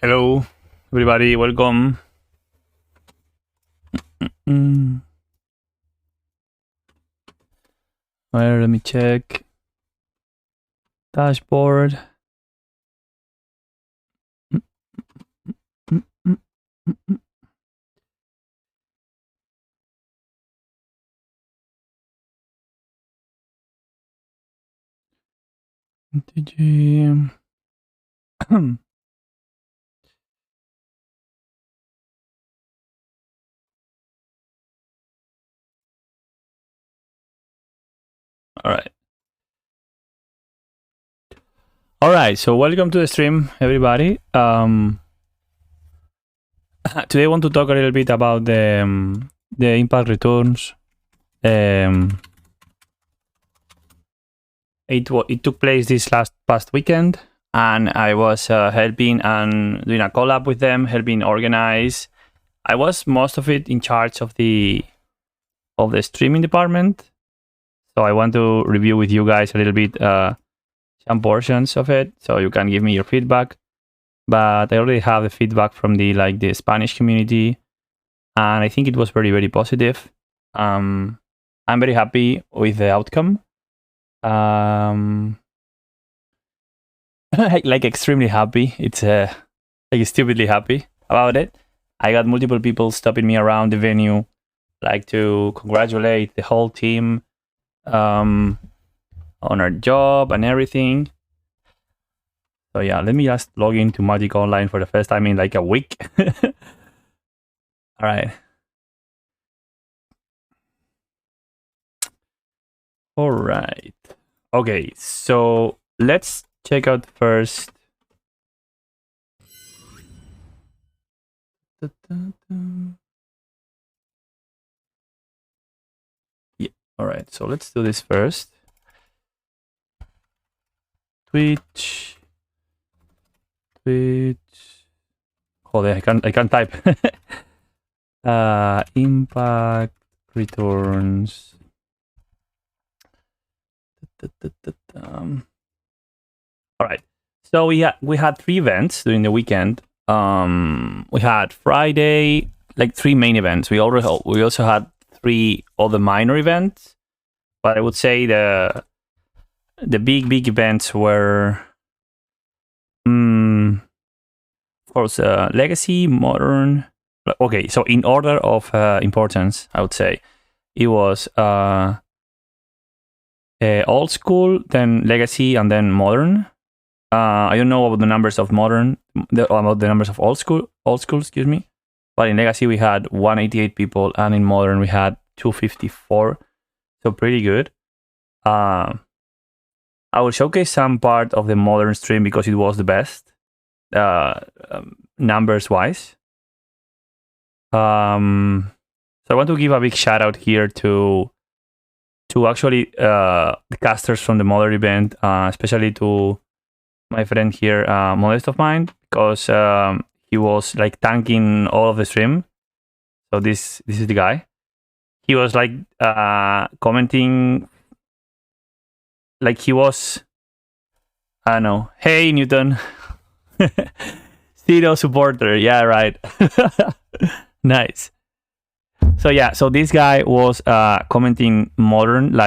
Hello, everybody. Welcome. Well, let me check. Dashboard. MTGO. All right. So welcome to the stream, everybody. Today I want to talk a little bit about the impact returns. It took place this past weekend, and I was helping and doing a collab with them, helping organize. I was most of it in charge of the streaming department. So I want to review with you guys a little bit some portions of it, so you can give me your feedback. But I already have the feedback from the Spanish community, and I think it was very, very positive. I'm very happy with the outcome. Extremely happy. It's stupidly happy about it. I got multiple people stopping me around the venue, to congratulate the whole team on our job and everything. So yeah, let me just log into Magic Online for the first time in a week. All right. All right. Okay, so let's check out first. Yeah. All right. So let's do this first. Twitch. Hold on, I can't type. Impact returns. All right. So we had 3 events during the weekend. We had Friday, 3 main events. We also had 3 other minor events, but I would say the big events were of course Legacy, Modern. Okay, so in order of importance, I would say it was Old School, then Legacy, and then Modern. I don't know about the numbers of Modern, about the numbers of Old School, excuse me. But in Legacy we had 188 people, and in Modern we had 254. So pretty good. I will showcase some part of the Modern stream because it was the best, numbers wise. So I want to give a big shout out here to actually the casters from the Modern event, especially to my friend here, Modest of Mine, because he was tanking all of the stream. So this is the guy. He was commenting, he was, I don't know, hey Newton, Zero supporter, yeah, right. Nice. So yeah, so this guy was commenting Modern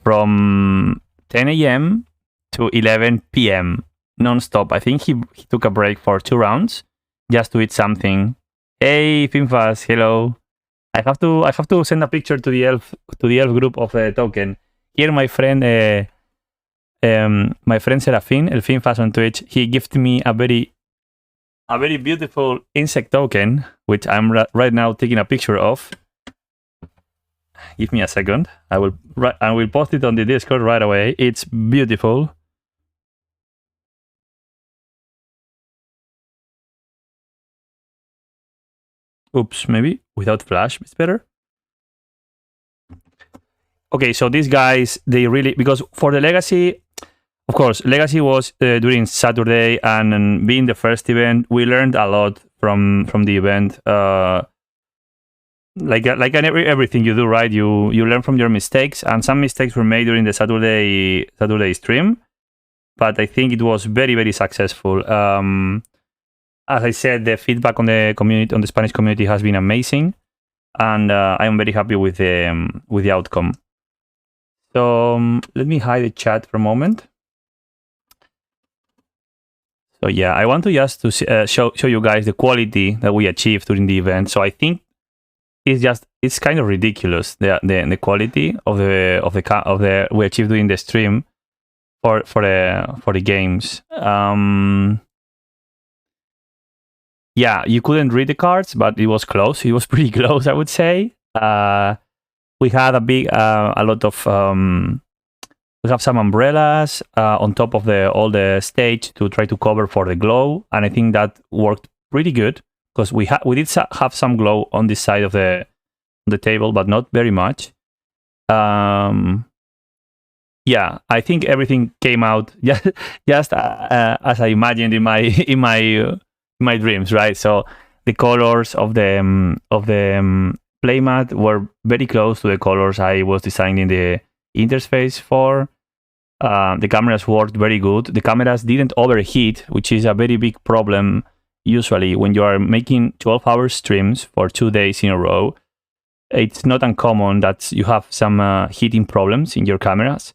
from 10 a.m. to 11 p.m. non-stop. I think he took a break for 2 rounds just to eat something. Hey Finfas, hello. I have to send a picture to the elf group of the token. Here my friend Serafin, El Finfas on Twitch, he gifted me a very beautiful insect token, which I'm right now taking a picture of. Give me a second. I will post it on the Discord right away. It's beautiful. Oops, maybe without flash it's better. Okay, so these guys, they really, because for the Legacy, of course, Legacy was during Saturday, and being the first event, we learned a lot from the event. Everything you do, right? You learn from your mistakes, and some mistakes were made during the Saturday stream, but I think it was very, very successful. as I said, the feedback on the community, on the Spanish community, has been amazing, and I am very happy with the outcome. So let me hide the chat for a moment. So yeah, I want to just to show you guys the quality that we achieved during the event. So I think it's kind of ridiculous, the quality of the we achieved during the stream for the games. Yeah, you couldn't read the cards, but it was close. It was pretty close, I would say. We had a lot of we have some umbrellas on top of all the stage to try to cover for the glow, and I think that worked pretty good because we did have some glow on this side of the table, but not very much. Yeah, I think everything came out just as I imagined in my dreams, right? So the colors of the playmat were very close to the colors I was designing the interface for. The cameras worked very good. The cameras didn't overheat, which is a very big problem usually when you are making 12-hour streams for 2 days in a row. It's not uncommon that you have some heating problems in your cameras,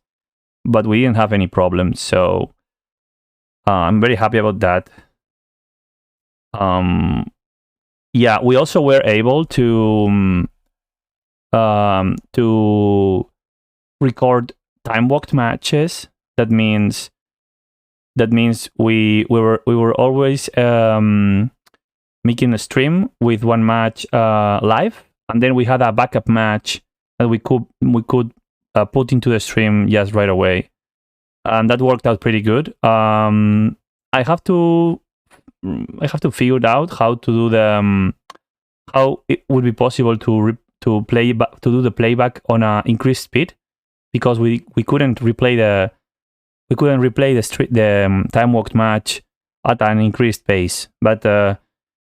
but we didn't have any problems, so I'm very happy about that. Yeah, we also were able to record time walked matches. That means we were always making a stream with one match live, and then we had a backup match that we could put into the stream just right away, and that worked out pretty good. I have to figure out how to do the how it would be possible to do the playback on a increased speed, because we couldn't replay the time walked match at an increased pace. But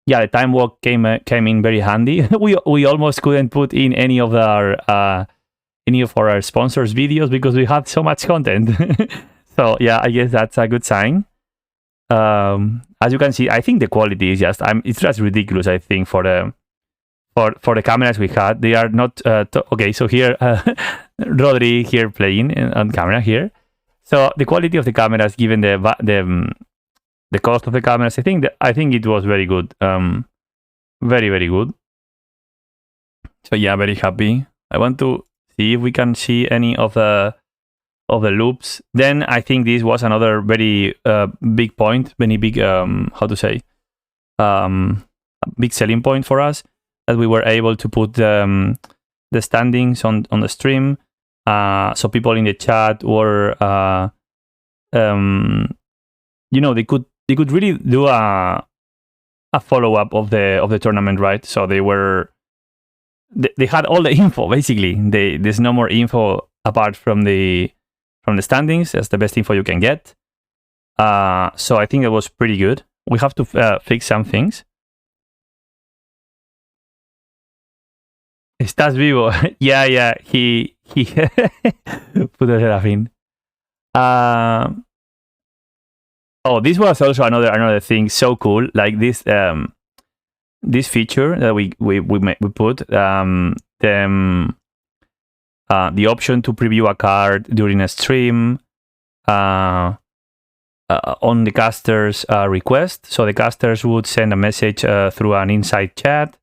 yeah, the time walk came in very handy. we almost couldn't put in any of our sponsors' videos because we had so much content. So yeah, I guess that's a good sign. As you can see, I think the quality is it's just ridiculous. I think for the cameras we had, they are not okay. So here, Rodri here playing on camera here. So the quality of the cameras, given the cost of the cameras, I think it was very good. Very, very good. So yeah, very happy. I want to see if we can see any of the loops. Then I think this was another very big point, very big how to say, big selling point for us, that we were able to put the standings on the stream. So people in the chat were they could really do a follow-up of the tournament, right? So they had all the info basically. There's no more info apart from the standings. That's the best info you can get. So I think it was pretty good. We have to fix some things. Estás vivo? Yeah. He put a serafin. Oh, this was also another thing so cool. Like this feature that we put the option to preview a card during a stream on the caster's request. So the casters would send a message through an inside chat,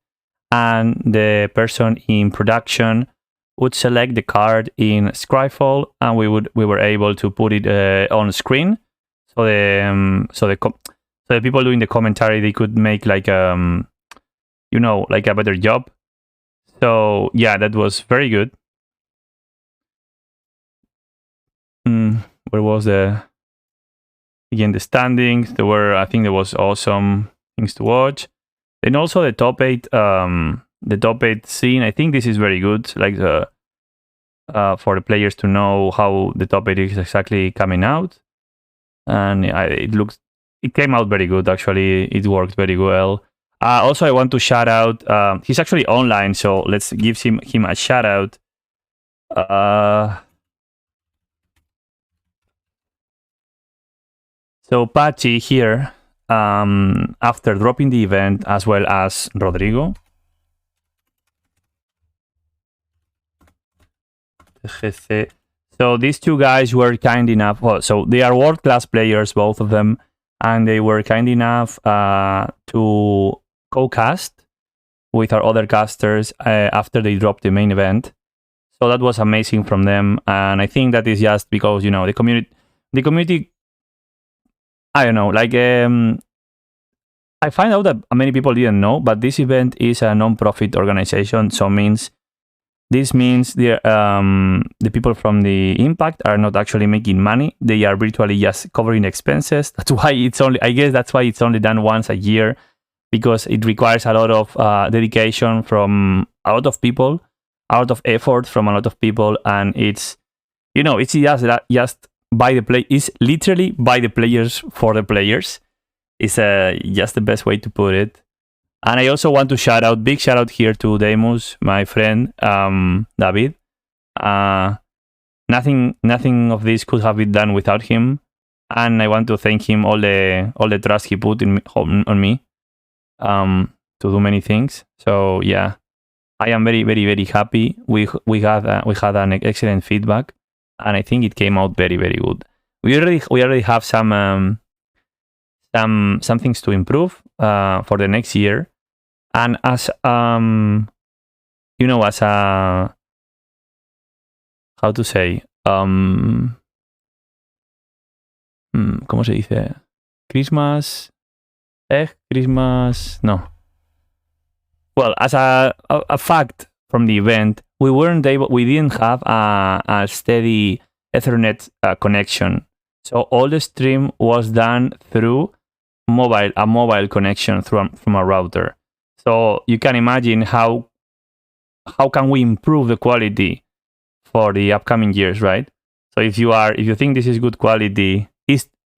and the person in production would select the card in Scryfall, and we were able to put it on screen. So the people doing the commentary, they could make like a better job. So yeah, that was very good. Where was the standings? I think there was awesome things to watch. Then also the top 8 scene. I think this is very good, like for the players to know how the top 8 is exactly coming out. And it came out very good, actually. It worked very well. Also, I want to shout out, he's actually online, so let's give him a shout out. So Pachi here, after dropping the event, as well as Rodrigo. So these two guys were kind enough. Well, so they are world-class players, both of them, and they were kind enough to co-cast with our other casters after they dropped the main event. So that was amazing from them, and I think that is just because, you know, the community. I don't know, like I find out that many people didn't know, but this event is a non-profit organization, so this means the people from the Impact are not actually making money; they are virtually just covering expenses. That's why I guess that's why it's only done once a year, because it requires a lot of dedication from a lot of people, a lot of effort from a lot of people, and it's, you know, it's just by the play. It's literally by the players for the players. It's just the best way to put it. And I also want to big shout out here to Deluze, my friend, David. Nothing of this could have been done without him, and I want to thank him all the trust he put on me to do many things. So yeah, I am very, very, very happy. We had an excellent feedback, and I think it came out very, very good. We already have some things to improve for the next year. And as you know, as a, how to say, ¿cómo se dice? Christmas egg? Christmas, no. Well, as a fact from the event, we didn't have a steady Ethernet connection. So all the stream was done through a mobile connection from a router. So you can imagine how can we improve the quality for the upcoming years, right? So if you think this is good quality,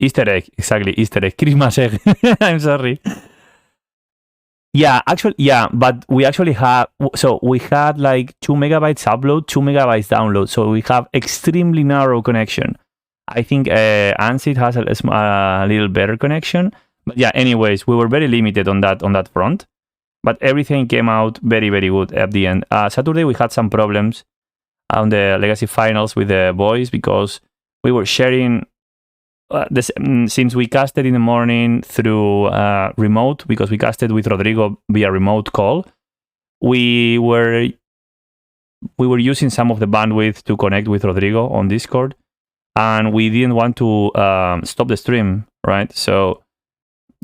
Easter egg, exactly, Easter egg, Christmas egg. I'm sorry. Yeah, actually, yeah, but we actually had like 2 megabytes upload, 2 megabytes download. So we have extremely narrow connection. I think Ansit has a little better connection. But yeah, anyways, we were very limited on that front. But everything came out very, very good at the end. Saturday, we had some problems on the Legacy Finals with the boys because we were sharing, since we casted in the morning through remote, because we casted with Rodrigo via remote call, we were using some of the bandwidth to connect with Rodrigo on Discord, and we didn't want to stop the stream, right? So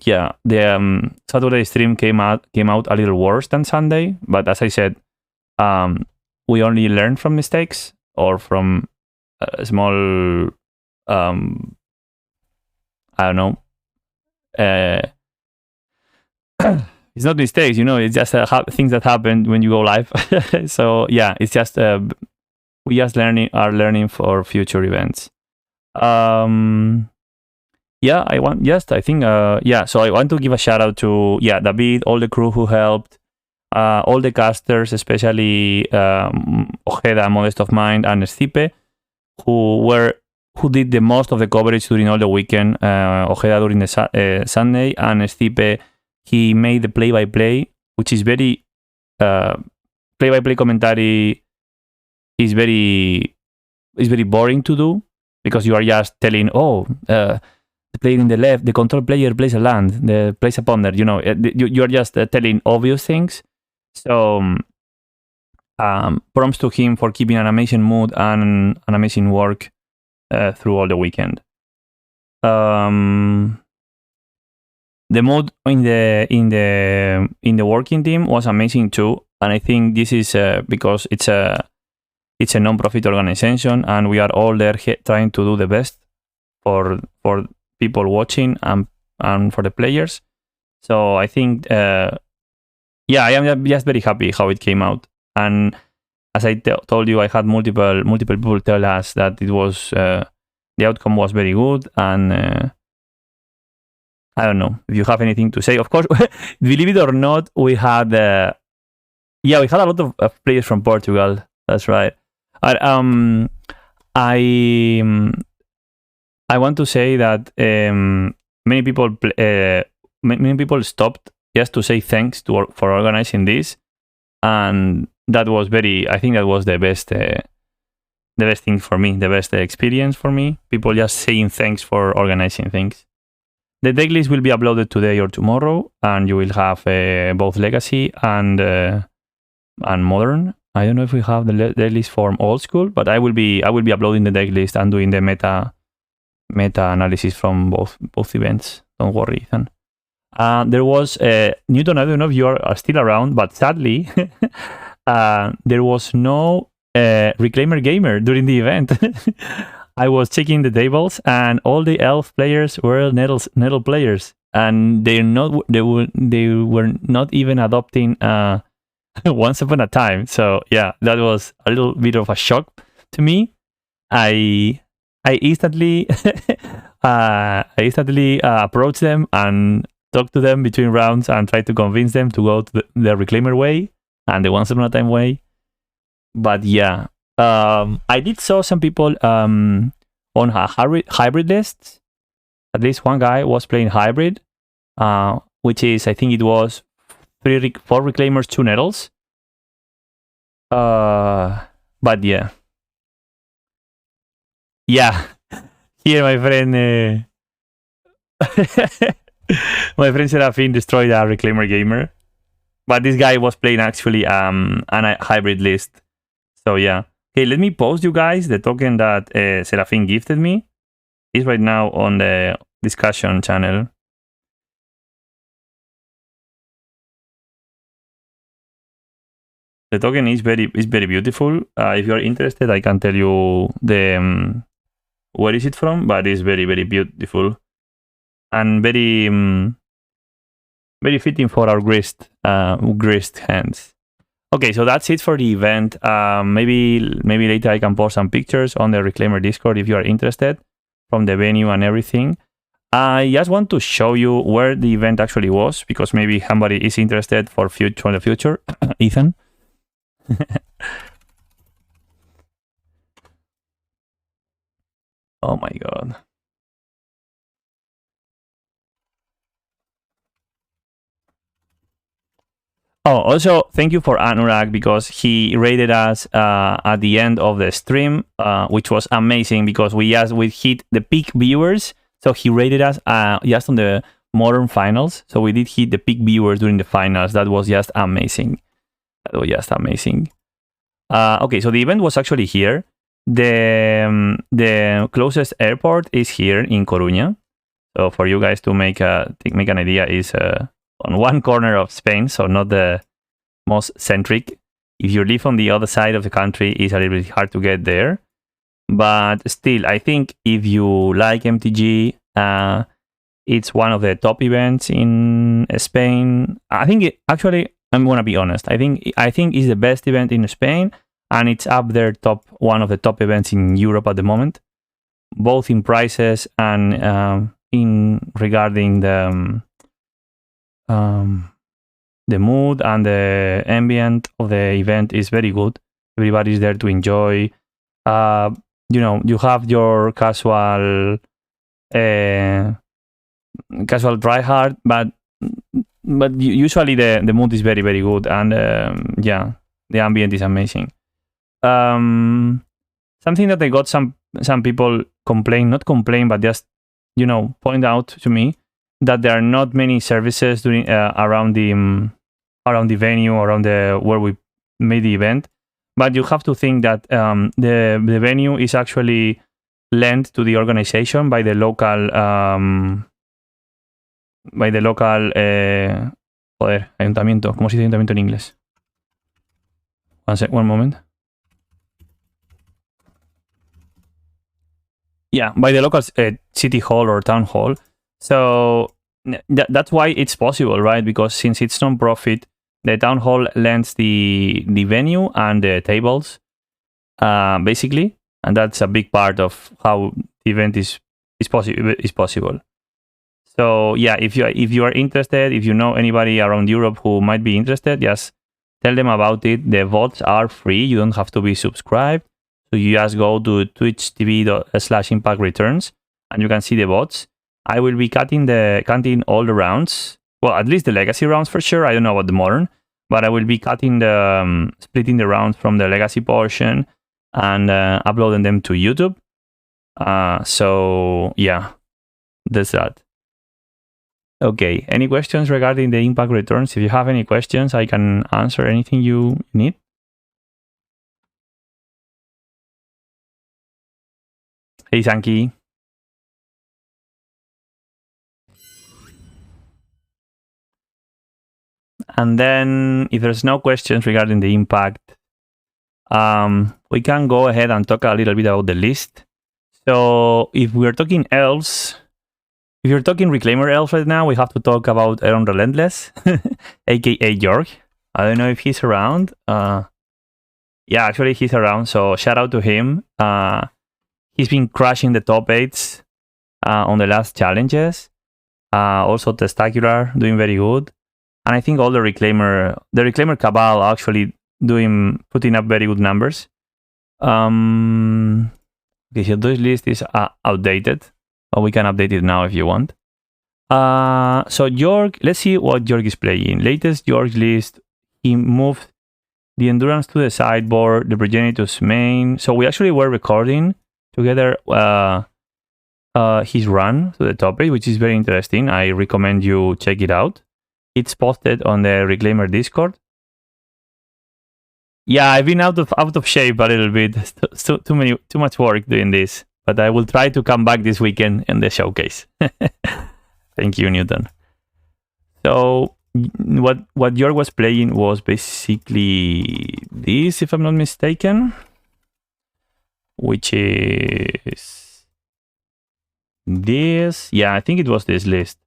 yeah, the Saturday stream came out a little worse than Sunday, but as I said, we only learn from mistakes or from small, I don't know. It's not mistakes, you know. It's just things that happen when you go live. So yeah, it's just we just learning for future events. Yeah, I think so I want to give a shout out to David, all the crew who helped, all the casters, especially Ojeda, Modest of Mind, and Stipe, who did the most of the coverage during all the weekend. Ojeda during the Sunday, and Stipe, he made the play-by-play, which is very play-by-play commentary is very boring to do, because you are just telling, the player in the left, the control player plays a land, plays a ponder, you know, you are just telling obvious things. So props to him for keeping an amazing mood and an amazing work through all the weekend. The mood in the working team was amazing too, and I think this is because it's a non-profit organization, and we are all there trying to do the best for people watching and for the players. So I think I am just very happy how it came out. And as I told you, I had multiple people tell us that it was the outcome was very good, and I don't know if you have anything to say. Of course, believe it or not, we had we had a lot of players from Portugal. That's right. I want to say that many people many people stopped just to say thanks for organizing this, and that was I think that was the best thing for me, the best experience for me. People just saying thanks for organizing things. The deck list will be uploaded today or tomorrow, and you will have both Legacy and Modern. I don't know if we have the deck list for Old School, but I will be uploading the deck list and doing the meta analysis from both events. Don't worry, Ethan. There was Newton. I don't know if you are still around, but sadly, there was no Reclaimer Gamer during the event. I was checking the tables, and all the Elf players were Nettle players, and they were not even adopting Once Upon a Time. So yeah, that was a little bit of a shock to me. I instantly approached them and talked to them between rounds and tried to convince them to go to the Reclaimer way and the Once Upon a Time way. But yeah, I did saw some people on a hybrid list. At least one guy was playing hybrid, which is, I think it was 4 Reclaimers, 2 Nettles. But yeah. Yeah. Here my friend my friend Serafin destroyed a Reclaimer Gamer. But this guy was playing actually a hybrid list. So yeah. Okay, let me post you guys the token that Serafin gifted me. It's right now on the discussion channel. The token is very beautiful. If you are interested, I can tell you the where is it from, but it's very beautiful and very fitting for our grist hands. Okay, so that's it for the event. Maybe later I can post some pictures on the Reclaimer Discord if you are interested, from the venue and everything. I just want to show you where the event actually was, because maybe somebody is interested for the future. Ethan. Oh my god. Oh, also, thank you for Anurag, because he rated us at the end of the stream, which was amazing, because we hit the peak viewers. So he rated us just on the Modern finals. So we did hit the peak viewers during the finals. That was just amazing. Okay, so the event was actually here. The closest airport is here in Coruña. So for you guys to make an idea, is on one corner of Spain, so not the most centric. If you live on the other side of the country, it's a little bit hard to get there. But still, I think if you like MTG, it's one of the top events in Spain. I think I'm gonna be honest. I think it's the best event in Spain, and it's up there one of the top events in Europe at the moment, both in prices and in regarding the mood and the ambient of the event is very good. Everybody's there to enjoy. You have your casual tryhard, but usually the mood is very good, and yeah, the ambient is amazing. Something that I got some people not complain, but just point out to me that there are not many services doing around the venue, around where we made the event. But you have to think that the venue is actually lent to the organization by the local ayuntamiento. ¿Cómo se dice ayuntamiento en inglés? One moment. Yeah, by the local city hall or town hall. So that's why it's possible, right? Because since it's non-profit, the town hall lends the venue and the tables, basically, and that's a big part of how the event is possible. So yeah, if you are interested, if you know anybody around Europe who might be interested, just tell them about it. The votes are free. You don't have to be subscribed. So you just go to twitch.tv/impactreturns and you can see the votes. I will be cutting all the rounds. Well, at least the legacy rounds for sure. I don't know about the modern, but I will be cutting splitting the rounds from the legacy portion and uploading them to YouTube. So yeah, that's that. Okay, any questions regarding the impact returns? If you have any questions, I can answer anything you need. Hey, Sanky. And then if there's no questions regarding the impact, we can go ahead and talk a little bit about the list. So if we're talking elves, if you're talking Reclaimer elves right now, we have to talk about Aaron Relentless, aka York. I don't know if he's around. Yeah, actually he's around, so shout out to him. He's been crushing the top 8s on the last challenges. Also Testacular, doing very good. And I think all the Reclaimer Cabal actually putting up very good numbers. Okay, so this list is outdated, but we can update it now if you want. So York, let's see what York is playing. Latest York list, he moved the Endurance to the sideboard, the Progenitus main. So we actually were recording together his run to the top 8, which is very interesting. I recommend you check it out. It's posted on the Reclaimer Discord. Yeah, I've been out of shape a little bit. Too much work doing this, but I will try to come back this weekend in the showcase. Thank you, Newton. So what York was playing was basically this, if I'm not mistaken, which is this. Yeah, I think it was this list.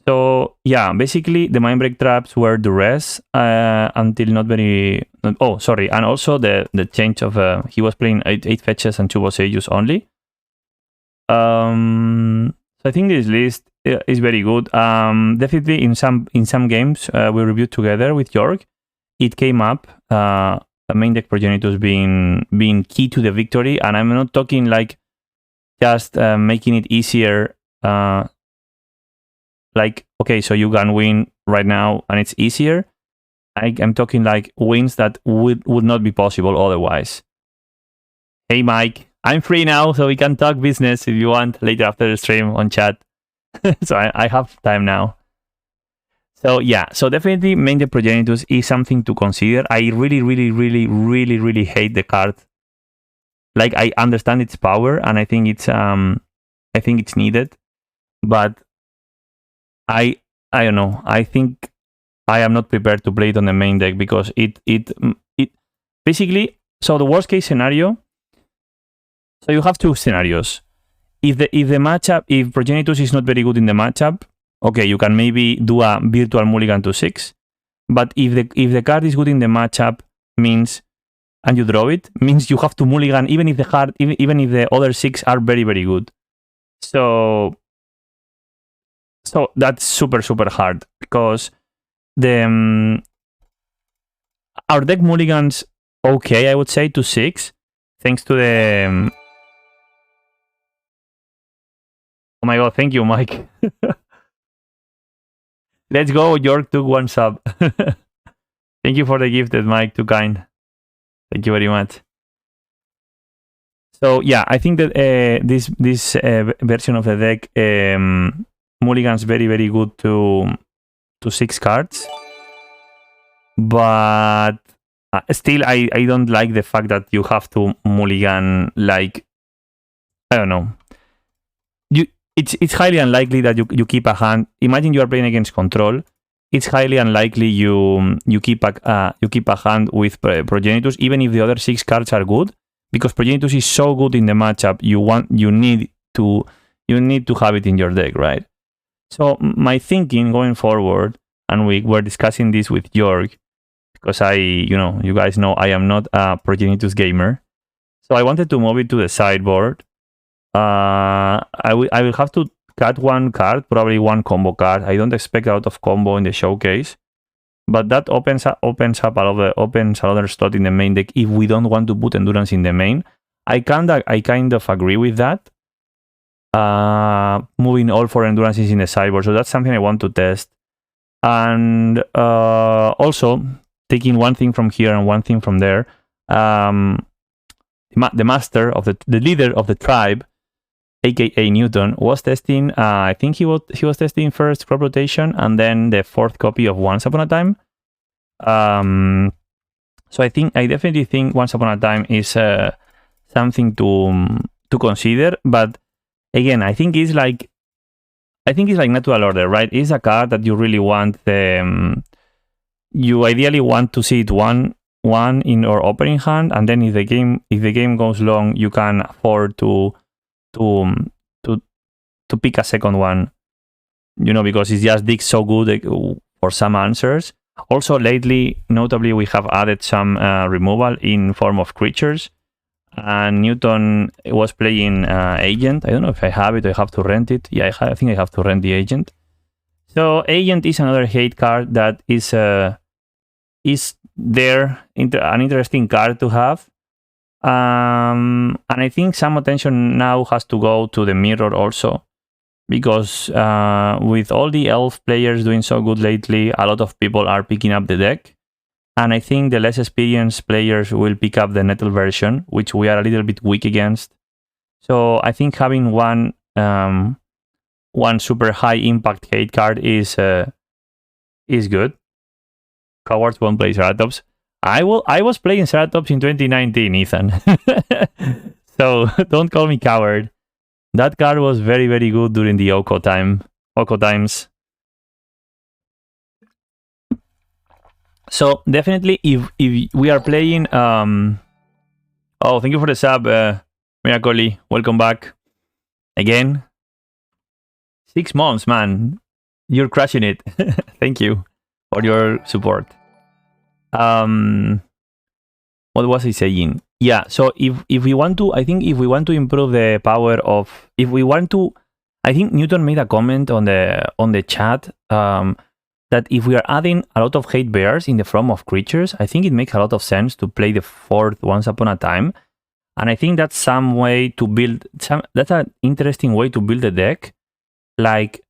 So yeah, basically the Mindbreak traps were duress until not very. Oh, sorry, and also the change of he was playing 8 fetches and 2 Boseijus only. So I think this list is very good. Definitely in some games we reviewed together with York, it came up. Main deck Progenitus being key to the victory, and I'm not talking like just making it easier. Like, okay, so you can win right now and it's easier. I'm talking like wins that would not be possible otherwise. Hey, Mike, I'm free now, so we can talk business if you want later after the stream on chat. So I have time now. So yeah, so definitely main deck Progenitus is something to consider. I really hate the card. Like, I understand its power and I think it's needed, but I don't know. I think I am not prepared to play it on the main deck because it basically. So the worst case scenario. So you have 2 scenarios. If the matchup, if Progenitus is not very good in the matchup, okay, you can maybe do a virtual mulligan to 6. But if the card is good in the matchup, means and you draw it, means you have to mulligan even if the other 6 are very good. So that's super hard because our deck mulligans okay, I would say, to 6, thanks to the. Oh my god, thank you, Mike. Let's go, York took 1 sub. Thank you for the gifted, Mike, too kind. Thank you very much. So yeah, I think that this version of the deck mulligans very good to 6 cards, but still I don't like the fact that you have to mulligan, like, I don't know. It's highly unlikely that you keep a hand. Imagine you are playing against control. It's highly unlikely you keep a hand with Progenitus, even if the other 6 cards are good, because Progenitus is so good in the matchup. You need to have it in your deck, right? So my thinking going forward, and we were discussing this with York, because you guys know I am not a Progenitus gamer, so I wanted to move it to the sideboard. I will have to cut 1 card, probably 1 combo card. I don't expect a lot of combo in the showcase, but that opens up another slot in the main deck if we don't want to put Endurance in the main. I kind of agree with that. moving all 4 endurances in the sideboard. So that's something I want to test. And also taking one thing from here and one thing from there. The master of the leader of the tribe, aka Newton, was testing. I think he was testing first crop rotation and then the 4th copy of Once Upon a Time. So I definitely think Once Upon a Time is something to consider. But again, I think it's like Natural Order, right? It's a card that you really want. You ideally want to see it one in your opening hand, and then if the game goes long, you can afford to pick a second one, because it just digs so good for some answers. Also, lately, notably, we have added some removal in form of creatures. And Newton was playing Agent. I don't know if I have it. I have to rent it. Yeah, I think I have to rent the Agent. So Agent is another hate card that is there, an interesting card to have. And I think some attention now has to go to the mirror also, because with all the elf players doing so good lately, a lot of people are picking up the deck. And I think the less experienced players will pick up the Nettle version, which we are a little bit weak against. So I think having one super high impact hate card is good. Cowards won't play Ceratops. I was playing Ceratops in 2019, Ethan. So don't call me coward. That card was very, very good during the Oko times. So definitely, if we are playing, oh, thank you for the sub, Miracoli. Welcome back again. 6 months, man. You're crushing it. Thank you for your support. What was I saying? Yeah. So if we want to, I think if we want to improve the power of, I think Newton made a comment on the chat. That if we are adding a lot of hate bears in the form of creatures, I think it makes a lot of sense to play the 4th Once Upon a Time. And I think that's some way to build that's an interesting way to build a deck. Like,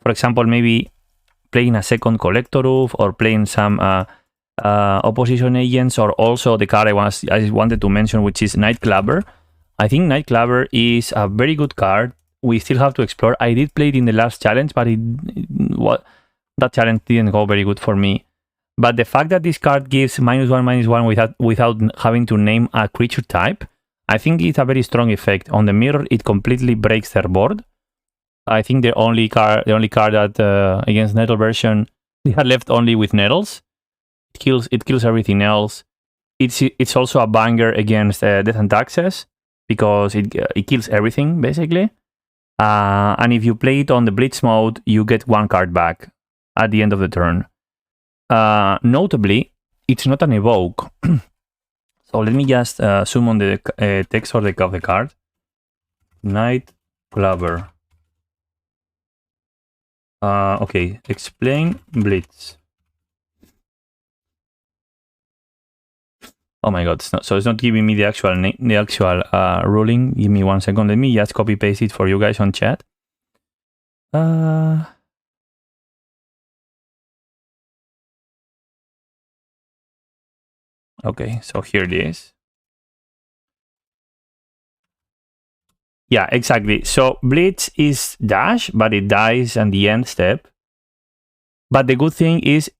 for example, maybe playing a second Collector Roof or playing some opposition agents, or also the card I wanted to mention, which is Night Clubber. I think Night Clubber is a very good card. We still have to explore. I did play it in the last challenge, but that challenge didn't go very good for me. But the fact that this card gives -1/-1 without having to name a creature type, I think it's a very strong effect. On the mirror, it completely breaks their board. I think the only card that against Nettle version, they are left only with Nettles. It kills everything else. It's also a banger against Death and Taxes, because it kills everything basically. And if you play it on the Blitz mode, you get 1 card back at the end of the turn. Notably, it's not an evoke. So let me just zoom on the text of the card. Night Clubber. Okay, explain Blitz. Oh my god, it's not giving me the actual ruling. Give me 1 second. Let me just copy paste it for you guys on chat. Okay, so here it is. Yeah, exactly. So Blitz is dash, but it dies at the end step. But the good thing is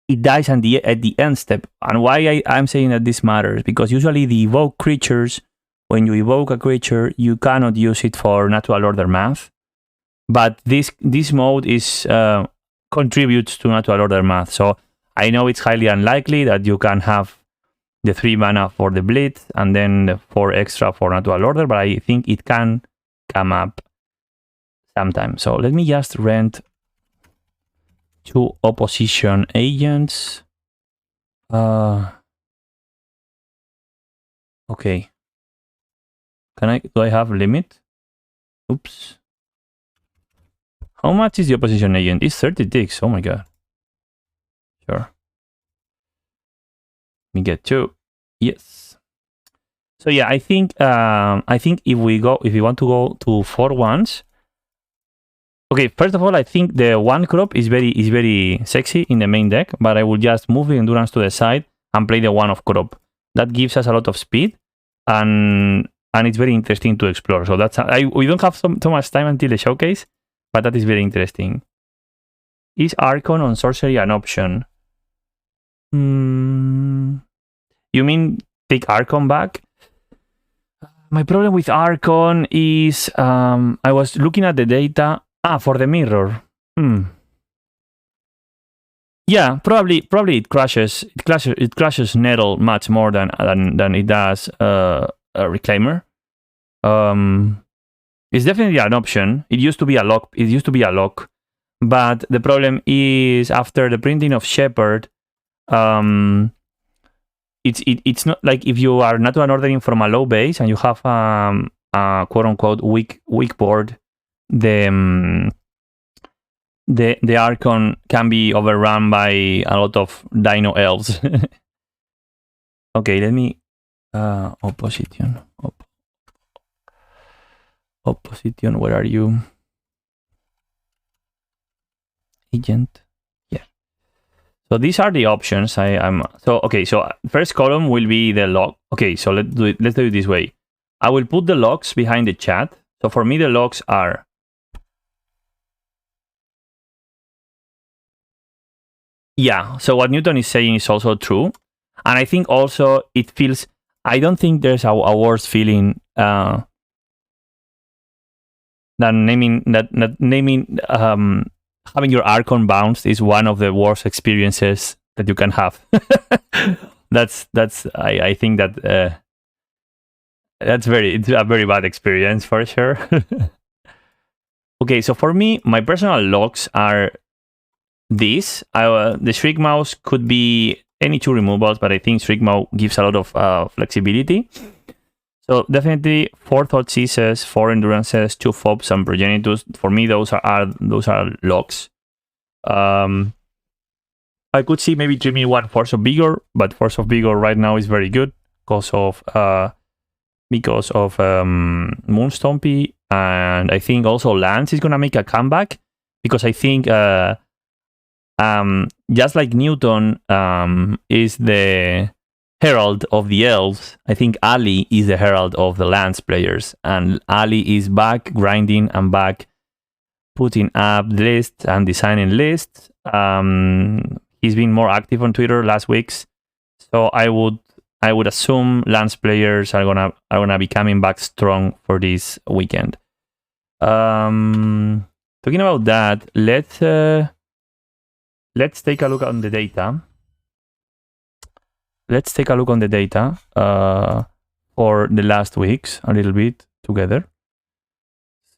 it dies at the end step. And why I'm saying that this matters, because usually the evoke creatures, when you evoke a creature, you cannot use it for Natural Order math. But this mode is contributes to Natural Order math. So I know it's highly unlikely that you can have the 3 mana for the Blitz and then the 4 extra for Natural Order, but I think it can come up sometime. So let me just rent 2 opposition agents. Okay. Do I have limit? Oops. How much is the opposition agent? It's 36. Oh my god. Sure. Let me get 2. Yes. So yeah, I think if we want to go to 4-1s. Okay, first of all, I think the one crop is very sexy in the main deck, but I will just move the endurance to the side and play the one of crop. That gives us a lot of speed, and it's very interesting to explore. So that's we don't have so much time until the showcase, but that is very interesting. Is Archon on sorcery an option? You mean take Archon back? My problem with Archon is I was looking at the data. For the mirror. Yeah, probably it crashes Nettle much more than it does a Reclaimer. It's definitely an option. It used to be a lock. But the problem is after the printing of Shepherd, it's not like if you are natural ordering from a low base and you have a quote unquote weak board. The Archon can be overrun by a lot of Dino Elves. Okay, let me opposition. Opposition, where are you? Agent. Yeah. So these are the options. So first column will be the log. Okay, so let's do it this way. I will put the logs behind the chat. So for me, the logs are yeah, so what Newton is saying is also true. And I think also it feels, I don't think there's a worse feeling than naming having your Archon bounced is one of the worst experiences that you can have. I think that it's a very bad experience for sure. Okay, so for me, my personal logs are these. The Shriek Mouse could be any two removals, but I think Shriek Mouse gives a lot of flexibility. So definitely 4 Thought Seizes, 4 Endurances, 2 Fobs, and Progenitus. For me, those are logs. I could see maybe dreaming 1 Force of Vigor, but Force of Vigor right now is very good because of Moon Stompy, and I think also Lance is gonna make a comeback because I think just like Newton is the herald of the Elves, I think Ali is the herald of the Lance players, and Ali is back grinding and back putting up lists and designing lists. He's been more active on Twitter last weeks, so I would assume Lance players are gonna be coming back strong for this weekend. Talking about that, let's take a look on the data. Let's take a look on the data for the last weeks a little bit together.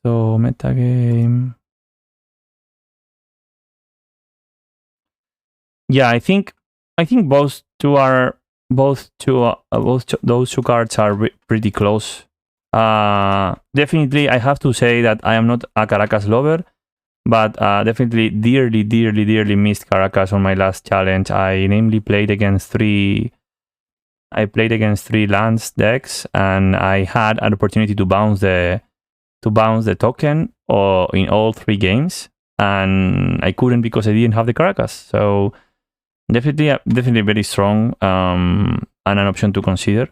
So metagame. Yeah, I think those two cards are pretty close. Definitely, I have to say that I am not a Caracas lover, but definitely dearly missed Caracas on my last challenge. I namely played against three Lance decks, and I had an opportunity to bounce the token in all 3 games, and I couldn't because I didn't have the Caracas. So definitely very strong and an option to consider.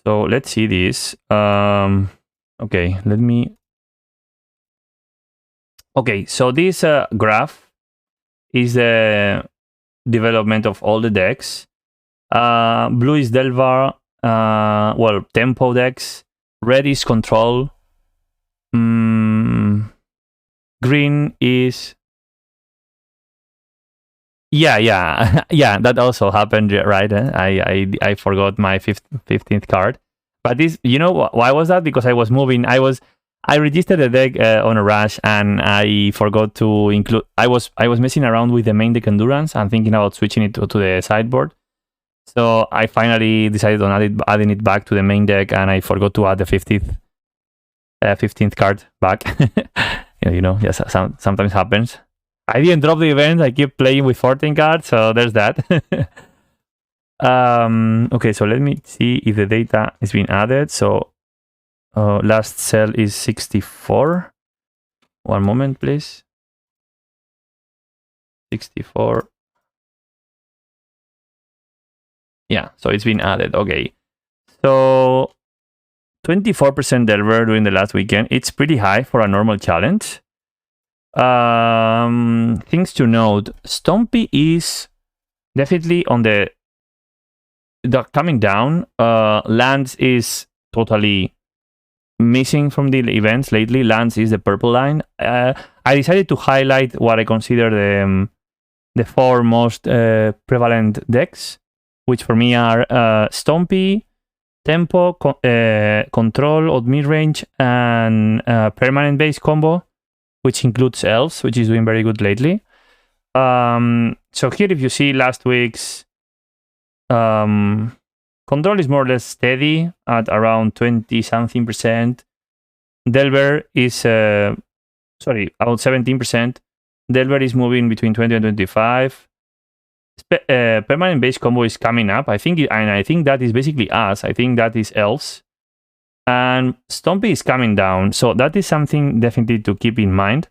So let's see this. Okay, let me. Okay, so this graph is the development of all the decks. Blue is Delvar, Tempo decks. Red is Control. Green is... Yeah, that also happened, right? I forgot my 15th card. But this, why was that? Because I was moving. I registered the deck on a rush, and I forgot to include... I was messing around with the main deck Endurance and thinking about switching it to the sideboard. So I finally decided on adding it back to the main deck, and I forgot to add the 15th card back. Yes, sometimes happens. I didn't drop the event. I keep playing with 14 cards, so there's that. Okay, so let me see if the data is being added. So last sell is 64. One moment, please. 64. Yeah, so it's been added. Okay. So 24% Delver during the last weekend. It's pretty high for a normal challenge. Things to note. Stompy is definitely on the coming down. Lands is totally missing from the events lately. Lands is the purple line. I decided to highlight what I consider the 4 most prevalent decks, which for me are Stompy, Tempo, Control or mid-range, and permanent base combo, which includes Elves, which is doing very good lately. So here, if you see last week's Control is more or less steady at around 20-something%. Delver is, about 17%. Delver is moving between 20 and 25. Permanent base combo is coming up. I think that is basically us. I think that is Elves. And Stompy is coming down. So that is something definitely to keep in mind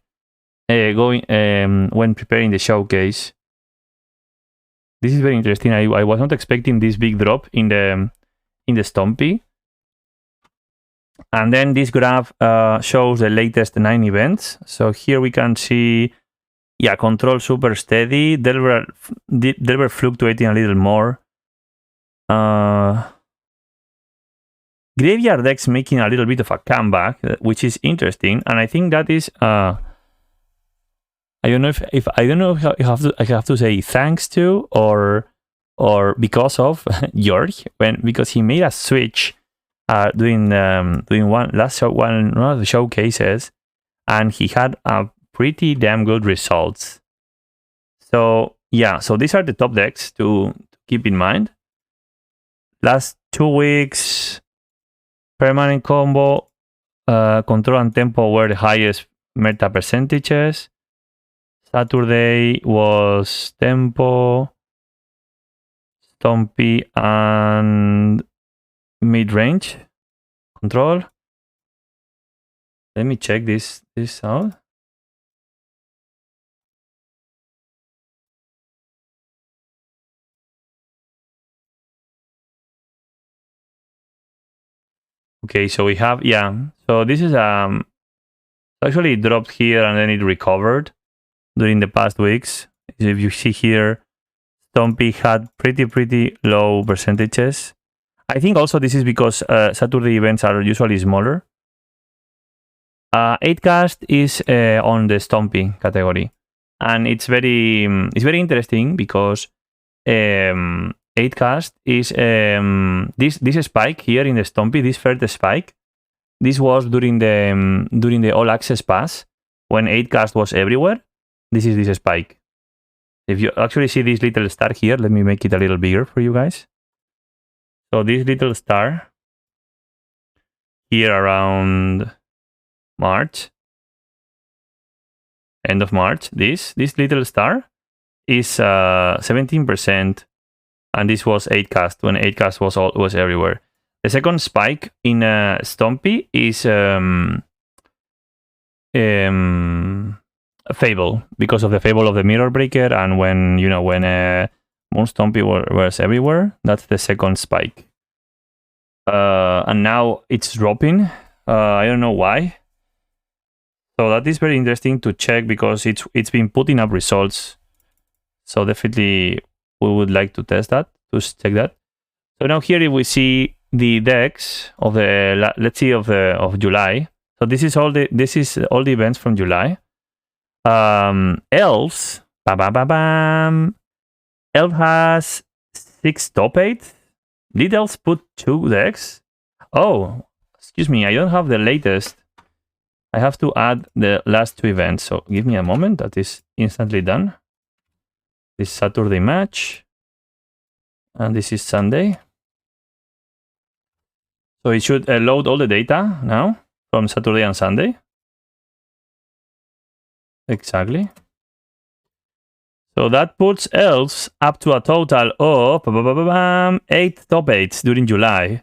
when preparing the showcase. This is very interesting. I was not expecting this big drop in the Stompy. And then this graph shows the latest 9 events. So here we can see, yeah, Control super steady. Delver fluctuating a little more. Graveyard decks making a little bit of a comeback, which is interesting. And I think that is I don't know if I have to say thanks to or because of George, because he made a switch doing one of the showcases, and he had a pretty damn good results. So yeah, so these are the top decks to keep in mind. Last 2 weeks, permanent combo, Control and Tempo were the highest meta percentages. Saturday was Tempo, Stompy, and mid-range Control. Let me check this out. Okay, so we have, so this is actually it dropped here and then it recovered during the past weeks. If you see here, Stompy had pretty low percentages. I think also this is because Saturday events are usually smaller. 8cast is on the Stompy category, and it's very interesting because 8cast is this spike here in the Stompy, this first spike. This was during the All Access Pass when 8cast was everywhere. This is this spike. If you actually see this little star here, let me make it a little bigger for you guys. So this little star here around March, end of March, this little star is 17%, and this was 8cast when 8cast was everywhere. The second spike in Stompy is Fable, because of the Fable of the Mirror Breaker, and when Moon Stompy was everywhere. That's the second spike. And now it's dropping. I don't know why. So that is very interesting to check because it's been putting up results. So definitely we would like to test that, to check that. So now here if we see the decks of the of July. So this is all the events from July. Elves, Elf has 6 top 8. Did Elves put 2 decks? Oh, excuse me, I don't have the latest. I have to add the last 2 events, so give me a moment. That is instantly done. This Saturday match, and this is Sunday. So it should load all the data now from Saturday and Sunday. Exactly. So that puts Elves up to a total of 8 top 8s during July.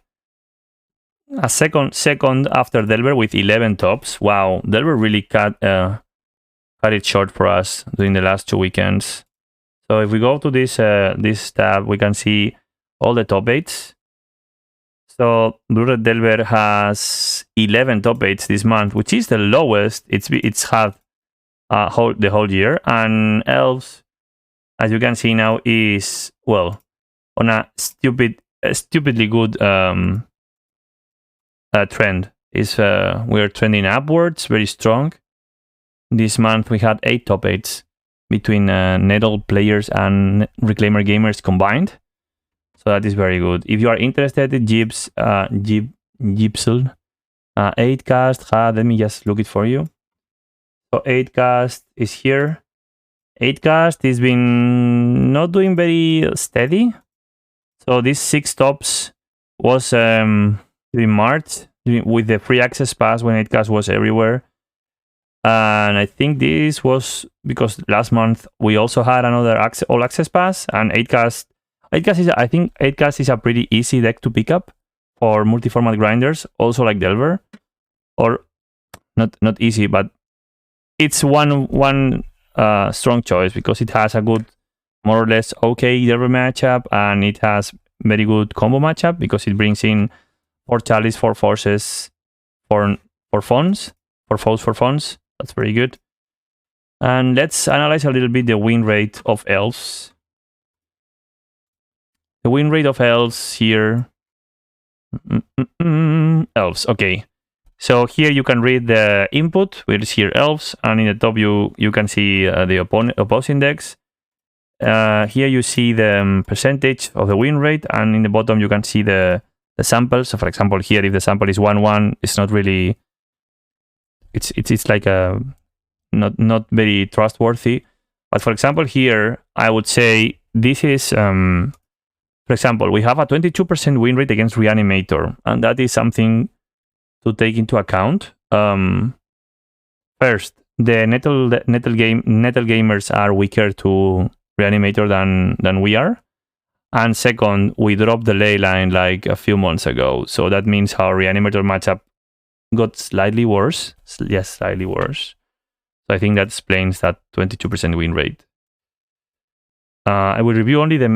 A second after Delver with 11 tops. Wow, Delver really cut it short for us during the last 2 weekends. So if we go to this tab, we can see all the top 8s. So Blue Red Delver has 11 top 8s this month, which is the lowest it's had the whole year. And Elves, as you can see now, is, well, on a stupidly good trend. We're trending upwards, very strong. This month we had 8 top 8s between Nettle players and Reclaimer gamers combined. So that is very good. If you are interested in Gibsel 8cast, let me just look it for you. So 8cast is here. 8cast has been not doing very steady. So these 6 tops was during March with the free access pass when 8cast was everywhere. And I think this was because last month we also had another all access pass, and 8cast is, I think 8cast is a pretty easy deck to pick up for multi-format grinders, also like Delver, or not easy, but it's one strong choice because it has a good, more or less okay Delver matchup, and it has very good combo matchup because it brings in 4 Chalice, 4 Forces, 4 Fonts, 4 Foes, 4 Fonts. That's very good. And let's analyze a little bit the win rate of Elves. The win rate of Elves here. Elves, okay. So here you can read the input, which is here Elves, and in the top you can see the opposing decks. Here you see the percentage of the win rate, and in the bottom you can see the sample. So for example, here if the sample is 1-1, it's not really, it's like a not very trustworthy. But for example, here I would say this is for example, we have a 22% win rate against Reanimator, and that is something to take into account. First, the Nettle gamers are weaker to Reanimator than we are. And second, we dropped the ley line like a few months ago. So that means our Reanimator matchup got slightly worse. Yes, slightly worse. So I think that explains that 22% win rate. I will review only the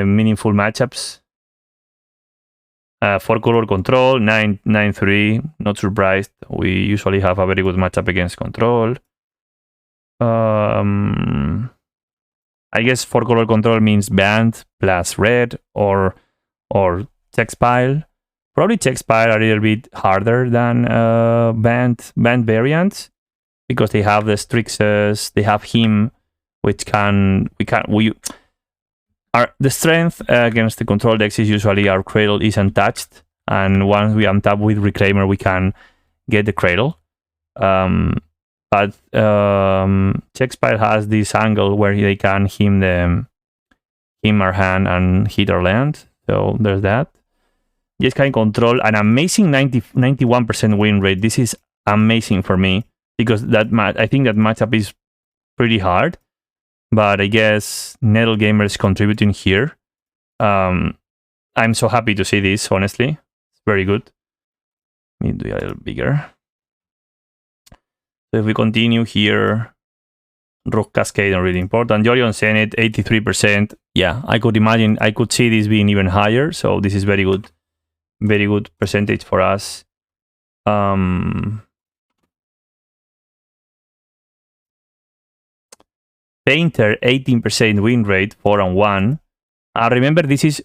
meaningful matchups. 4-color control, 9-3. Not surprised. We usually have a very good matchup against control. I guess 4-color control means band plus red or text pile. Probably text pile are a little bit harder than band variants because they have the Strixes, they have him, which the strength against the control decks is usually our Cradle is untouched, and once we untap with Reclaimer, we can get the Cradle. But Checkspire has this angle where they can him our hand and hit our land. So there's that. Just can control an amazing 91% win rate. This is amazing for me because I think that matchup is pretty hard. But I guess Nettle gamers contributing here. I'm so happy to see this, honestly. It's very good. Let me do it a little bigger. So if we continue here, Rock Cascade are really important. Jorion Senate, 83%. Yeah, I could imagine, I could see this being even higher. So this is very good percentage for us. Painter, 18% win rate, 4-1. Remember, this is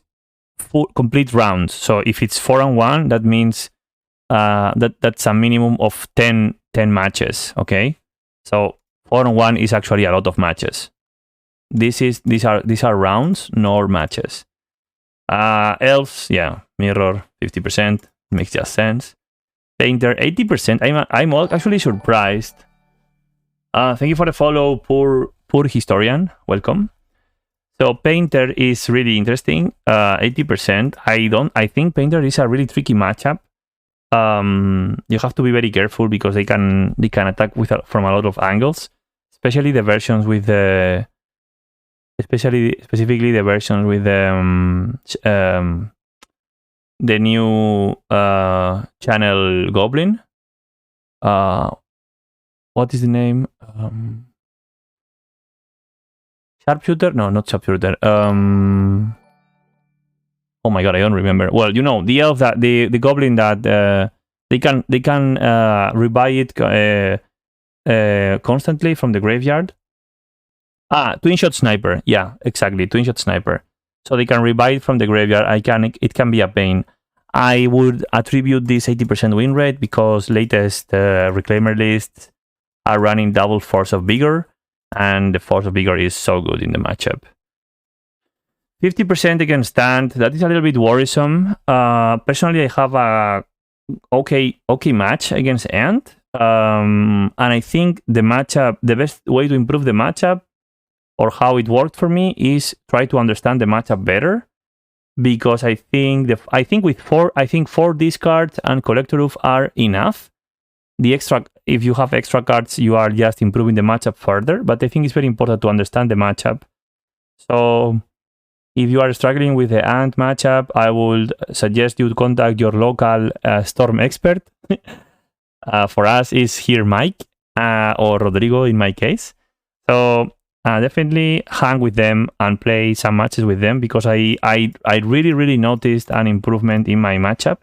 complete rounds. So if it's 4-1, that means that's a minimum of 10 matches. Okay, so 4-1 is actually a lot of matches. These are rounds, nor matches. Elves, yeah, mirror 50%, makes just sense. Painter 80%. I'm actually surprised. Thank you for the follow, poor historian. Welcome. So Painter is really interesting. 80%. I think Painter is a really tricky matchup. You have to be very careful because they can attack from a lot of angles, especially the versions with the specifically the version with the new channel Goblin. What is the name? Sharpshooter? No, not Sharpshooter. Oh my god, I don't remember. Well, you know, the elf that the goblin that they can rebuy it constantly from the graveyard. Twin shot sniper. Yeah, exactly, twin shot sniper. So they can rebuy it from the graveyard. It can be a pain. I would attribute this 80% win rate because latest Reclaimer lists are running double Force of Vigor, and the Force of Vigor is so good in the matchup. 50% against stand, that is a little bit worrisome. Personally, I have a okay match against Ant, and I think the best way to improve the matchup, or how it worked for me, is try to understand the matchup better. Because I think four discards and Collector Roof are enough. If you have extra cards, you are just improving the matchup further. But I think it's very important to understand the matchup. So if you are struggling with the Ant matchup, I would suggest you contact your local Storm expert. For us, is here Mike or Rodrigo in my case. So definitely hang with them and play some matches with them, because I really noticed an improvement in my matchup.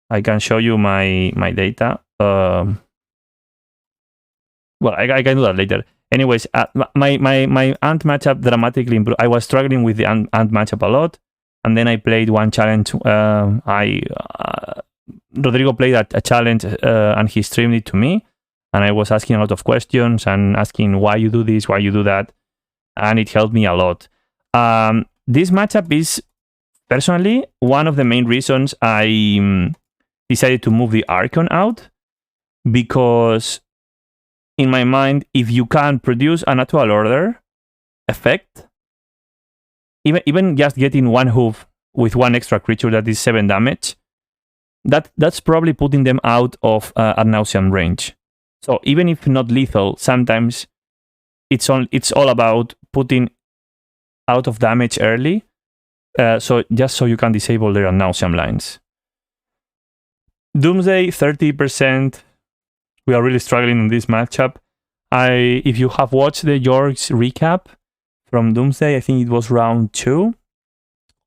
I can show you my data. Well, I can do that later. Anyways, my Ant matchup dramatically improved. I was struggling with the Ant matchup a lot, and then I played one challenge. Rodrigo played a challenge and he streamed it to me. And I was asking a lot of questions and asking why you do this, why you do that. And it helped me a lot. This matchup is, personally, one of the main reasons I decided to move the Archon out. Because in my mind, if you can produce a natural order effect, even just getting one hoof with one extra creature that is 7 damage, that's probably putting them out of ad nauseam range. So even if not lethal, sometimes it's all about putting out of damage early, so just so you can disable their ad nauseam lines. Doomsday 30%. We are really struggling in this matchup. If you have watched the York's recap from Doomsday, I think it was round 2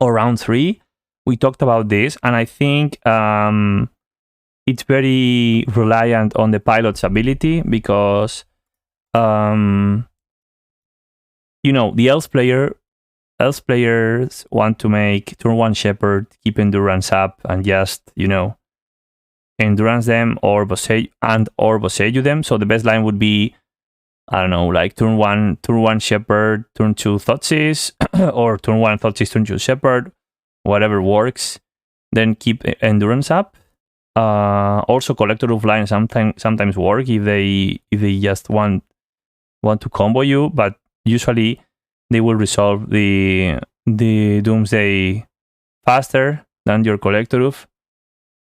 or round 3. We talked about this, and I think it's very reliant on the pilot's ability, because the Elves players want to make turn 1 Shepherd, keep endurance up, and just endurance them or Boseiju them. So the best line would be, I don't know, like turn 1 Shepherd, turn 2 Thoughtseize, or turn 1 Thoughtseize, turn 2 Shepherd, whatever works. Then keep endurance up. Also, Collector Roof lines sometimes work if they just want to combo you, but usually they will resolve the Doomsday faster than your Collector Roof.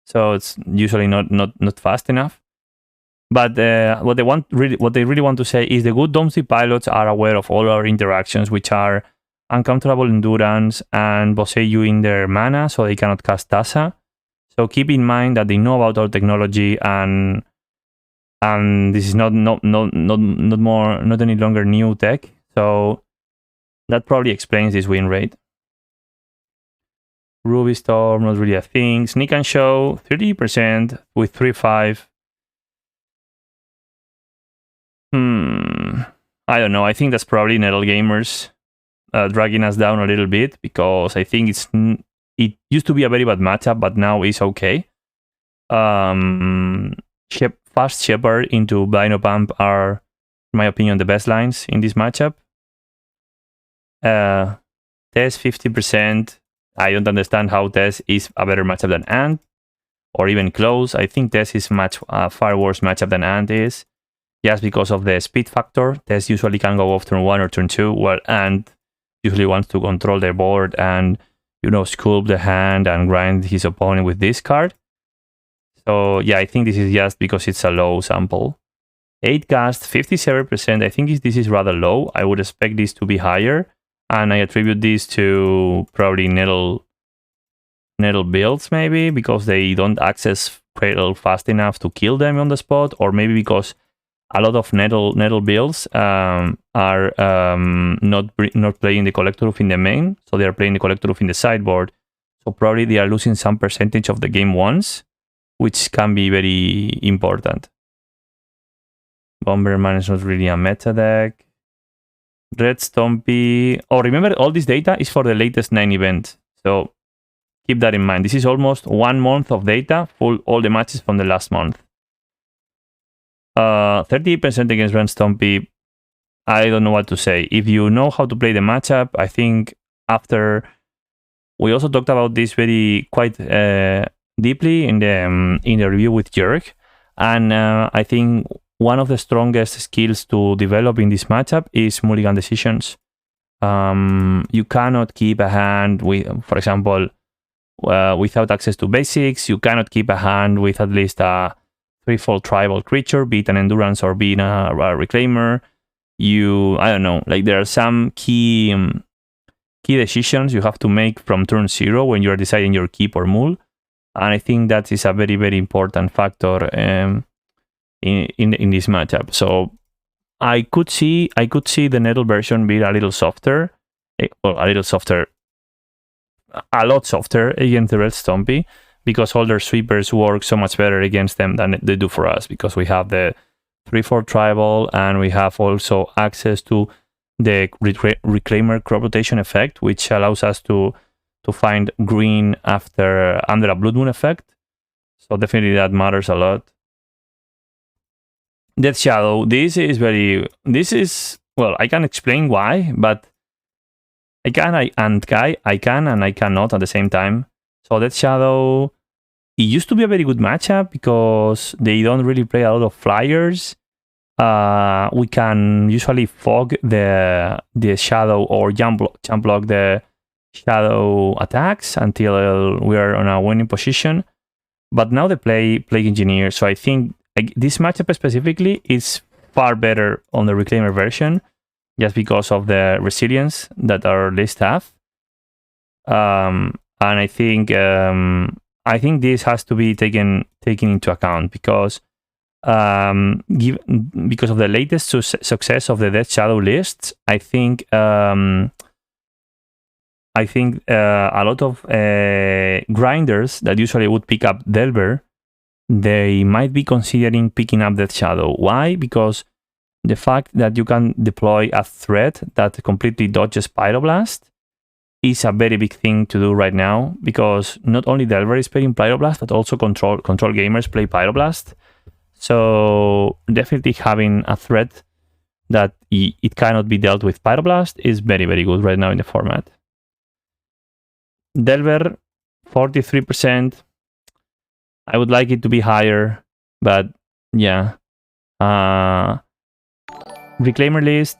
So it's usually not fast enough. But what they really want to say is the good Doomsday pilots are aware of all our interactions, which are uncomfortable endurance and Boseiju in their mana, so they cannot cast Tasa. So keep in mind that they know about our technology, and this is not any longer new tech. So that probably explains this win rate. Ruby Storm, not really a thing. Sneak and Show, 30% with 3-5. I don't know. I think that's probably Nettle Gamers dragging us down a little bit, because I think it used to be a very bad matchup, but now it's okay. Fast Shepherd into Blino Pump are, in my opinion, the best lines in this matchup. Test 50%. I don't understand how Test is a better matchup than Ant, or even close. I think Test is far worse matchup than Ant is, just because of the speed factor. Test usually can go off turn 1 or turn 2, while Ant usually wants to control their board and sculpt the hand and grind his opponent with this card. So yeah, I think this is just because it's a low sample. 8 cast, 57%. I think this is rather low. I would expect this to be higher. and I attribute this to probably Nettle builds, maybe because they don't access Cradle fast enough to kill them on the spot, or maybe because a lot of Nettle builds are not playing the Collector Roof in the main, so they are playing the Collector Roof in the sideboard. So probably they are losing some percentage of the game once, which can be very important. Bomberman is not really a meta deck. Red Stompy. Oh, remember, all this data is for the latest 9 events. So keep that in mind. This is almost 1 month of data, all the matches from the last month. 38% against Red Stompy. I don't know what to say. If you know how to play the matchup, I think after... We also talked about this quite deeply in the review with Jörg. And I think one of the strongest skills to develop in this matchup is mulligan decisions. You cannot keep a hand with, for example, without access to basics. You cannot keep a hand with at least a 3-fold tribal creature, be it an endurance or be it a reclaimer. I don't know, like there are some key decisions you have to make from turn 0 when you are deciding your keep or mull. And I think that is a very, very important factor in this matchup. So I could see the Nettle version be a little softer, a lot softer against the Red Stompy, because all their sweepers work so much better against them than they do for us, because we have the 3-4 tribal and we have also access to the Reclaimer crop rotation effect, which allows us to find green under a Blood Moon effect. So definitely that matters a lot. Death Shadow, well, I can explain why, but I can and I cannot at the same time. So Death Shadow, it used to be a very good matchup because they don't really play a lot of flyers. We can usually fog the shadow or jump block the shadow attacks until we are on a winning position. But now they play Plague Engineer, so I think this matchup specifically is far better on the Reclaimer version, just because of the resilience that our list have. And I think this has to be taken into account because of the latest success of the Death Shadow lists. I think a lot of grinders that usually would pick up Delver, they might be considering picking up Death Shadow. Why? Because the fact that you can deploy a threat that completely dodges Pyroblast is a very big thing to do right now, because not only Delver is playing Pyroblast, but also control gamers play Pyroblast. So definitely having a threat that it cannot be dealt with Pyroblast is very, very good right now in the format. Delver, 43%. I would like it to be higher, but yeah. Reclaimer list.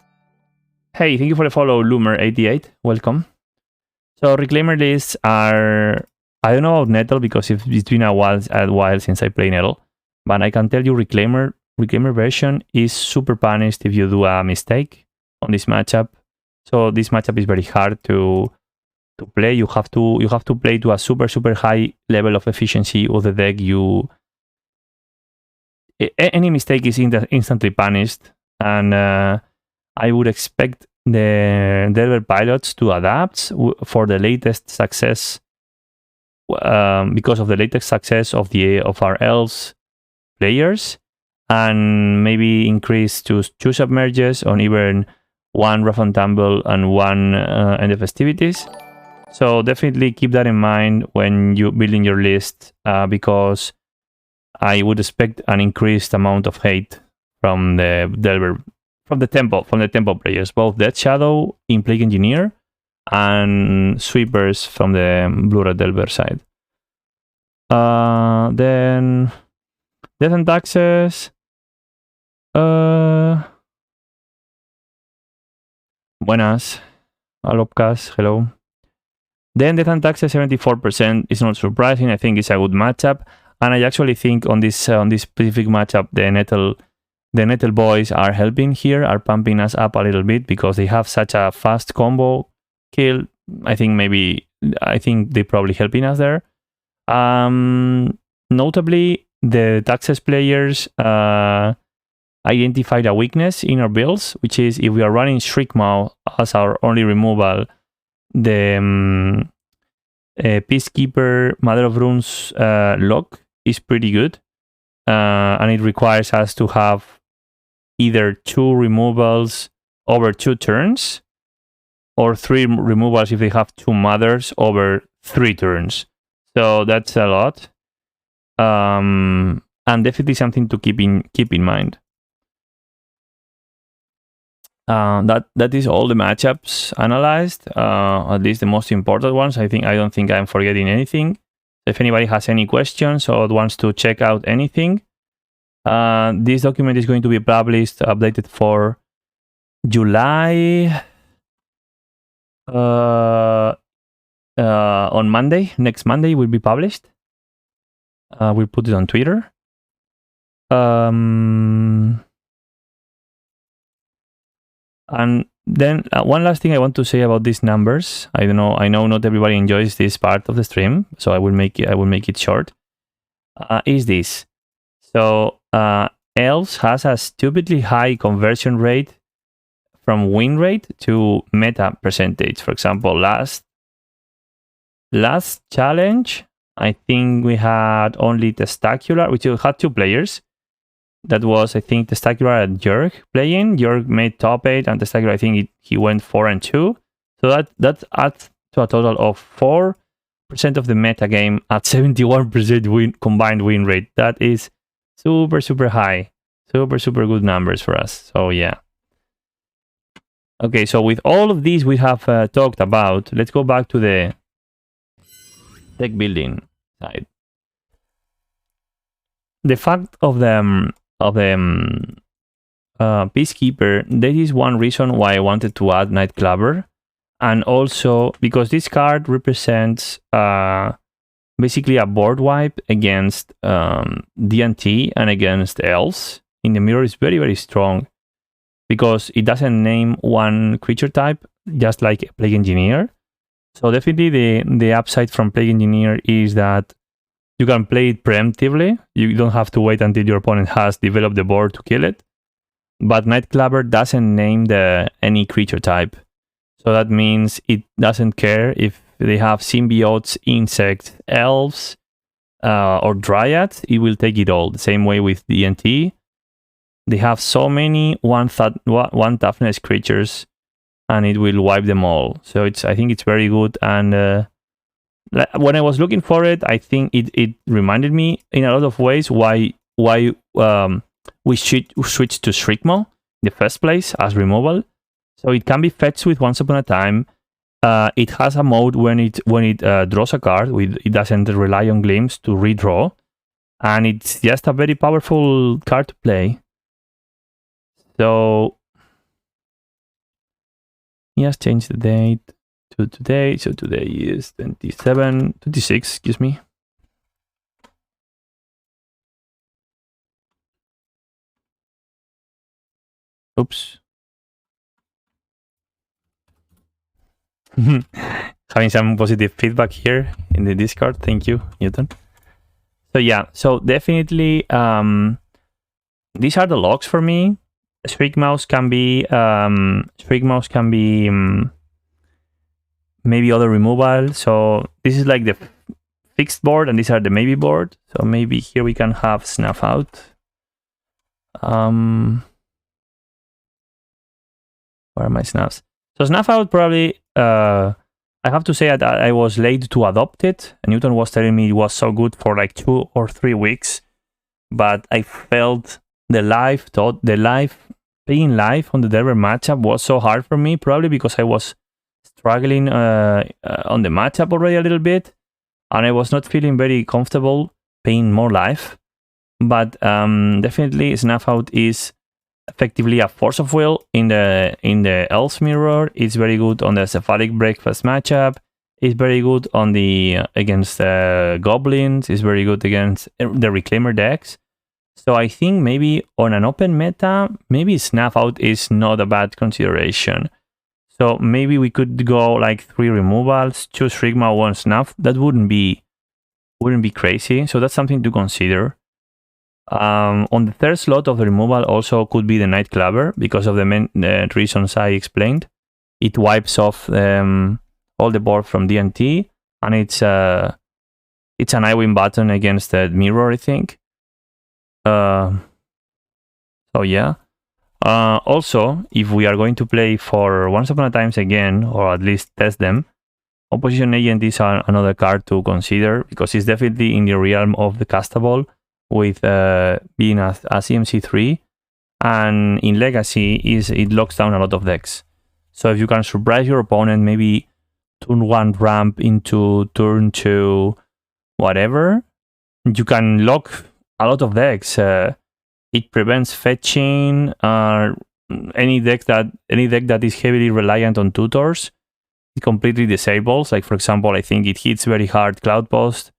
Hey, thank you for the follow, Loomer88. Welcome. So Reclaimer lists are... I don't know about Nettle because it's been a while since I play Nettle. But I can tell you Reclaimer version is super punished if you do a mistake on this matchup. So this matchup is very hard to play. You have to play to a super high level of efficiency of the deck. Any mistake is instantly punished, and I would expect the Delver pilots to adapt for the latest success, because of the latest success of our Elves players, and maybe increase to 2 submerges on even 1 Rough and Tumble and 1 End of Festivities. So definitely keep that in mind when you building your list, because I would expect an increased amount of hate from the Delver, from the tempo players, both Death Shadow in Plague Engineer and sweepers from the Blue-Red Delver side. Then Death and Taxes. Buenas. Alopkas, hello. Then Death and Taxes 74% is not surprising. I think it's a good matchup, and I actually think on this specific matchup, the Nettle boys are helping here, are pumping us up a little bit because they have such a fast combo kill. I think they're probably helping us there. Notably, the Taxes players identified a weakness in our builds, which is if we are running Shriekmaw as our only removal, the Peacekeeper Mother of Runes lock is pretty good, and it requires us to have either 2 removals over 2 turns, or 3 removals if they have 2 mothers over 3 turns. So that's a lot, and definitely something to keep in mind. That is all the matchups analyzed, at least the most important ones. I don't think I'm forgetting anything. If anybody has any questions or wants to check out anything, this document is going to be updated for July on Monday. Next Monday will be published. We'll put it on Twitter. And then one last thing I want to say about these numbers. I know not everybody enjoys this part of the stream, so I will make it short. Is this? So Elves has a stupidly high conversion rate from win rate to meta percentage. For example, last challenge, I think we had only Testacular, which had 2 players. That was, I think, Testacular and Jörg playing. Jörg made top 8, and Testacular, I think he went 4-2. So that adds to a total of 4% of the meta game at 71% combined win rate. That is super, super high. Super, super good numbers for us. So yeah. Okay, so with all of these we have talked about, let's go back to the deck building side. The fact of the Peacekeeper, that is one reason why I wanted to add Nightclubber, and also because this card represents basically a board wipe against D&T and against Elves. In the mirror is very, very strong because it doesn't name one creature type, just like Plague Engineer. So definitely the upside from Plague Engineer is that you can play it preemptively. You don't have to wait until your opponent has developed the board to kill it. But Nightclubber doesn't name any creature type. So that means it doesn't care if they have symbiotes, insects, elves, or dryads. It will take it all. The same way with D&T. They have so many one toughness creatures, and it will wipe them all. So I think it's very good. And when I was looking for it, I think it reminded me in a lot of ways why we switched to Shriekmaw in the first place as removal. So it can be fetched with Once Upon a Time. It has a mode when it draws a card. It doesn't rely on glimpse to redraw, and it's just a very powerful card to play. So he has changed the date to today. So today is 26, excuse me. Oops. Having some positive feedback here in the Discord. Thank you, Newton. So yeah, so definitely these are the locks for me. Shriekmaw can be maybe other removal. So this is like the fixed board, and these are the maybe board. So maybe here we can have Snuff Out. Where are my snuffs? So Snuff Out probably, I have to say that I was late to adopt it. Newton was telling me it was so good for like 2 or 3 weeks, but I felt playing live on the Delver matchup was so hard for me, probably because I was struggling on the matchup already a little bit, and I was not feeling very comfortable playing more live. But definitely Snuff Out is effectively a force of will in the Elves mirror. It's very good on the Cephalic Breakfast matchup. It's very good on the against goblins. It's very good against the Reclaimer decks. So I think maybe on an open meta, maybe Snuff Out is not a bad consideration. So maybe we could go like 3 removals, 2 Shrigma, 1 Snuff. That wouldn't be crazy. So that's something to consider. On the third slot of the removal also could be the Nightclubber because of the main reasons I explained. It wipes off all the board from D&T, and it's an I-win button against the mirror, I think. So yeah. Also, if we are going to play for Once Upon a Times again, or at least test them, Opposition Agent is another card to consider because it's definitely in the realm of the castable with being a CMC3, and in Legacy it locks down a lot of decks. So if you can surprise your opponent, maybe turn 1 ramp into turn 2 whatever, you can lock a lot of decks. It prevents fetching. Any deck that is heavily reliant on tutors, it completely disables. Like for example, I think it hits very hard Cloudpost,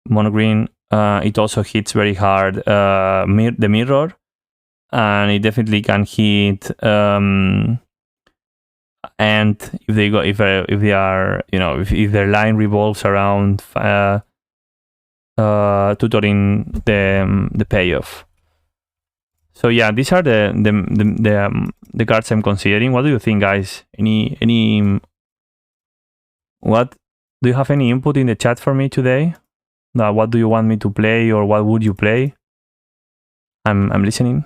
mono green. It also hits very hard the mirror, and it definitely can hit. And if they go, if they are, if their line revolves around tutoring the payoff. So yeah, these are the cards I'm considering. What do you think, guys? What do you have any input in the chat for me today? What do you want me to play, or what would you play? I'm listening.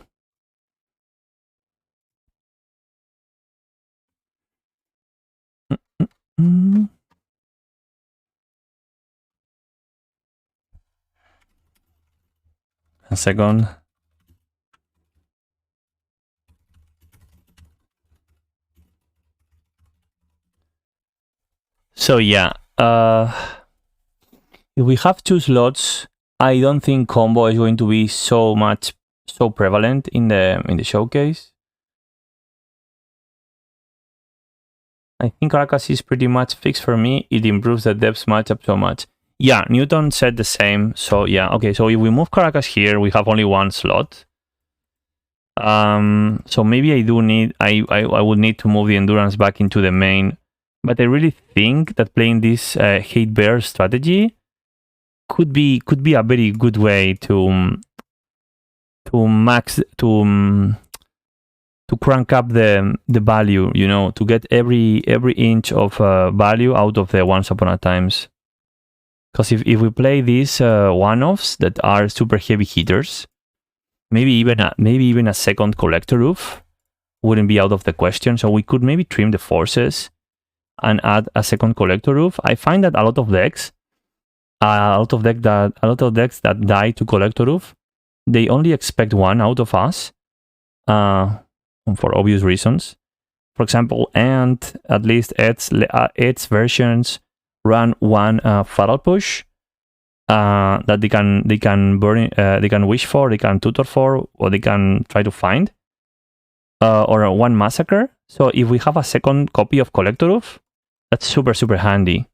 A second. So yeah, if we have 2 slots, I don't think combo is going to be so prevalent in the showcase. I think Caracas is pretty much fixed for me. It improves the depth matchup so much. Yeah, Newton said the same. So yeah, okay. So if we move Caracas here, we have only 1 slot. So maybe I would need to move the Endurance back into the main. But I really think that playing this Hate Bear strategy could be a very good way to crank up the value, to get every inch of value out of the Once Upon a Times. Because if we play these one-offs that are super heavy hitters, maybe even a second Collector Roof wouldn't be out of the question. So we could maybe trim the forces and add a second Collector Roof. I find that a lot of decks that die to Collector Roof, they only expect 1 out of us, for obvious reasons. For example, and at least its versions run 1 Fatal Push that they can burn, they can wish for, they can tutor for, or they can try to find, or 1 Massacre. So if we have a second copy of Collector Roof, that's super handy.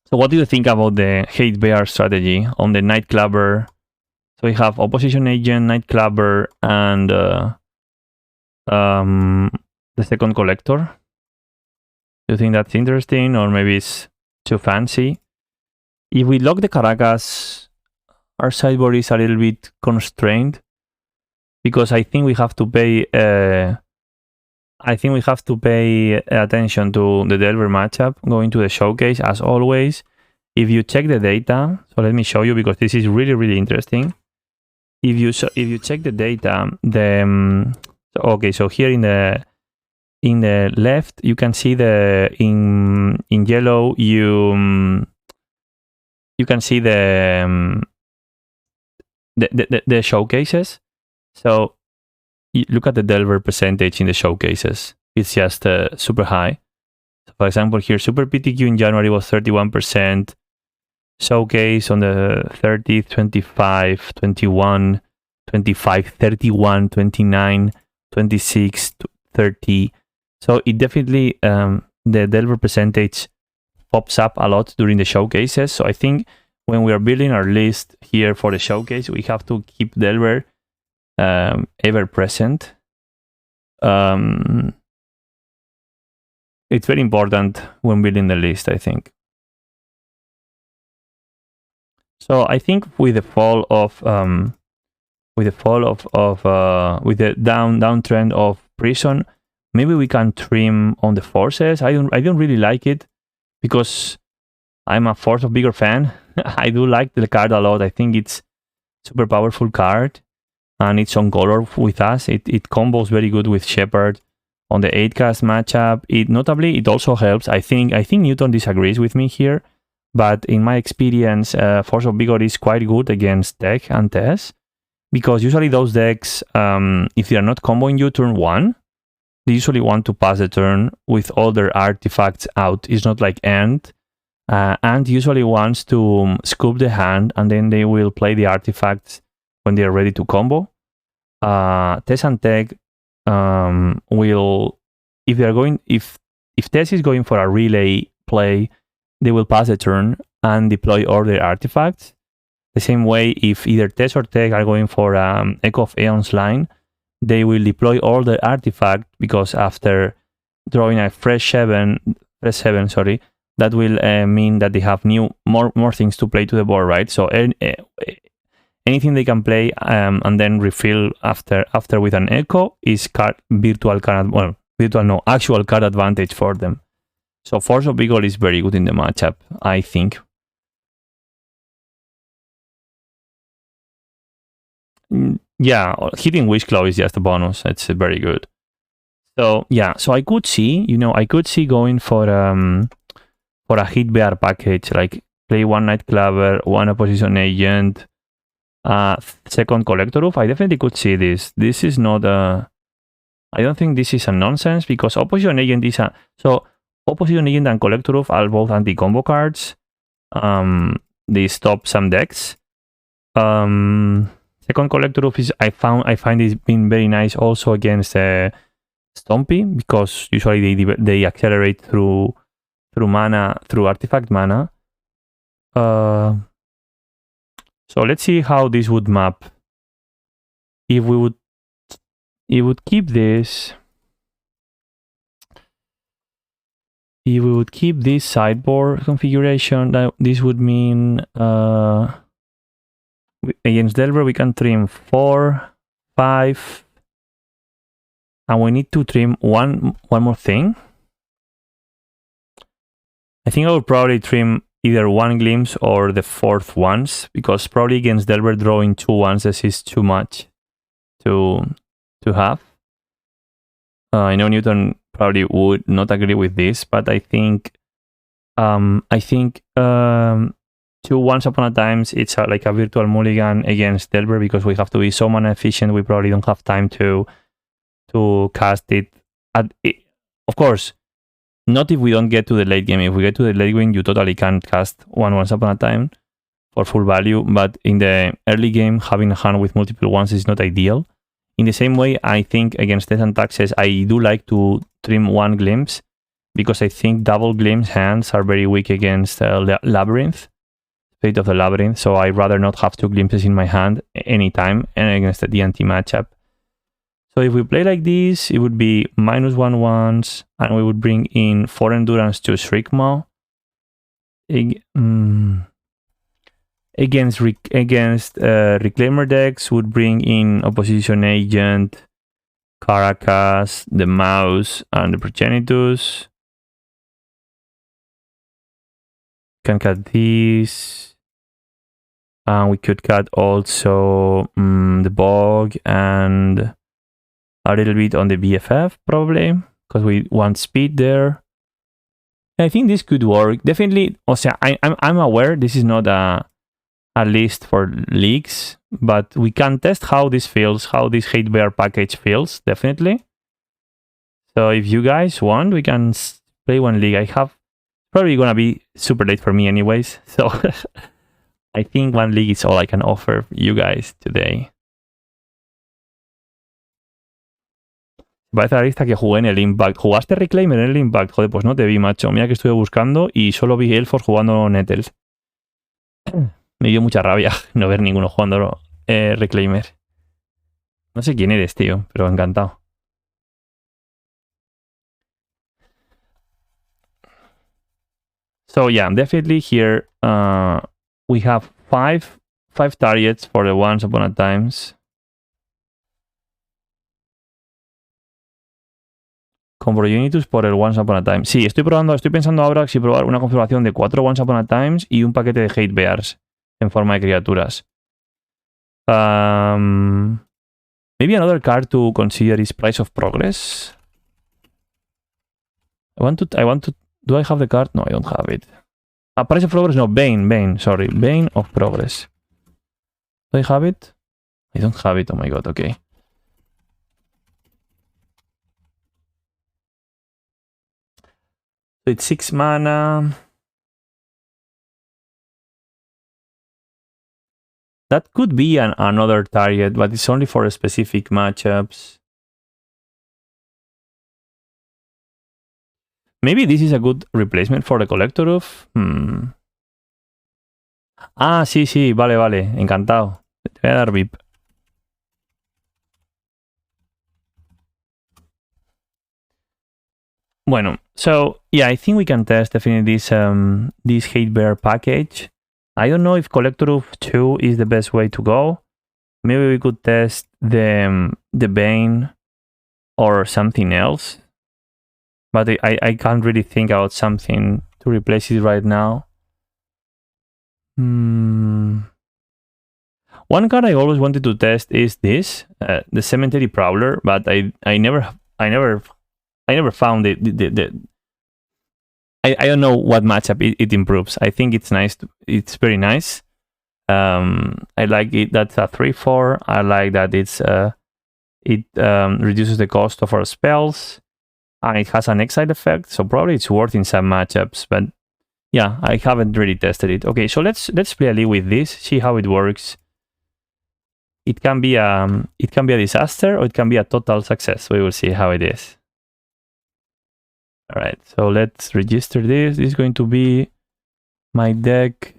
So what do you think about the Hate Bear strategy on the Nightclubber? So we have Opposition Agent, Nightclubber, and the second Collector. Do you think that's interesting, or maybe it's too fancy? If we lock the Caracas, our sideboard is a little bit constrained, because I think we have to pay attention to the Delver matchup going to the showcase, as always. If you check the data, so let me show you, because this is really interesting. If you check the data, so here in the left, you can see in yellow you can see the showcases. So you look at the Delver percentage in the showcases. It's just super high. So for example, here Super PTQ in January was 31%. Showcase on the 30th, 25, 21, 25, 31, 29, 26, 30. So it definitely, the Delver percentage pops up a lot during the showcases. So I think when we are building our list here for the showcase, we have to keep Delver ever present. it's very important when building the list, I think. So I think with the fall of with the downtrend of Prison, maybe we can trim on the forces. I don't really like it because I'm a Force of Vigor fan. I do like the card a lot. I think it's super powerful card, and it's on color with us. It combos very good with Shepherd on the 8-cast matchup. Notably, it also helps. I think Newton disagrees with me here, but in my experience, Force of Vigor is quite good against Tech and Tess, because usually those decks, if they are not comboing you turn 1, they usually want to pass the turn with all their artifacts out. It's not like End. And usually wants to scoop the hand, and then they will play the artifacts when they are ready to combo. Tess and Tech will, if Tess is going for a relay play, they will pass the turn and deploy all their artifacts. The same way, if either Tess or Tech are going for Echo of Aeon's line, they will deploy all the artifact, because after drawing a fresh 7, that will mean that they have more things to play to the board, right? So anything they can play and then refill after with an Echo is actual card advantage for them. So Force of Vigor is very good in the matchup, I think. Yeah, hitting Wishclaw is just a bonus. It's very good. So yeah, so I could see going for a hit bear package, like play one Night Clubber, one Opposition Agent, second Collector Roof. I definitely could see this. This is not a... I don't think this is a nonsense, because Opposition Agent is a... So Opposition Agent and Collector Roof are both anti-combo cards. They stop some decks. Second Collector Roof is... I find it's been very nice also against Stompy, because usually they accelerate through mana, through artifact mana. So let's see how this would map. If we would keep this. If we would keep this sideboard configuration, this would mean against Delver we can trim 4, 5, and we need to trim one more thing. I think I would probably trim either 1 Glimpse or the 4th once, because probably against Delver drawing 2 onces is too much to have. I know Newton probably would not agree with this, but I think 2 Once Upon a Times, it's like a virtual mulligan against Delver, because we have to be so mana efficient. We probably don't have time to cast it. Of course, not if we don't get to the late game. If we get to the late game, you totally can't cast Once Upon a Time for full value. But in the early game, having a hand with multiple ones is not ideal. In the same way, I think against Death and Taxes, I do like to trim 1 Glimpse, because I think double Glimpse hands are very weak against Labyrinth, Fate of the Labyrinth. So I'd rather not have 2 Glimpses in my hand anytime, and against the D&T matchup. So if we play like this, it would be -1 once, and we would bring in 4 Endurance to Shriekmaw. Against Reclaimer decks, would bring in Opposition Agent, Caracas, the Mouse, and the Progenitus. Can cut these. And we could cut also the Bog and a little bit on the BFF, probably, because we want speed there. I think this could work. Definitely, I'm aware this is not a list for leagues, but we can test how this feels, how this Hate Bear package feels, definitely. So if you guys want, we can play 1 league. I have probably gonna be super late for me anyways, so I think 1 league is all I can offer you guys today. Parece la lista que jugué en el Impact. ¿Jugaste Reclaimer en el Impact? Joder, pues no te vi, macho. Mira que estuve buscando y solo vi Elfos jugando Nettles. Me dio mucha rabia no ver ninguno jugando Reclaimer. No sé quién eres, tío, pero encantado. So yeah, definitely here we have five targets for the Once Upon a Times. Compro Unitus por el Once Upon a Time. Sí, estoy pensando ahora si probar una configuración de 4 Once Upon a Times y un paquete de Hate Bears en forma de criaturas. Maybe another card to consider is Price of Progress. I want to. Do I have the card? No, I don't have it. Price of Progress, no, Bane, sorry. Bane of Progress. Do I have it? I don't have it, oh my god, okay. So it's 6 mana. That could be another target, but it's only for specific matchups. Maybe this is a good replacement for the Collector of. Ah, sí, vale, encantado. Te voy a dar VIP. Bueno, so yeah, I think we can test definitely this Hate Bear package. I don't know if Collector of 2 is the best way to go. Maybe we could test the Bane or something else. But I can't really think about something to replace it right now. One card I always wanted to test is this, the Cemetery Prowler, but I never found it. I don't know what matchup it improves. I think it's nice. It's very nice. I like it. That's a 3/4. I like that it reduces the cost of our spells, and it has an exile effect. So probably it's worth in some matchups. But yeah, I haven't really tested it. Okay, so let's play a league with this. See how it works. It can be a disaster or it can be a total success. We will see how it is. All right, so let's register this. This is going to be my deck.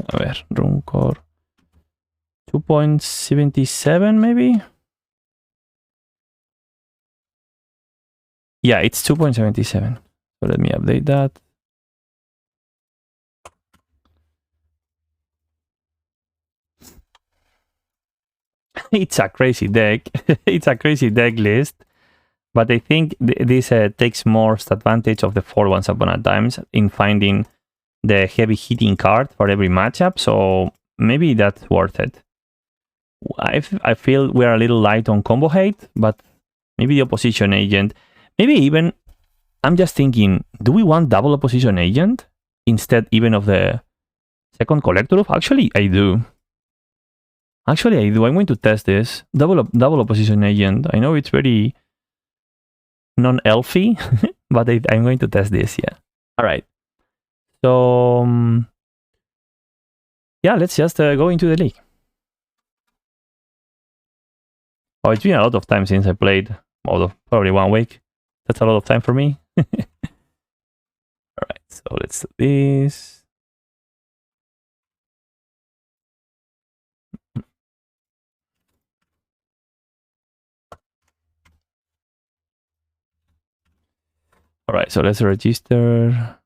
A ver, Rune Core 2.77 maybe? Yeah, it's 2.77. So let me update that. It's a crazy deck. It's a crazy deck list. But I think this takes more advantage of the 4 Once Upon a Times in finding the heavy hitting card for every matchup. So maybe that's worth it. I feel we're a little light on combo hate, but maybe the opposition agent. Maybe even, I'm just thinking, do we want double opposition agent instead even of the second collector? Actually, I do. I'm going to test this. Double opposition agent. I know it's very non-elfy, but I'm going to test this, yeah. All right. So, yeah, let's just go into the league. Oh, it's been a lot of time since I played. Probably 1 week. That's a lot of time for me. All right, so let's do this. All right, so let's register.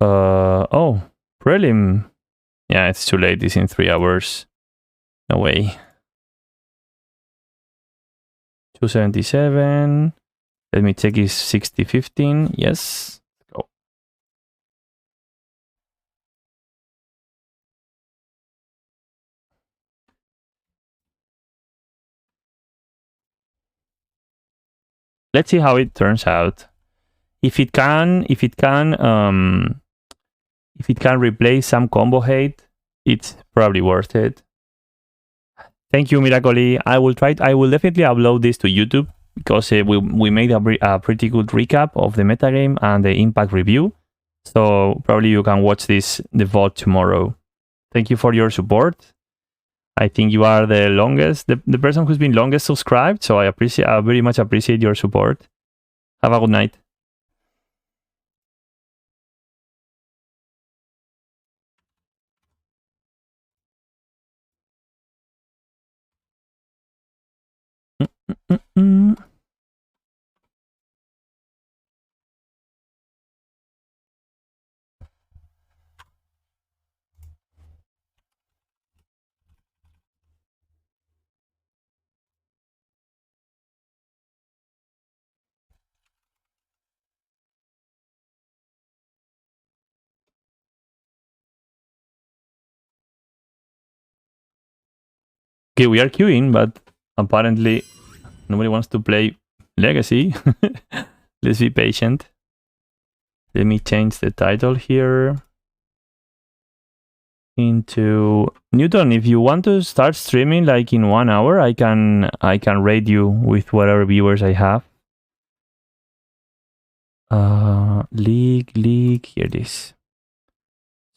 Oh, prelim. Yeah, it's too late. It's in 3 hours. No way. 277. Let me check is 6015. Yes. Go. Let's see how it turns out. If it can replace some combo hate, it's probably worth it. Thank you, Miracoli. I will definitely upload this to YouTube because we made a pretty good recap of the metagame and the impact review. So probably you can watch the VOD tomorrow. Thank you for your support. I think you are the longest, the person who's been longest subscribed. So I very much appreciate your support. Have a good night. Okay, we are queuing, but apparently nobody wants to play Legacy. Let's be patient. Let me change the title here into Newton. If you want to start streaming like in 1 hour, I can raid you with whatever viewers I have. League, here it is.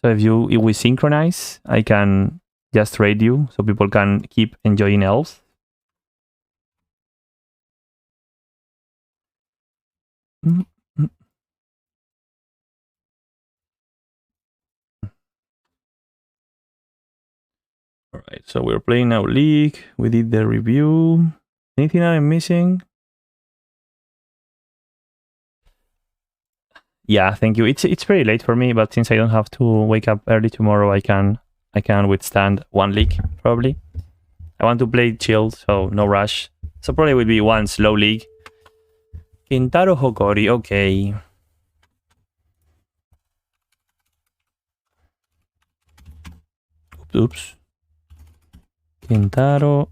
So if we synchronize, I can just raid you so people can keep enjoying Elves. Alright, so we're playing now League. We did the review. Anything that I'm missing? Yeah, thank you. It's very late for me, but since I don't have to wake up early tomorrow, I can withstand one league, probably. I want to play chill, so no rush. So probably will be one slow league. Kintaro Hokori, okay. Oops. Kintaro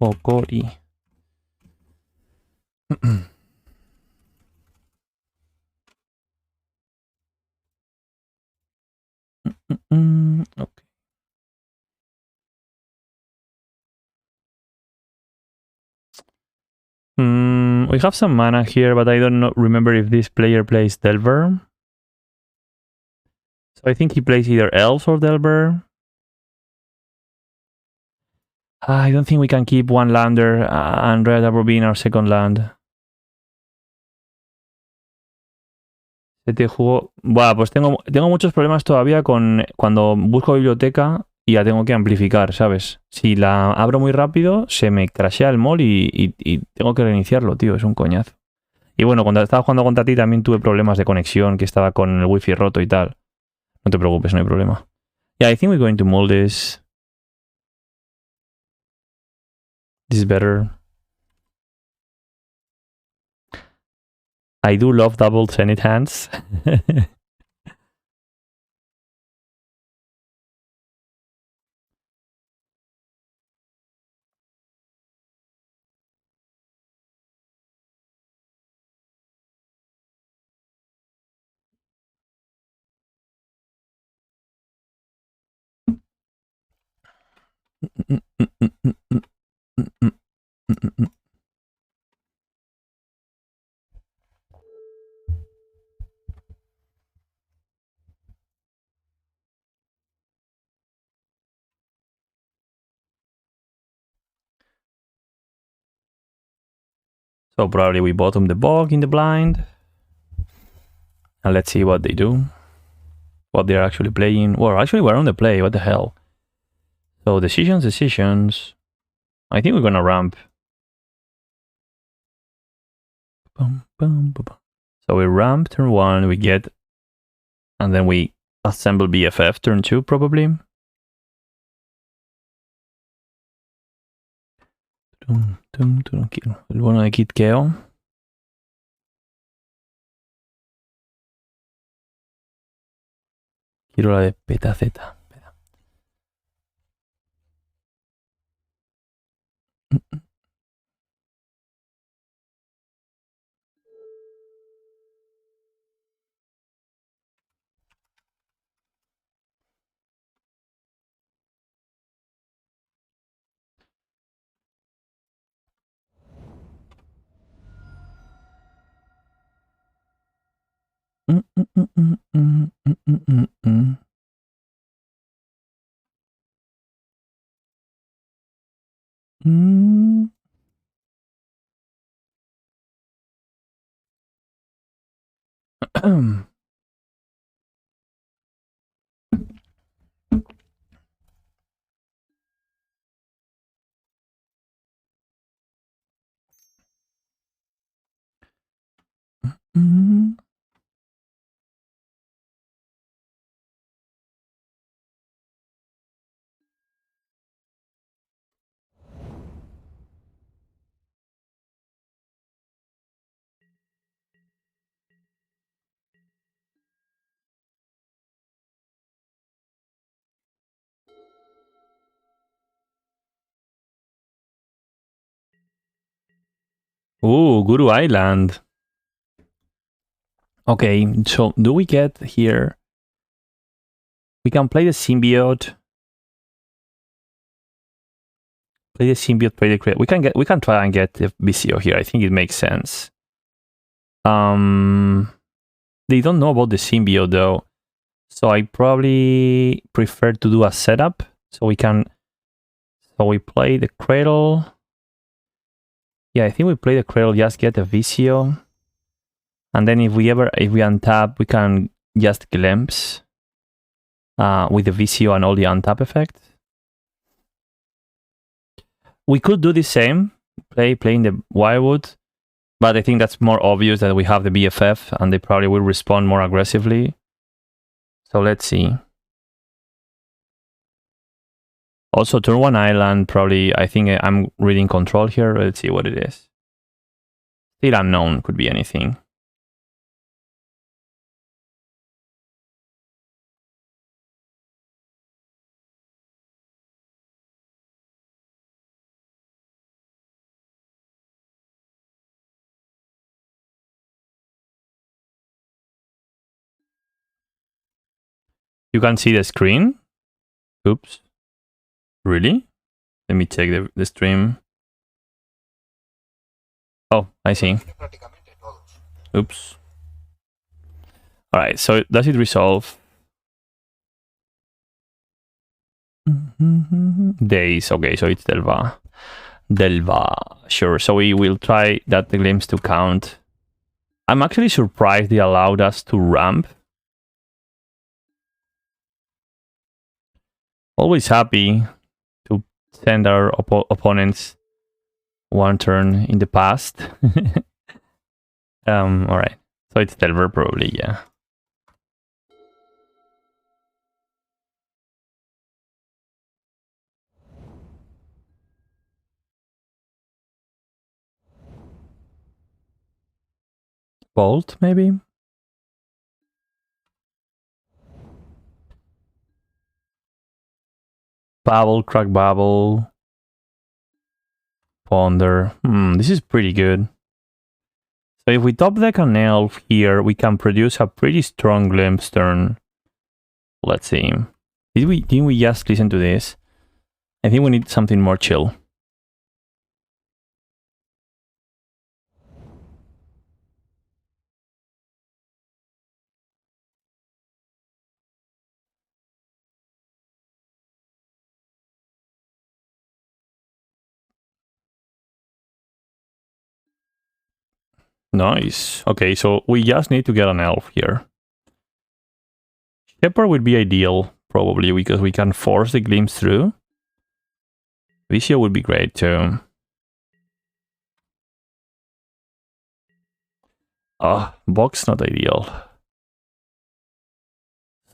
Hokori. Okay. We have some mana here, but I don't remember if this player plays Delver. So I think he plays either Elves or Delver. I don't think we can keep one lander and Red Arbor being our second land. Se te jugó. Buah, pues tengo muchos problemas todavía con cuando busco biblioteca y la tengo que amplificar, ¿sabes? Si la abro muy rápido, se me crashea el mall y tengo que reiniciarlo, tío. Es un coñazo. Y bueno, cuando estaba jugando contra ti también tuve problemas de conexión, que estaba con el wifi roto y tal. No te preocupes, no hay problema. Yeah, I think we're going to mold this. This is better. I do love double Zenith hands. So probably we bottom the bog in the blind. And let's see what they do. What they're actually playing. Well, actually we're on the play. What the hell? So decisions. I think we're gonna ramp. So we ramp turn 1, we get, and then we assemble BFF turn 2 probably. El bono de Kid Keo. Quiero la de Petaceta. Ooh, Guru Island. Okay, so do we get here? We can play the symbiote. Play the symbiote, play the cradle. We can try and get the VCO here. I think it makes sense. They don't know about the symbiote though. So I probably prefer to do a setup. So we play the cradle. Yeah, I think we play the cradle, just get the VCO. And then if we untap, we can just glimpse with the VCO and all the untap effects. We could do the same, playing the Wildwood, but I think that's more obvious that we have the BFF and they probably will respond more aggressively. So let's see. Also, turn 1 island, probably, I think I'm reading control here. Let's see what it is. Still unknown, could be anything. You can see the screen. Oops. Really? Let me check the stream. Oh, I see. Oops. Alright, so does it resolve? Days. Okay, so it's Delva. Sure. So we will try that the glimpse to count. I'm actually surprised they allowed us to ramp. Always happy to send our opponents one turn in the past. Alright. So it's Delver probably, yeah. Bolt, maybe? Babble, crack babble. Ponder. This is pretty good. So if we top deck an elf here, we can produce a pretty strong glimpse turn. Let's see. Didn't we just listen to this? I think we need something more chill. Nice. Okay, so we just need to get an elf here. Shepherd would be ideal, probably, because we can force the glimpse through. Vicio would be great too. Box not ideal.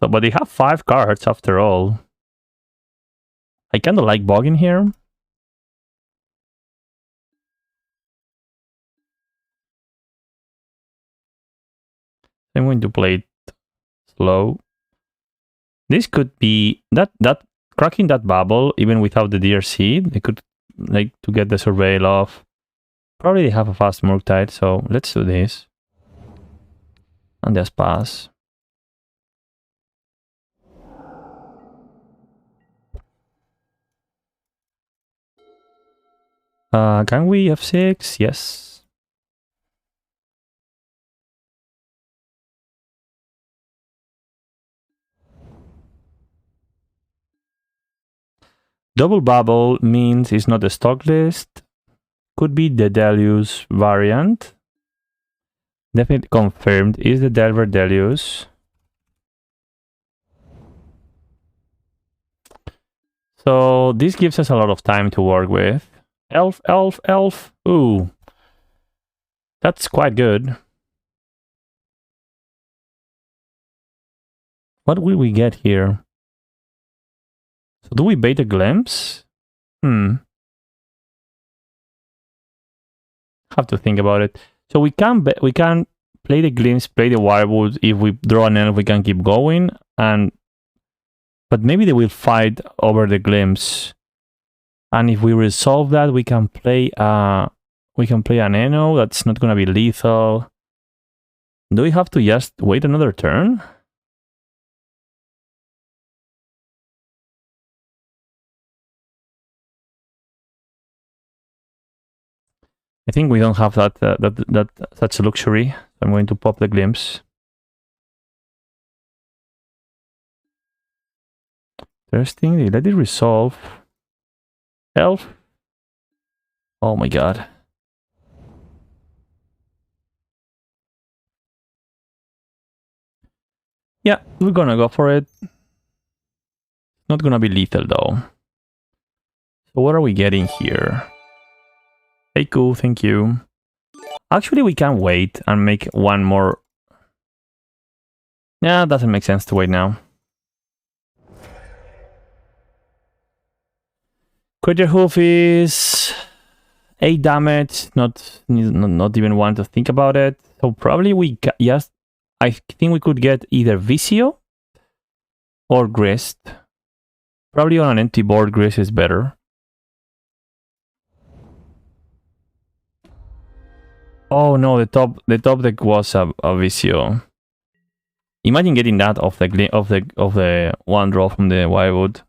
So, but they have 5 cards after all. I kinda like Boggin here. I'm going to play it slow. This could be that cracking that bubble even without the DRC. They could like to get the surveil off. Probably they have a fast Murktide, so let's do this. And just pass. Can we F6? Yes. Double bubble means it's not a stock list. Could be the Deluze variant. Definitely confirmed. Is the Delver Deluze. So this gives us a lot of time to work with. Elf, elf, elf. Ooh. That's quite good. What will we get here? So do we bait a glimpse? Have to think about it. So we can play the glimpse, play the Wirewood. If we draw an elf, we can keep going. But maybe they will fight over the glimpse. And if we resolve that, we can play We can play an Eno. That's not going to be lethal. Do we have to just wait another turn? I think we don't have that such a luxury. I'm going to pop the glimpse. Interesting. They let it resolve. Elf. Oh my god. Yeah, we're gonna go for it. Not gonna be lethal though. So what are we getting here? Hey, cool, thank you. Actually, we can wait and make one more. Yeah, doesn't make sense to wait now. Crater Hoof is 8 damage. Not even want to think about it. So probably we just. I think we could get either Visio or Grist. Probably on an empty board, Grist is better. Oh no, the top deck was a Visio. Imagine getting that off the one draw from the Wildwood.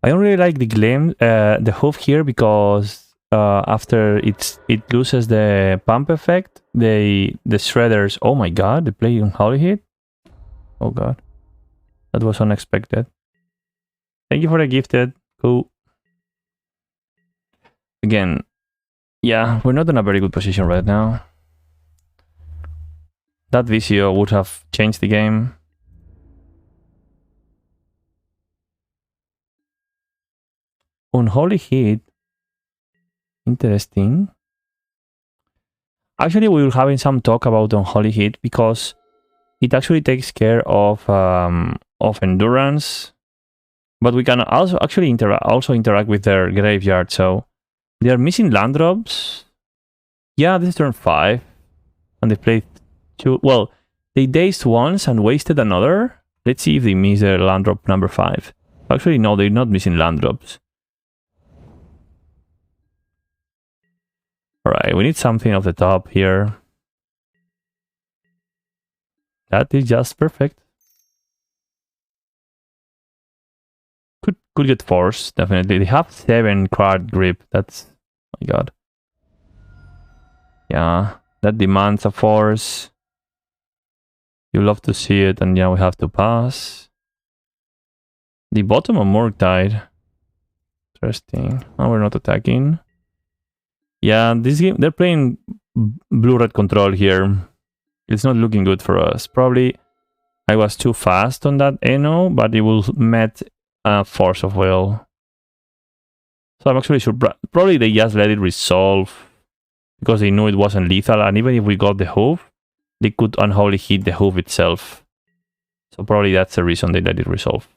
I don't really like the hoof here because after it loses the pump effect, the shredders. Oh my god, they play on Holy Hit. Oh god, that was unexpected. Thank you for the gifted. Cool. Again, yeah, we're not in a very good position right now. That Visio would have changed the game. Unholy Hit. Interesting. Actually, we were having some talk about Unholy Hit because it actually takes care of endurance, but we can also actually interact with their graveyard. So they are missing land drops. Yeah, this is turn 5, and they played 2. Well, they dazed once and wasted another. Let's see if they miss their land drop number 5. Actually, no, they're not missing land drops. Alright, we need something off the top here. That is just perfect. Could get force, definitely. They have 7 card grip. That's... oh my god. Yeah, that demands a force. You love to see it, and yeah, we have to pass. The bottom of Murktide. Interesting. Oh, we're not attacking. Yeah, this game, they're playing blue-red control here. It's not looking good for us. Probably I was too fast on that Eno, but it will met Force of Will. So I'm actually surprised. Probably they just let it resolve because they knew it wasn't lethal, and even if we got the hoof, they could unholy hit the hoof itself. So probably that's the reason they let it resolve.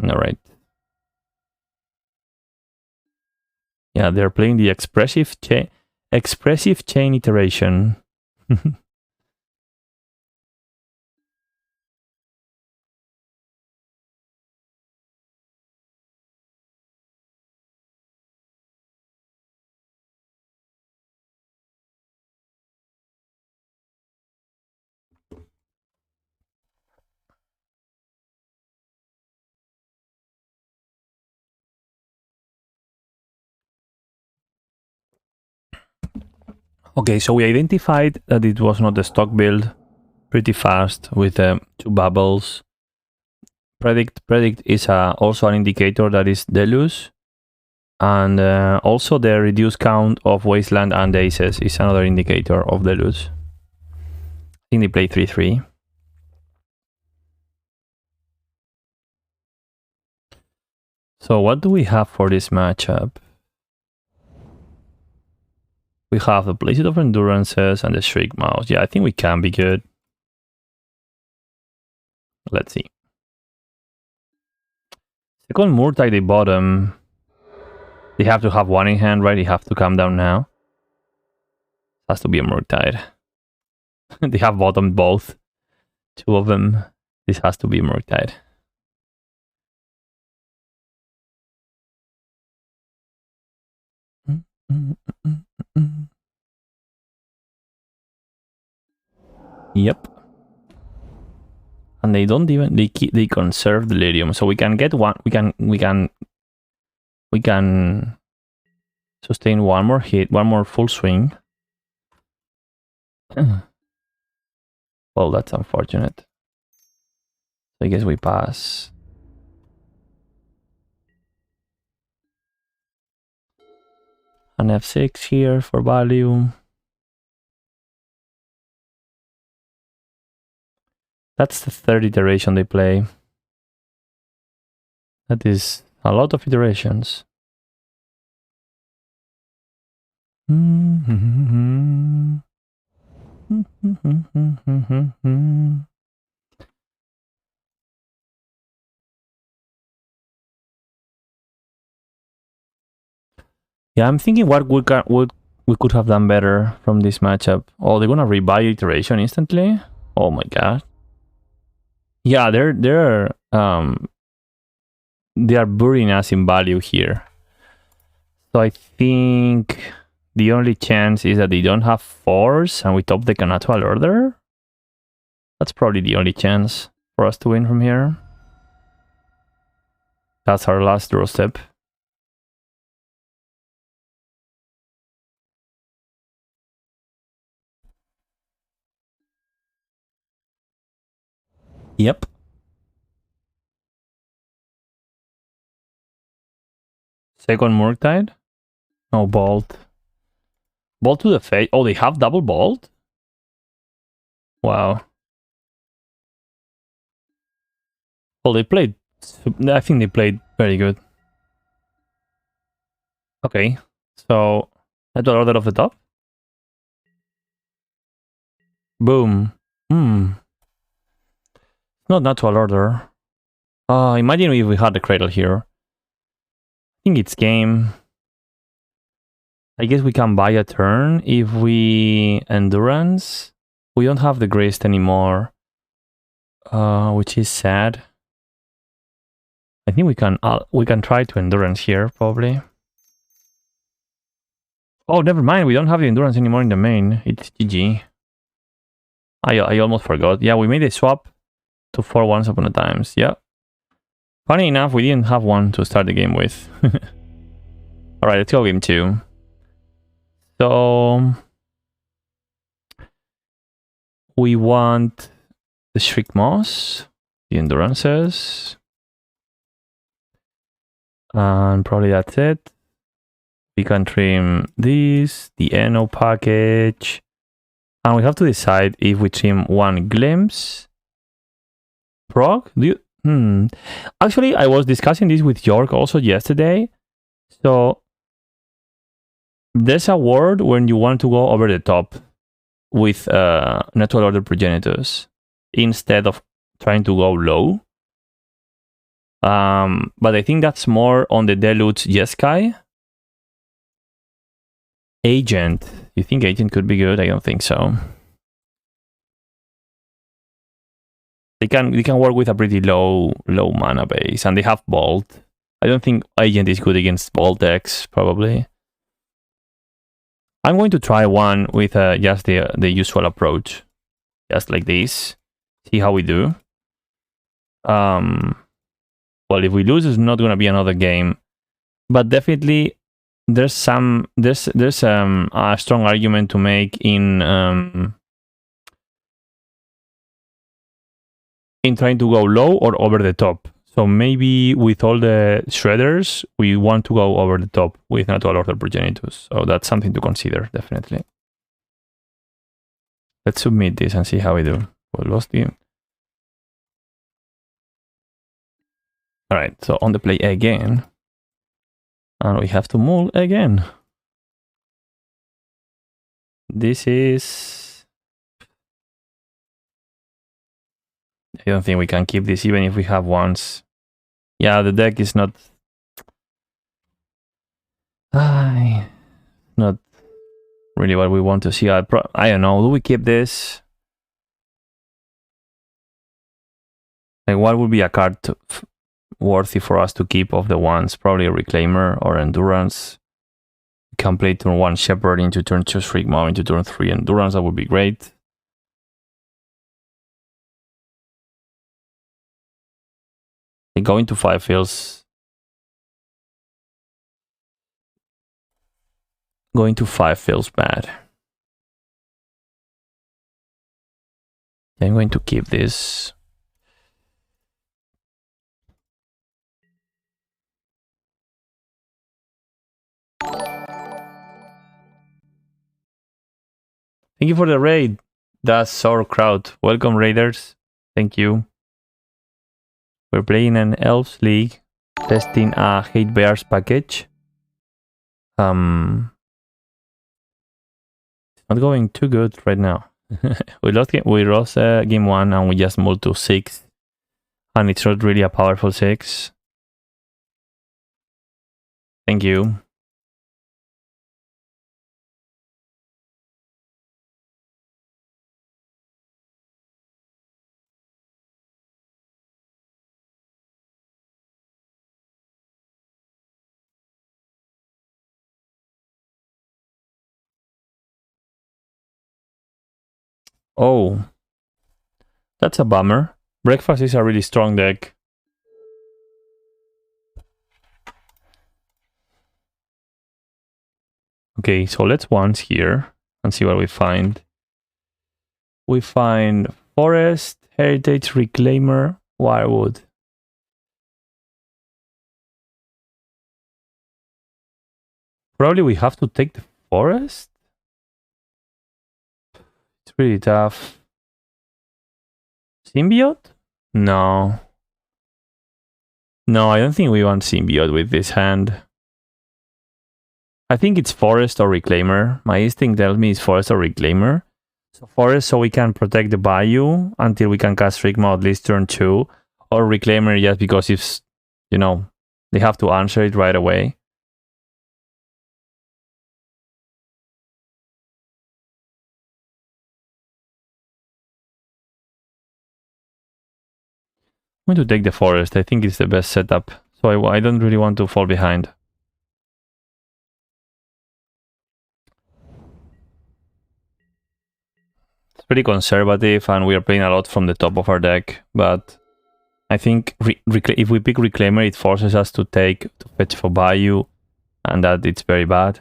Alright. Yeah, they're playing the expressive chain iteration. Okay, so we identified that it was not the stock build pretty fast with 2 bubbles. Predict is also an indicator that is Deluze. And also the reduced count of Wasteland and Aces is another indicator of Deluze. I think they play 3-3. So what do we have for this matchup? We have the Blazed of Endurances and the Shriek Mouse. Yeah, I think we can be good. Let's see. Second Murktide, they bottom. They have to have one in hand, right? They have to come down now. Has to be a Murktide. They have bottomed both. 2 of them. This has to be a Murktide. Yep. And they don't even they conserve delirium, so we can get one. We can sustain one more hit, one more full swing. Well, that's unfortunate. So I guess we pass. An F6 here for value. That's the third iteration they play. That is a lot of iterations. Yeah, I'm thinking what we could have done better from this matchup. Oh, they're gonna rebuy iteration instantly. Oh my god. Yeah, they are burying us in value here. So I think the only chance is that they don't have force and we top the natural order. That's probably the only chance for us to win from here. That's our last draw step. Yep. Second Murktide. No, Bolt. Bolt to the face. Oh, they have double Bolt? Wow. Well, they played... I think they played very good. Okay. So, natural order of the top. Boom. Not natural order. Imagine if we had the Cradle here. I think it's game. I guess we can buy a turn if we endurance. We don't have the Grist anymore, which is sad. I think we can try to endurance here probably. Oh, never mind. We don't have the endurance anymore in the main. It's GG. I almost forgot. Yeah, we made a swap to 4 once upon a time. Yeah. Funny enough, we didn't have one to start the game with. Alright, let's go game 2. So we want the Shriek Moss, the endurances, and probably that's it. We can trim this, the NO package, and we have to decide if we trim one glimpse. Prog? Actually, I was discussing this with York also yesterday. So there's a word when you want to go over the top with natural order progenitors instead of trying to go low. But I think that's more on the Deluze Jeskai. Agent. You think Agent could be good? I don't think so. They can work with a pretty low mana base, and they have Bolt. I don't think Agent is good against Bolt decks, probably. I'm going to try one with just the usual approach, just like this. See how we do. Well, if we lose, it's not going to be another game, but definitely there's a strong argument to make in trying to go low or over the top. So maybe with all the shredders, we want to go over the top with natural order progenitors. So that's something to consider, definitely. Let's submit this and see how we do. We lost the... Alright, so on the play again. And we have to mull again. This is... I don't think we can keep this even if we have ones. Yeah, the deck is not... not really what we want to see. I don't know. Do we keep this? Like, what would be a card worthy for us to keep of the ones? Probably a Reclaimer or Endurance. can play turn 1 Shepherd into turn 2 Shriekmaw into turn 3 Endurance. That would be great. Going to 5 feels... Going to 5 feels bad. I'm going to keep this. Thank you for the raid. That's Sauerkraut. Welcome, raiders. Thank you. We're playing an Elves League, testing a Hate Bears package. It's not going too good right now. we lost game 1 and we just moved to 6. And it's not really a powerful 6. Thank you. Oh, that's a bummer. Breakfast is a really strong deck. Okay, so let's once here and see what we find. We find Forest, Heritage, Reclaimer, Wirewood. Probably we have to take the Forest. It's really tough. Symbiote? No. No, I don't think we want Symbiote with this hand. I think it's Forest or Reclaimer. My instinct tells me it's Forest or Reclaimer. So Forest so we can protect the Bayou until we can cast Shriekmaw at least turn 2. Or Reclaimer just because if, you know, they have to answer it right away. I'm going to take the Forest. I think it's the best setup. So I don't really want to fall behind. It's pretty conservative and we are playing a lot from the top of our deck. But I think if we pick Reclaimer, it forces us to fetch for Bayou. And that it's very bad.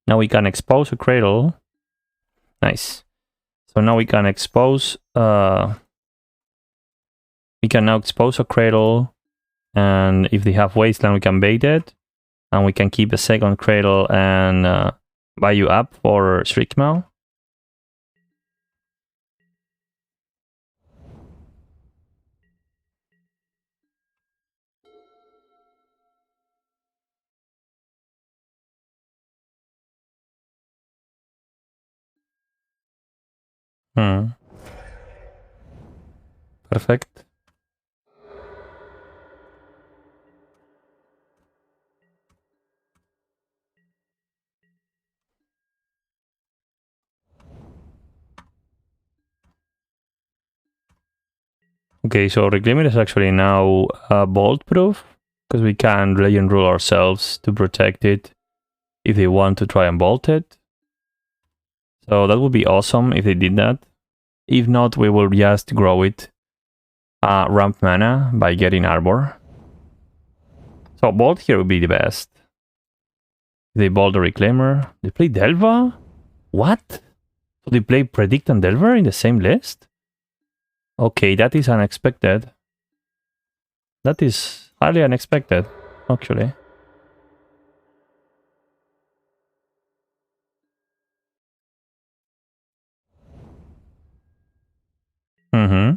Now we can expose a Cradle. Nice. So now we can expose... we can now expose a Cradle. And if they have Wasteland, we can bait it. And we can keep a second Cradle and Bayou up for Shriekmaw. Perfect. Okay, so Reclaimer is actually now bolt proof because we can Legend Rule ourselves to protect it if they want to try and bolt it. So that would be awesome if they did that. If not, we will just grow it ramp mana by getting Arbor. So bolt here would be the best. If they bolt the Reclaimer. They play Delva? What? So they play Predict and Delver in the same list? Okay, that is unexpected. That is highly unexpected, actually. Mm-hmm.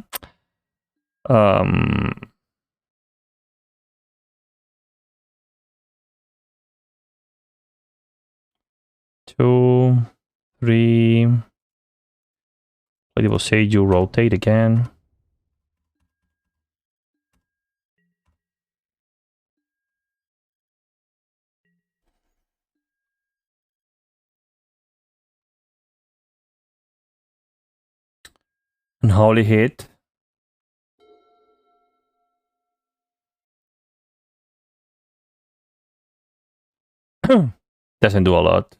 2, 3. It will say you rotate again. Unholy hit. Doesn't do a lot.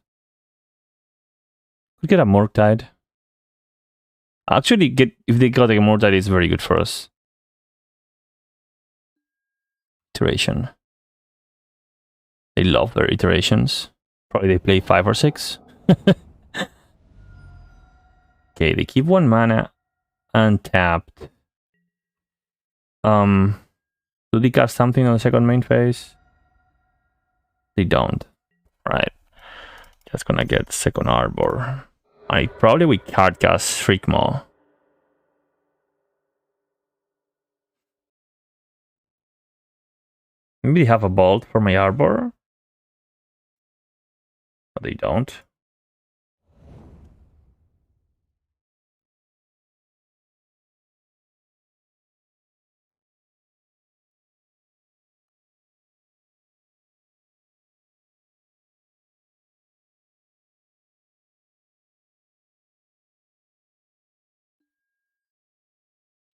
Could get a Mortide. Actually, if they got a Mortide, it's very good for us. Iteration. They love their iterations. Probably they play 5 or 6. Okay, they keep 1 mana untapped. Do they cast something on the second main phase? They don't. Right. Just gonna get second Arbor. I probably we card cast Shriekmaw. Maybe they have a Bolt for my Arbor. But they don't.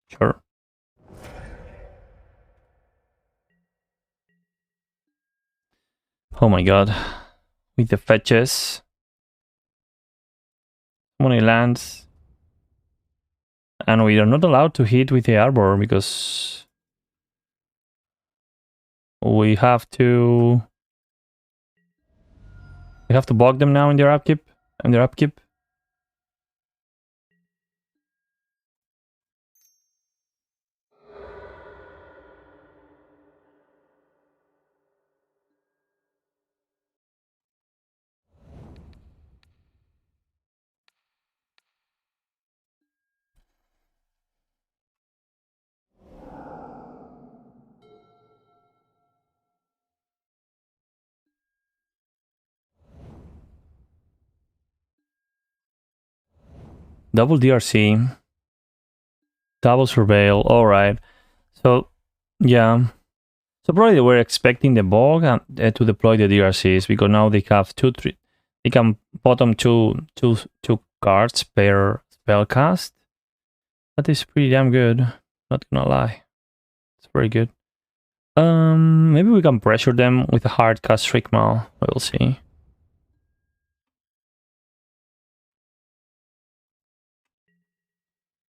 Sure. Oh my god. With the fetches. Money lands. And we are not allowed to hit with the Arbor because we have to bog them now in their upkeep. Double DRC. Double Surveil. Alright. So, yeah. So probably they were expecting the bog to deploy the DRCs because now they have 2-3. They can bottom two cards per spellcast. That is pretty damn good. Not gonna lie. It's very good. Maybe we can pressure them with a hard cast Shriekmaw. We'll see.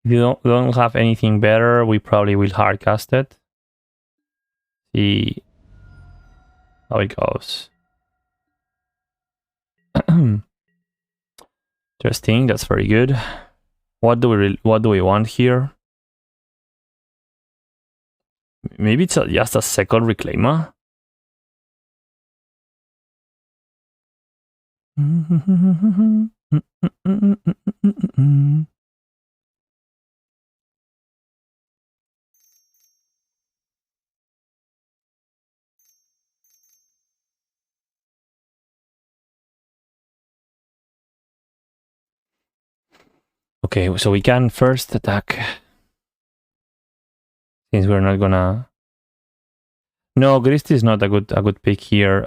If you don't have anything better, we probably will hard cast it. See how it goes. Interesting. That's very good. What do we want here? Maybe it's just a second Reclaimer. Okay, so we can first attack. Since we're not gonna... No, Grist is not a good pick here,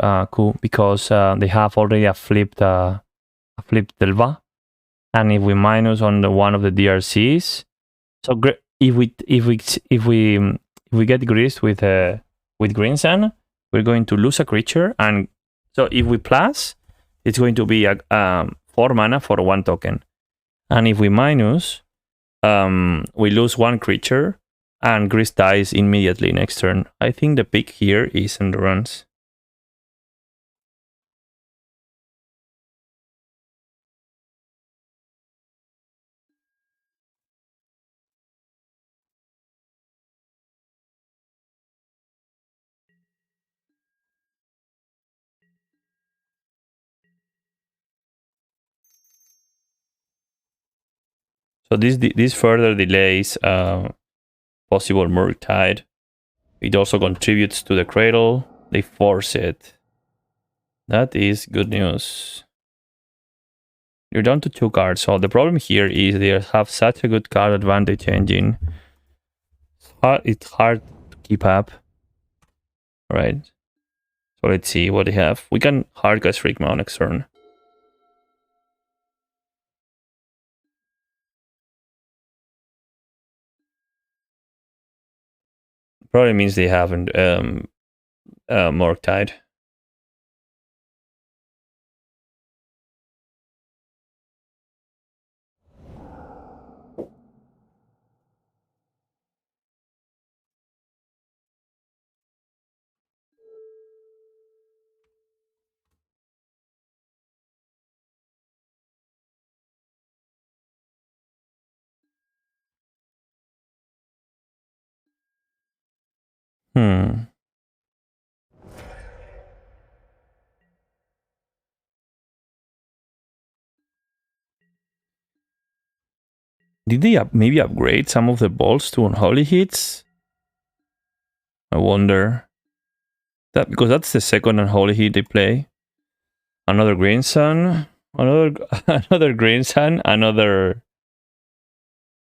because they have already a flipped Delva, and if we minus on the one of the DRCs, so if we get Grist with Green Sun, we're going to lose a creature, and so if we plus, it's going to be a 4 mana for 1 token, and if we minus, we lose 1 creature. And Grist dies immediately next turn. I think the pick here is Endurance. So this further delays possible Murktide. It also contributes to the Cradle. They force it. That is good news. You're down to 2 cards. So the problem here is they have such a good card advantage engine. It's hard to keep up. Right. So let's see what they have. We can hardcast Shriekmaw next turn. Probably means they haven't Morktide. Did they maybe upgrade some of the balls to unholy hits? I wonder. That because that's the second unholy hit they play. Another green sun, another green sun, another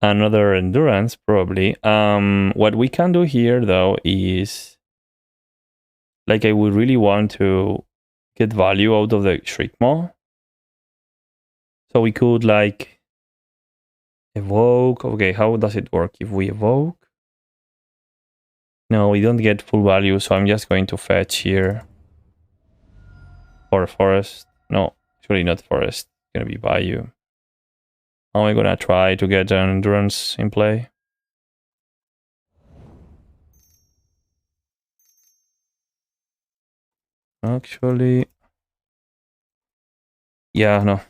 endurance probably. What we can do here though is, like, I would really want to get value out of the Shriekmaw. So we could like evoke. Okay, how does it work if we evoke? No, we don't get full value, so I'm just going to fetch here for forest. No, actually not forest. It's gonna be bayou. How am I gonna try to get an endurance in play? Actually, yeah, no.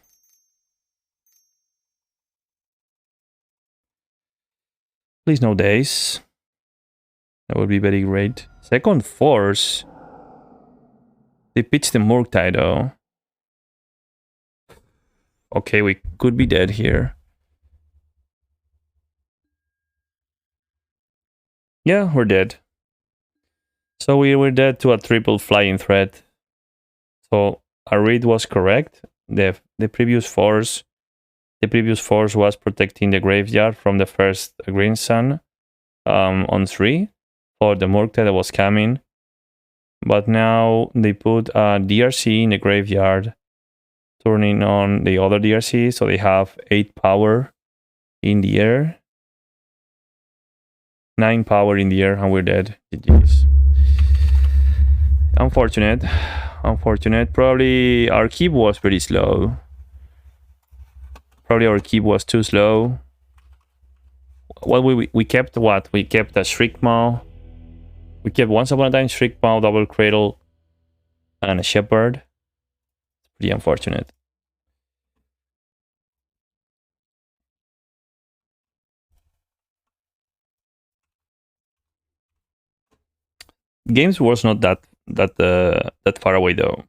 Please no days. That would be very great. Second force. They pitched the Murktide though. Okay, we could be dead here. Yeah, we're dead. So we were dead to a triple flying threat. So our read was correct. The previous force was protecting the graveyard from the first green sun on 3 for the Murktide that was coming. But now they put a DRC in the graveyard, turning on the other DRC, so they have 8 power in the air. 9 power in the air, and we're dead. GG's. Unfortunate. Probably our keep was pretty slow. Probably our keep was too slow. Well, we kept what? We kept a Shriekmaw. We kept once upon a time Shriekmaw, double Cradle, and a Shepherd. Pretty unfortunate. Games was not that far away though.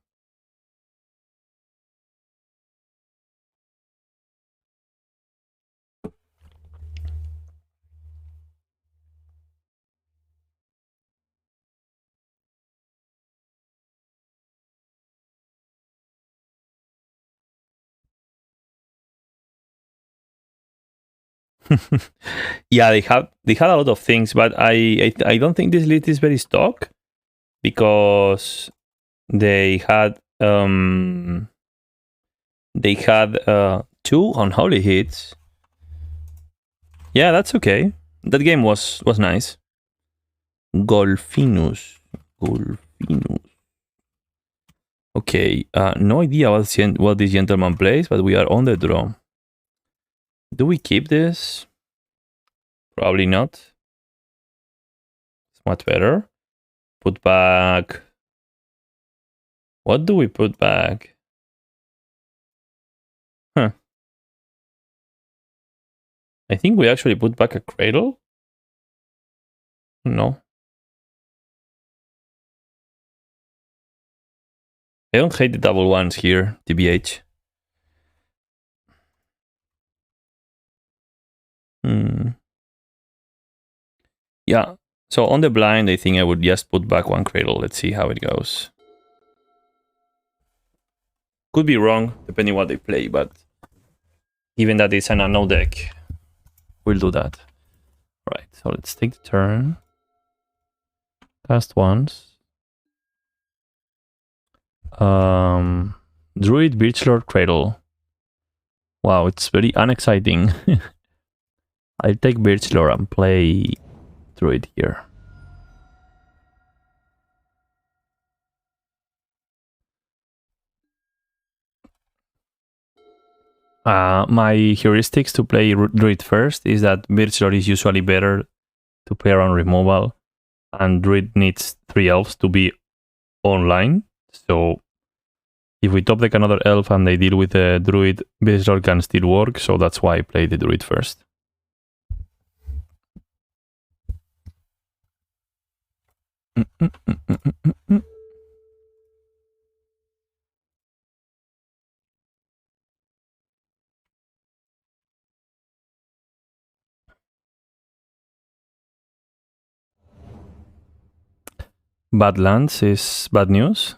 Yeah, they had a lot of things, but I don't think this list is very stock because they had 2 unholy hits. Yeah, that's okay. That game was nice. Golfinus. Okay, no idea what this gentleman plays, but we are on the draw. Do we keep this? Probably not. It's much better. Put back. What do we put back? Huh. I think we actually put back a Cradle. No. I don't hate the double ones here, TBH. Yeah, so on the blind, I think I would just put back 1 Cradle. Let's see how it goes. Could be wrong, depending what they play, but given that it's an unknown deck, we'll do that. Right, so let's take the turn. Cast once. Druid, Birchlord, Cradle. Wow, it's very unexciting. I'll take Birchlord and play Druid here. My heuristics to play Druid first is that Birchlord is usually better to play around removal, and Druid needs 3 elves to be online. So if we top deck another elf and they deal with the Druid, Birchlord can still work, so that's why I play the Druid first. Bad lands is bad news.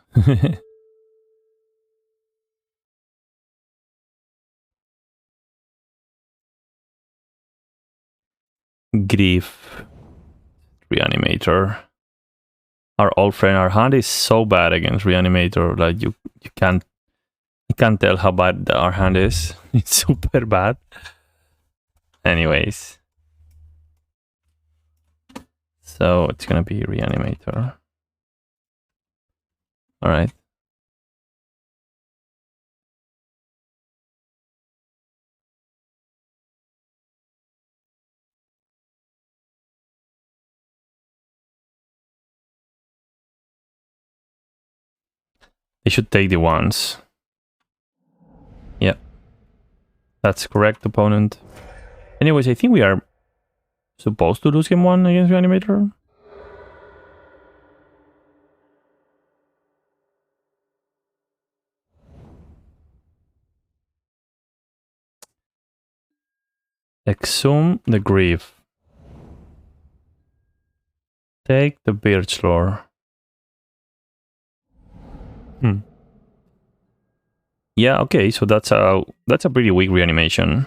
Grief. Reanimator. Our old friend, our hand is so bad against Reanimator. Like you can't tell how bad our hand is. It's super bad. Anyways. So it's gonna be Reanimator. Alright. They should take the ones. Yep. That's correct, opponent. Anyways, I think we are supposed to lose game 1 against Reanimator. Exhume the Grief. Take the Birchlore. Yeah, okay, so that's a pretty weak reanimation.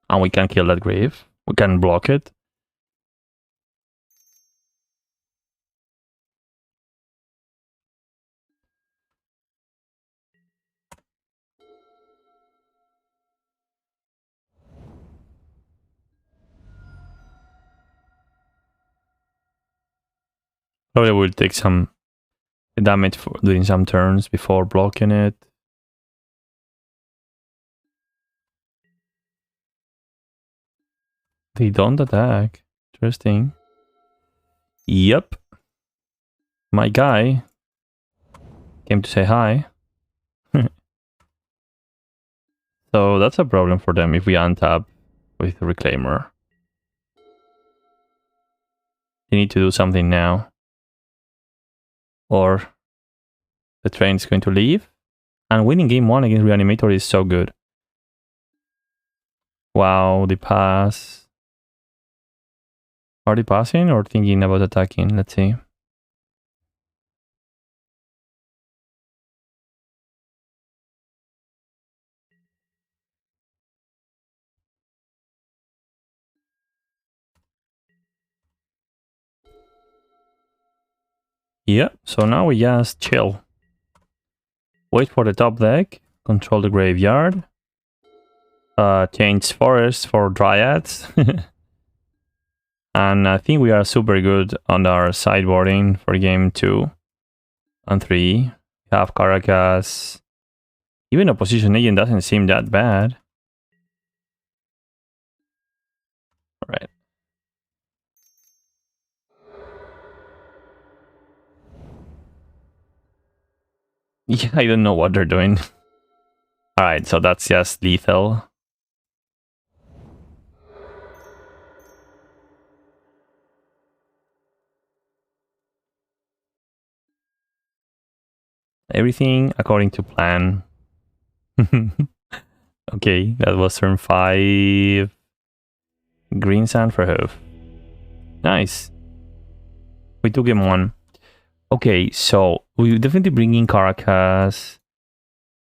And we can kill that Grave. We can block it. Probably will take some damage for doing some turns before blocking it. They don't attack. Interesting. Yep. My guy came to say hi. So that's a problem for them if we untap with the Reclaimer. They need to do something now. Or the train is going to leave. And winning game 1 against Reanimator is so good. Wow, the pass. Are they passing or thinking about attacking? Let's see. Yeah, so now we just chill. Wait for the top deck, control the graveyard, change forests for dryads. And I think we are super good on our sideboarding for game 2 and 3. We have Caracas. Even Opposition Agent doesn't seem that bad. Alright. Yeah, I don't know what they're doing. Alright, so that's just lethal. Everything according to plan. Okay, that was turn 5. Green Sand for Hoof. Nice. We took him 1. Okay, so we definitely bring in Caracas.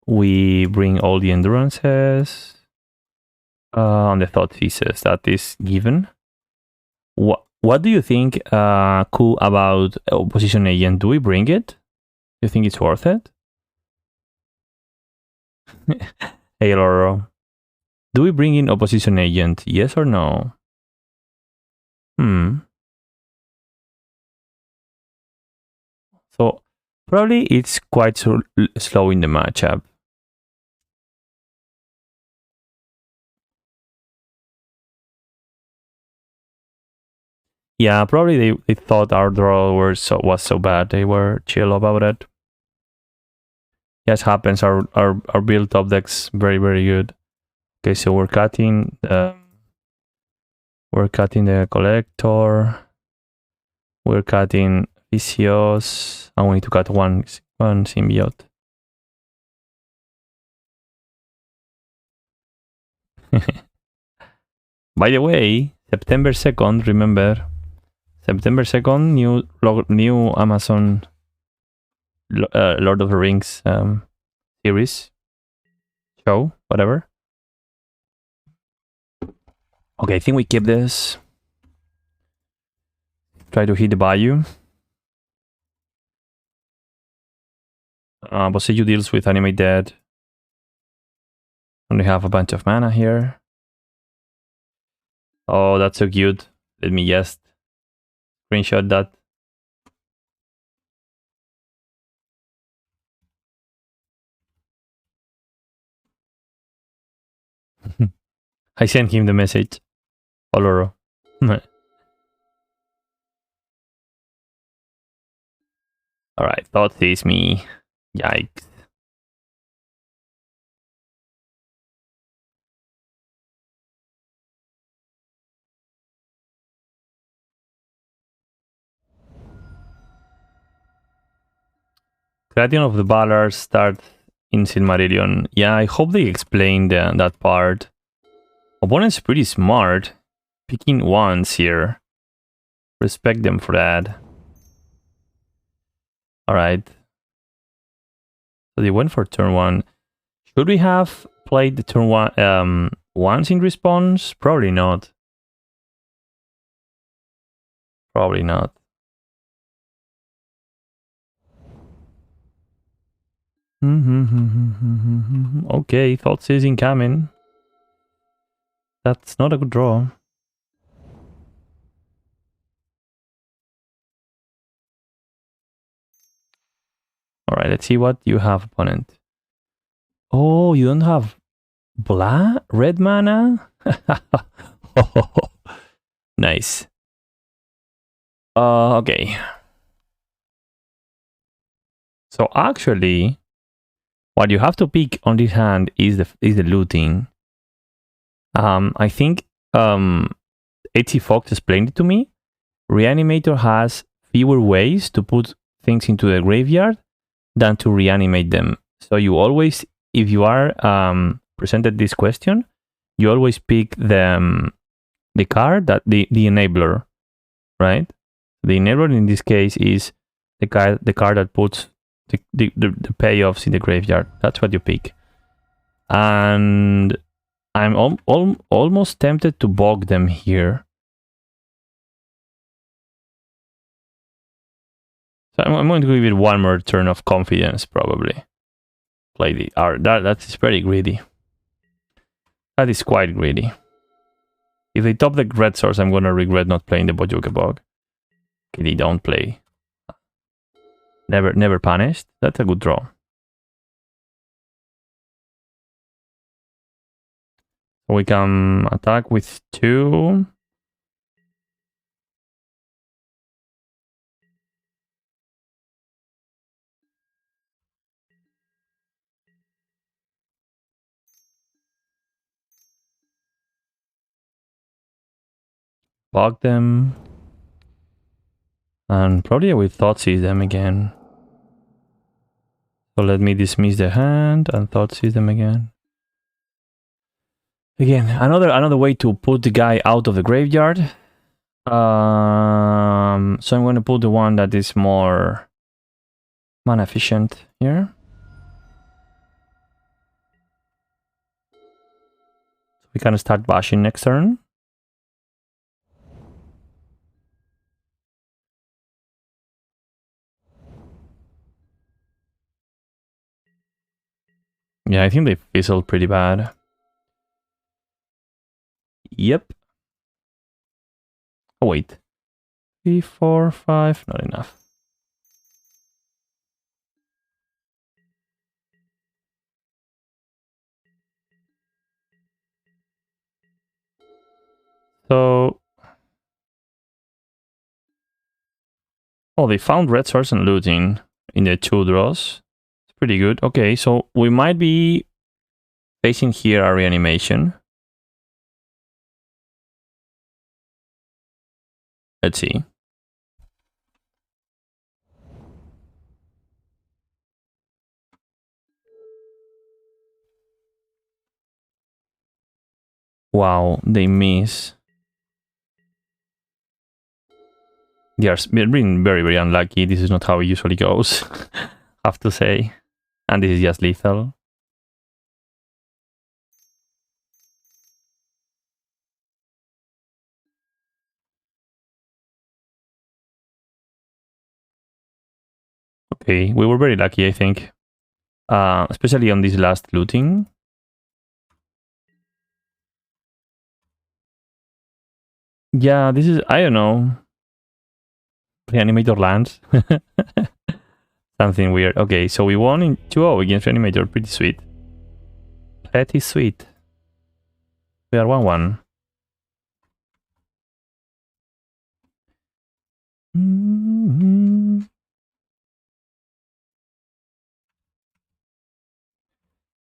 We bring all the endurances. On the thought thesis, that is given. What do you think cool about Opposition Agent? Do we bring it? Do you think it's worth it? Hey, Loro. Do we bring in Opposition Agent? Yes or no? So probably it's quite slow in the matchup. Yeah, probably they thought our draw was so bad. They were chill about it. Yes, happens. Our build top deck's very good. Okay, so we're cutting the collector. We're cutting Vicious. And we need to cut one symbiote. By the way, September 2nd, remember, September 2nd, new Amazon Lord of the Rings series, show, whatever. Okay, I think we keep this. Try to hit the Bayou. Boseiju deals with Animate Dead. Only have a bunch of mana here. Oh, that's so cute. Let me just screenshot that. I sent him the message. Oloro. Alright, thought sees me. Yikes. Guardian of the Ballard start in Silmarillion. Yeah, I hope they explained that part. Opponent's pretty smart. Picking ones here. Respect them for that. Alright. So they went for turn 1. Should we have played the turn 1 once in response? Probably not. Probably not. Okay, thoughts is incoming. That's not a good draw. Alright, let's see what you have, opponent. Oh, you don't have red mana? Nice. Okay. So actually, what you have to pick on this hand is the looting. I think HC Fox explained it to me. Reanimator has fewer ways to put things into the graveyard than to reanimate them. So you always, if you are presented this question, you always pick the card that the enabler, right? The enabler in this case is the card that puts the payoffs in the graveyard. That's what you pick. And I'm almost tempted to bog them here. So I'm going to give it one more turn of confidence, probably. Play the art. That is very greedy. That is quite greedy. If they top the red source, I'm gonna regret not playing the Bojuka Bog. Okay, they don't play. Never punished. That's a good draw. We can attack with 2. Bog them. And probably I will Thoughtseize them again. So let me dismiss the hand and Thoughtseize them again. Again, another way to put the guy out of the graveyard. So I'm going to put the one that is more mana efficient here. We can start bashing next turn. Yeah, I think they fizzled pretty bad. Yep. Oh, wait. 3, 4, 5, not enough. So Oh, they found red swords and looting in the 2 draws. It's pretty good. Okay, so we might be facing here a reanimation. Let's see. Wow, they miss. They are being very, very unlucky. This is not how it usually goes, have to say. And this is just lethal. Okay, we were very lucky, I think. Especially on this last looting. Yeah, this is, I don't know. Reanimator lands. Something weird. Okay, so we won in 2-0 against Reanimator. Pretty sweet. Pretty sweet. We are 1-1.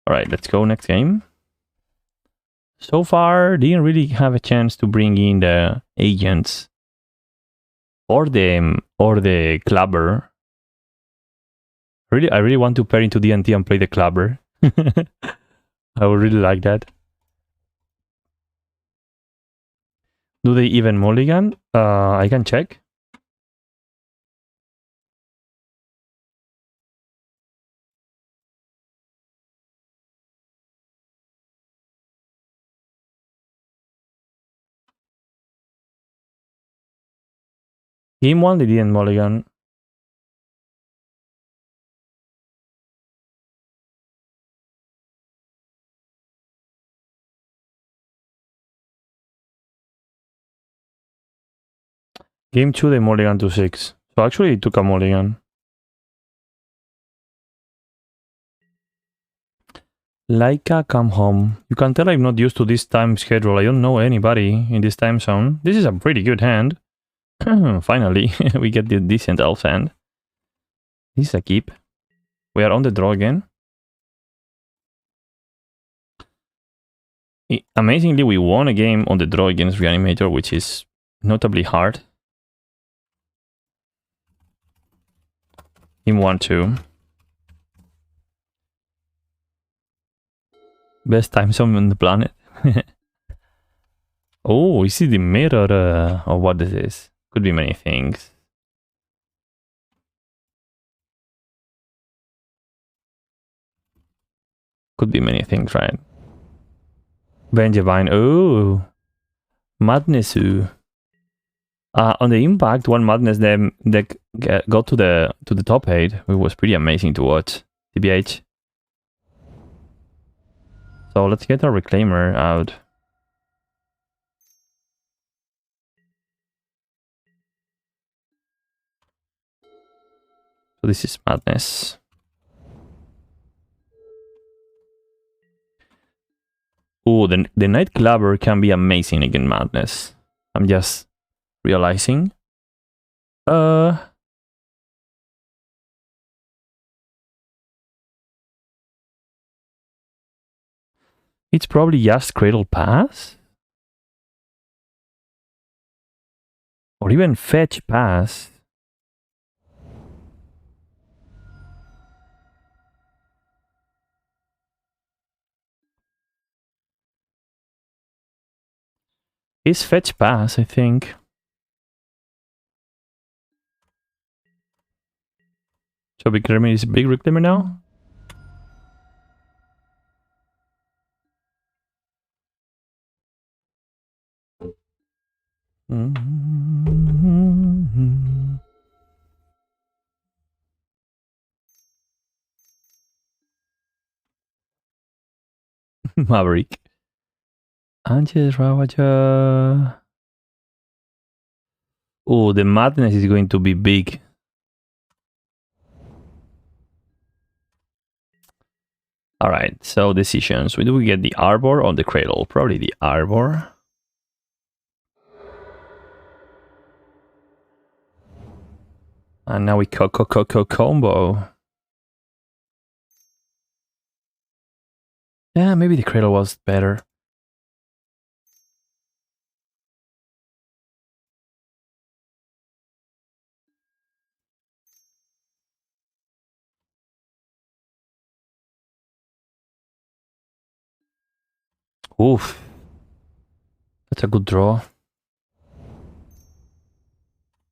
Alright, let's go next game. So far, didn't really have a chance to bring in the agents or the clubber. I really want to pair into D&T and play the clubber. I would really like that. Do they even mulligan? I can check. Game 1, they didn't mulligan. Game 2, they mulligan to 6. So actually, it took a mulligan. Laika, come home. You can tell I'm not used to this time schedule. I don't know anybody in this time zone. This is a pretty good hand. Finally, we get the decent elf hand. This is a keep. We are on the draw again. Amazingly, we won a game on the draw against Reanimator, which is notably hard. Team 1-2. Best time zone on the planet. Oh, is it the mirror? Or what this is? Could be many things. Could be many things, right? Benjavine. Oh, Madness. On the impact, one Madness them deck got to the top 8. It was pretty amazing to watch. TBH. So let's get our Reclaimer out. So this is Madness. Oh, the Night Clubber can be amazing against Madness. I'm just realizing. It's probably just Cradle Pass? Or even Fetch Pass. It's Fetch Pass, I think. So Big Reclaimer is Big Reclaimer now? Maverick. Anches Rawaja. Oh, the Madness is going to be big. Alright, so decisions. Do we get the Arbor or the Cradle? Probably the Arbor. And now we combo. Yeah, maybe the Cradle was better. Oof. That's a good draw.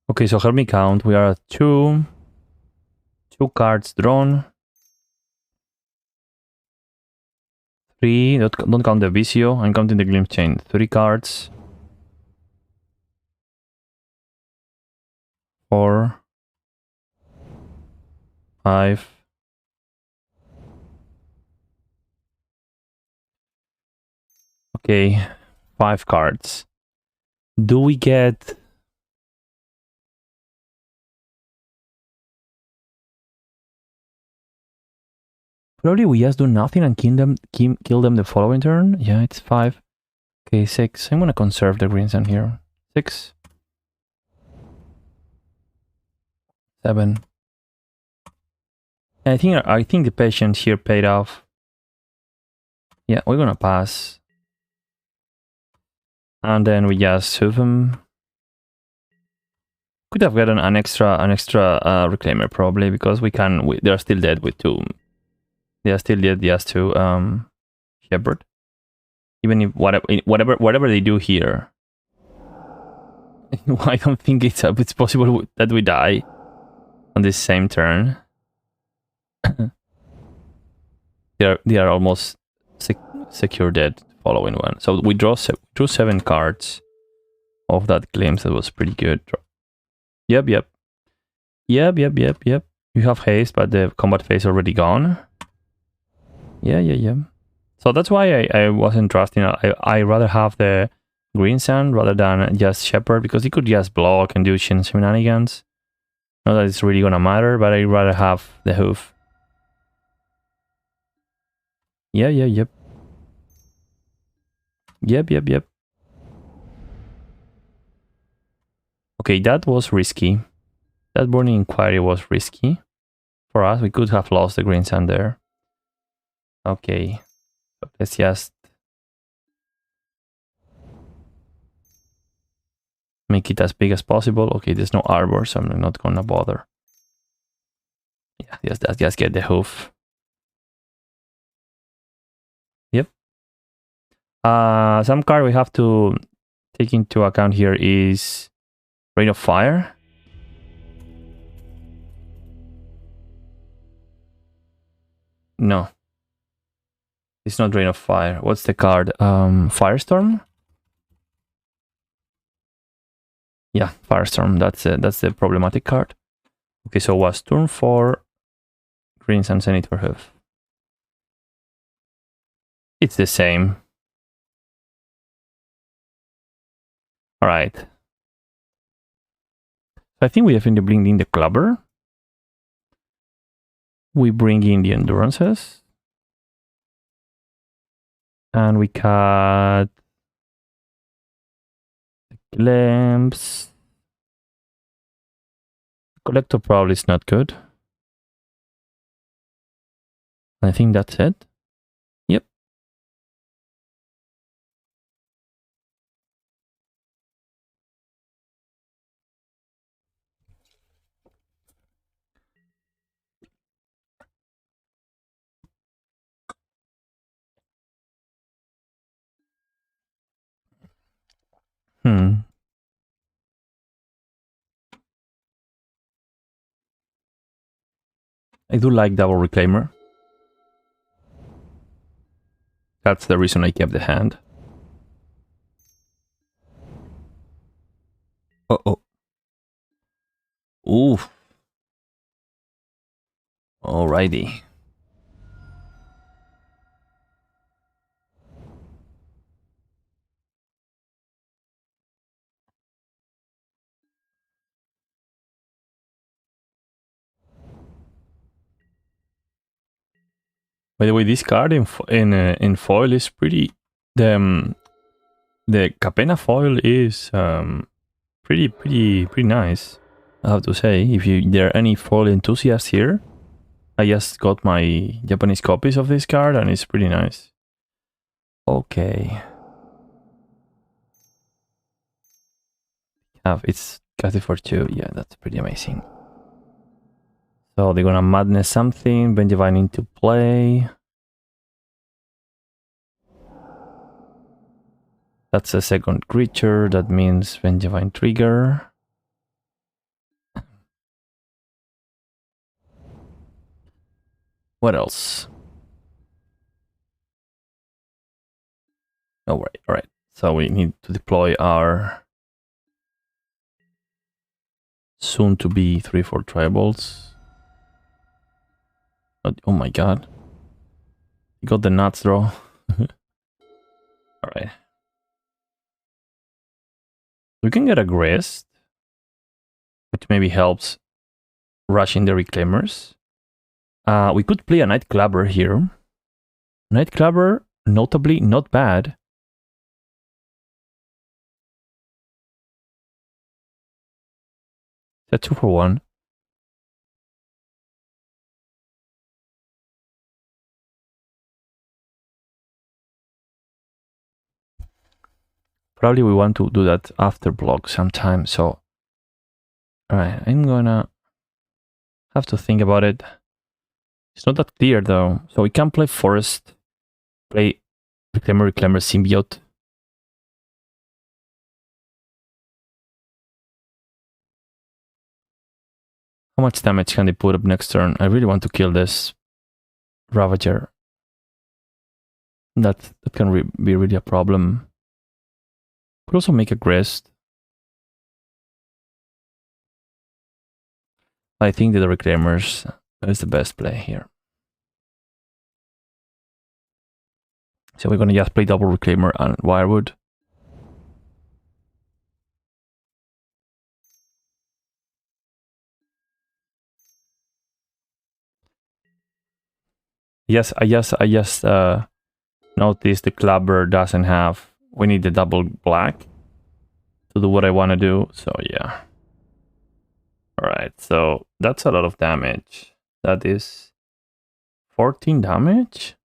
Okay, so help me count. We are at 2 cards drawn. 3, don't count the Vicio, I'm counting the Glimpse Chain. 3 cards. 4, 5. Okay, 5 cards. Do we get... Probably we just do nothing and kill them the following turn. Yeah, it's 5. Okay, 6. I'm gonna conserve the greens on here. 6. 7. I think the patience here paid off. Yeah, we're gonna pass. And then we just shove them. Could have gotten an extra reclaimer probably, because they're still dead with 2. They are still dead just to shepherd. Even if whatever they do here, I don't think it's possible that we die on this same turn. they are almost secure dead following one. So we drew 7 cards of that glimpse. That was pretty good. Yep. You have haste, but the combat phase already gone. Yeah. So that's why I wasn't trusting. I rather have the green sand rather than just shepherd, because he could just block and do shenanigans. Not that it's really gonna matter, but I'd rather have the hoof. Yep. Okay, that was risky. That Burning Inquiry was risky for us. We could have lost the green sand there. Okay, so let's just make it as big as possible. Okay, there's no arbor, so I'm not gonna bother. Yeah, just get the hoof. Yep. Some card we have to take into account here is Rain of Fire. No. It's not Rain of Fire. What's the card? Firestorm? Yeah, Firestorm. That's the problematic card. Okay, so was turn 4 Green Sun Senator Hoof. It's the same. Alright. I think we definitely bring in the Clubber. We bring in the Endurances. And we cut the Glimpse. Collector probably is not good. I think that's it. Yep. I do like double reclaimer. That's the reason I kept the hand. Uh-oh. Ooh. Alrighty. By the way, this card in foil is pretty. The Capena foil is pretty nice. I have to say, if there are any foil enthusiasts here, I just got my Japanese copies of this card and it's pretty nice. Okay. It's cast it for 2. Yeah, that's pretty amazing. So they're gonna madness something, Vengevine into play. That's a second creature, that means Vengevine trigger. What else? Oh, right, alright. So we need to deploy our soon to be 3/4 tribals. Oh my god. You got the nuts draw. Alright. We can get aggressed, which maybe helps rushing the reclaimers. We could play a Nightclubber here. Nightclubber, notably not bad. It's a 2-for-1. Probably we want to do that after block sometime, so... Alright, I'm gonna have to think about it. It's not that clear though, so we can play Forest, play Reclaimer Symbiote. How much damage can they put up next turn? I really want to kill this Ravager. That can be really a problem. Could also make a Grist. I think that the Reclaimers is the best play here. So we're gonna just play double Reclaimer and Wirewood. Yes, I just noticed the Clubber doesn't have. We need the double black to do what I want to do. So yeah. Alright, so that's a lot of damage. That is 14 damage?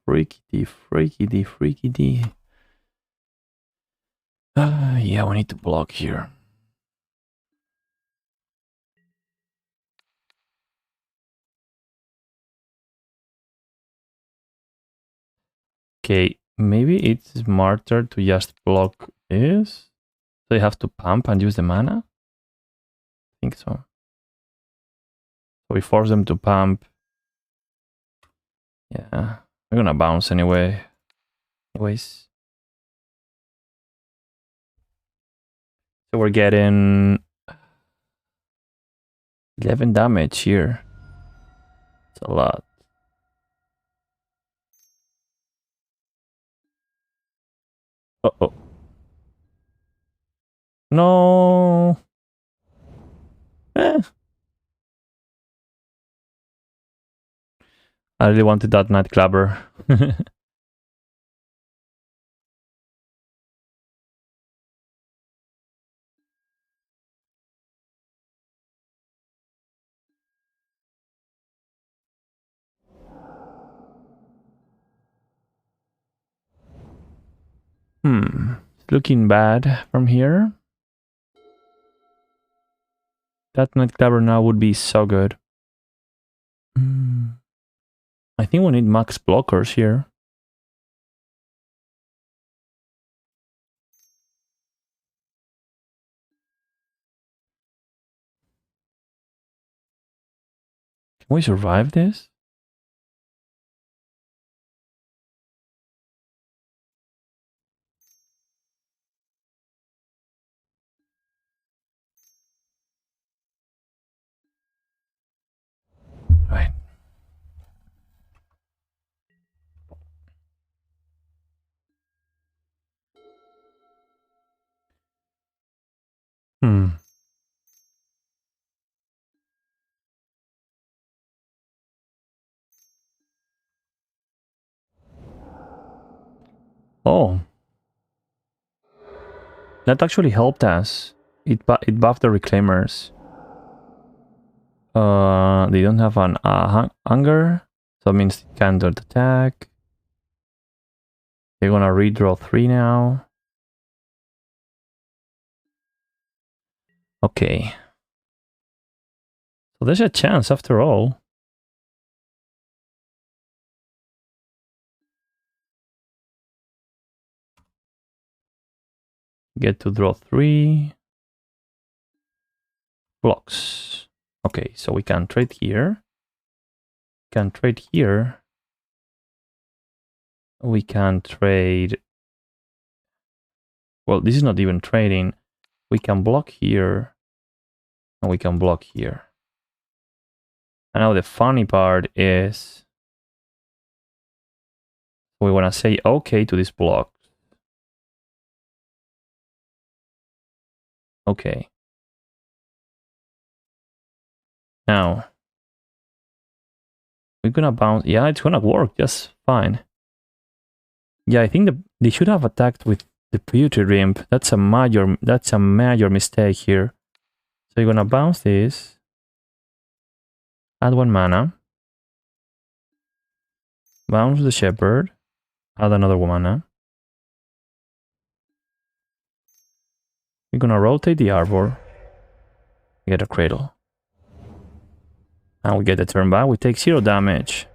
Freaky D. Yeah, we need to block here. Okay, maybe it's smarter to just block this. So you have to pump and use the mana? I think so. So we force them to pump. Yeah, we're gonna bounce anyway. Anyways. So we're getting 11 damage here. It's a lot. Uh-oh. No. I really wanted that Nightclubber. It's looking bad from here. That Nightclubber now would be so good. I think we need max blockers here. Can we survive this? Right. Oh. That actually helped us. It buffed the Reclaimers. They don't have an hunger, so it means it can't attack. They're gonna redraw 3 now. Okay. So there's a chance after all. Get to draw 3. Blocks. Okay, so we can trade here. Can trade here. We can trade. Well, this is not even trading. We can block here. And we can block here. And now the funny part is we want to say okay to this block. Okay. Now we're gonna bounce. Yeah, it's gonna work just fine. Yeah, I think they should have attacked with the Putrid Imp. That's a major mistake here. So you're gonna bounce this. Add 1 mana. Bounce the Shepherd. Add another 1 mana. We're gonna rotate the Arbor. We get a Cradle. And we get the turn back. We take 0 damage.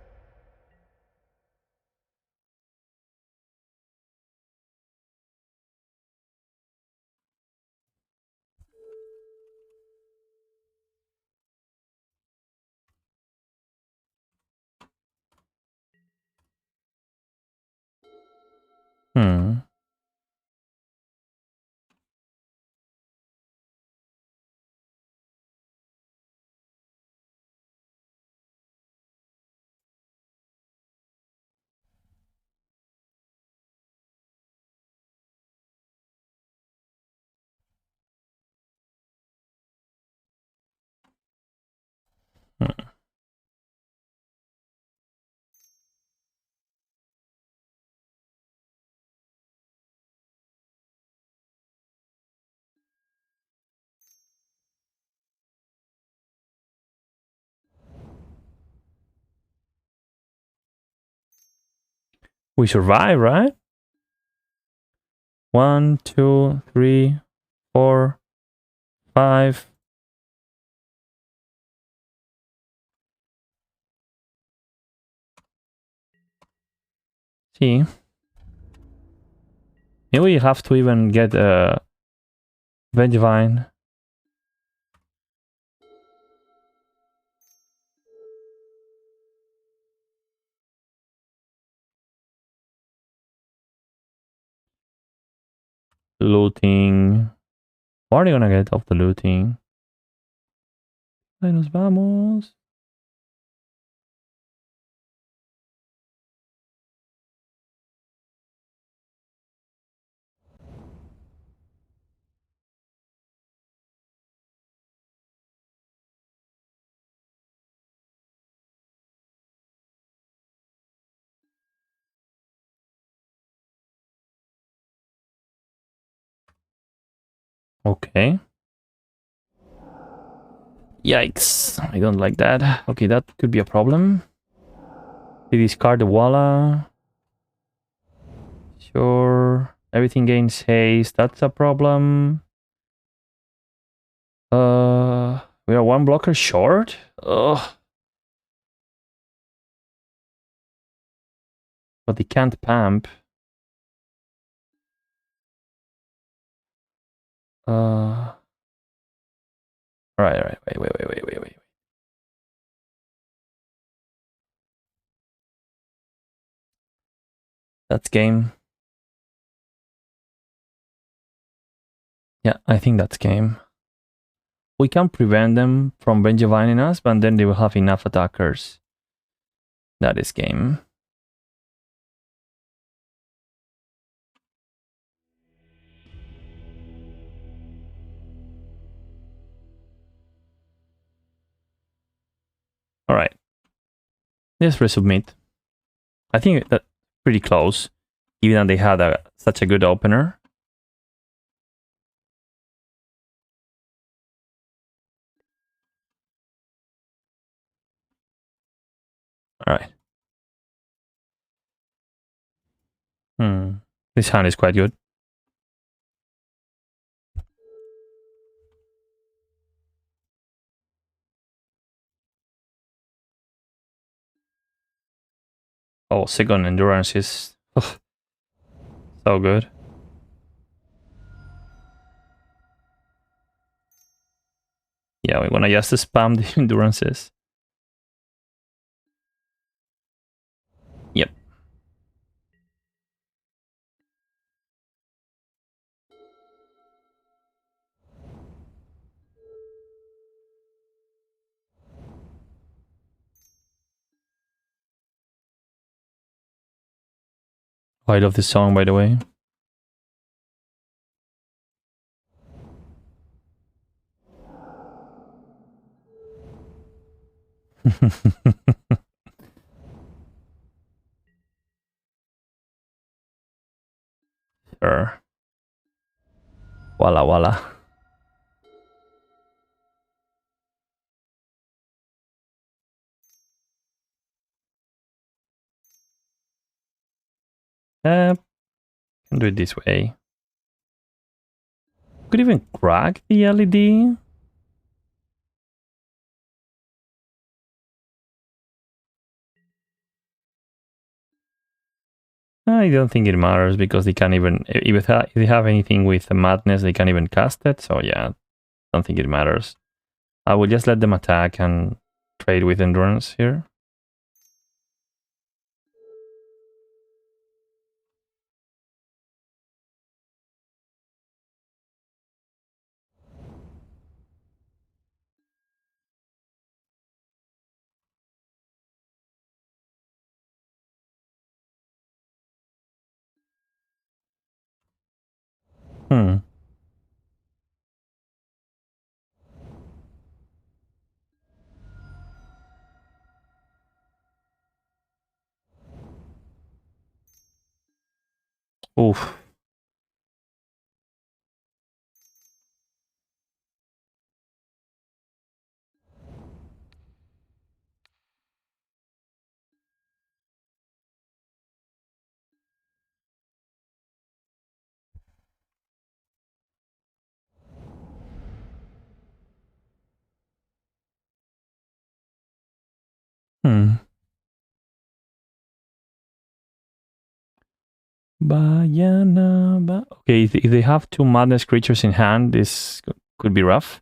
We survive, right? 1, 2, 3, 4, 5. See? Maybe we have to even get a Vengevine. Looting. What are they gonna get off the looting? Ahí nos vamos. Okay. Yikes. I don't like that. Okay, that could be a problem. They discard the Walla. Sure. Everything gains haste. That's a problem. We are 1 blocker short? Ugh. But they can't pamp. Right. Wait. That's game. Yeah, I think that's game. We can prevent them from Vengevining us, but then they will have enough attackers. That is game. Alright. Let's resubmit. I think that's pretty close, even though they had such a good opener. Alright. This hand is quite good. Oh, second endurance is so good. Yeah, we're gonna just spam the endurances. Yep. Oh, I love this song, by the way. Sure. Walla walla. Can do it this way. Could even crack the LED. I don't think it matters because they can't even, if they have anything with madness, they can't even cast it. So yeah, I don't think it matters. I will just let them attack and trade with endurance here. Oof. Okay, if they have two madness creatures in hand, this could be rough.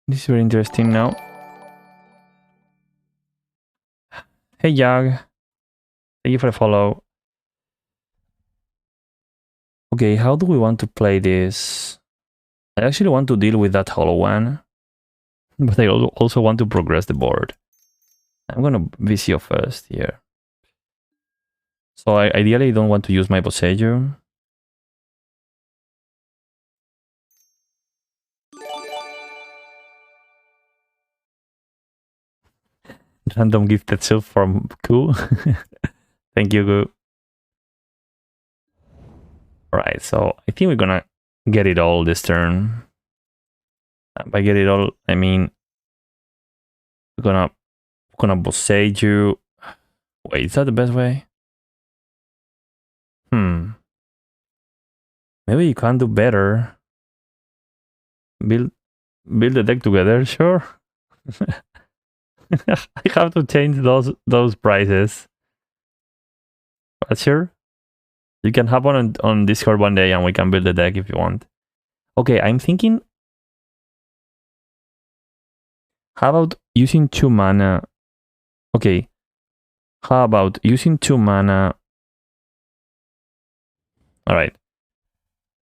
This is very interesting now. Hey, Jag. Thank you for the follow. Okay, how do we want to play this? I actually want to deal with that hollow one, but I also want to progress the board. I'm gonna VCO first here. So I ideally don't want to use my Boseiju. Random gifted sub from Ku. Thank you, Gu. Alright, so I think we're gonna get it all this turn. By get it all, I mean we're gonna Boseiju. Wait, is that the best way? Maybe you can do better. Build the deck together, sure. I have to change those prices. But sure. You can hop on Discord one day and we can build the deck if you want. Okay, I'm thinking, how about using 2 mana? Okay, how about using 2 mana? Alright.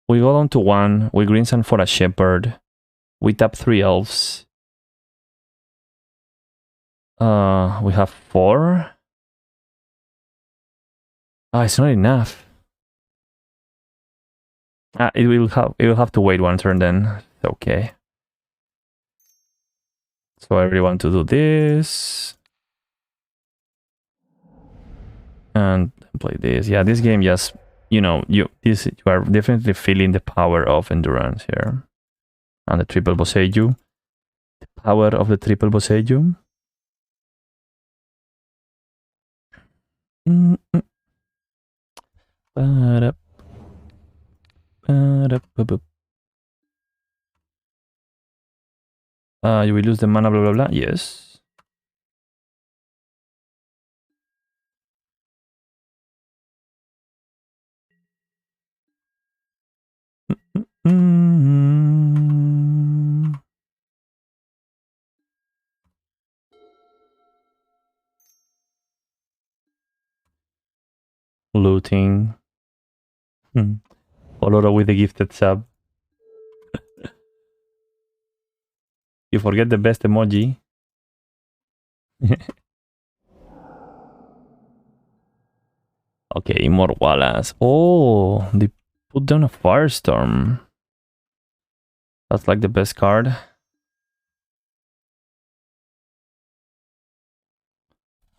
We go down to 1, we green sun for a shepherd, we tap 3 elves. We have 4. Ah, it's not enough. It will have to wait one turn then. Okay. So I really want to do this. And play this. Yeah, this game just, you know, you are definitely feeling the power of endurance here. And the triple Boseiju. The power of the triple Boseiju. You will lose the mana, blah blah blah. Yes. Looting. Oloro with the gifted sub. You forget the best emoji. Okay, more Wallace. Oh, they put down a Firestorm. That's like the best card.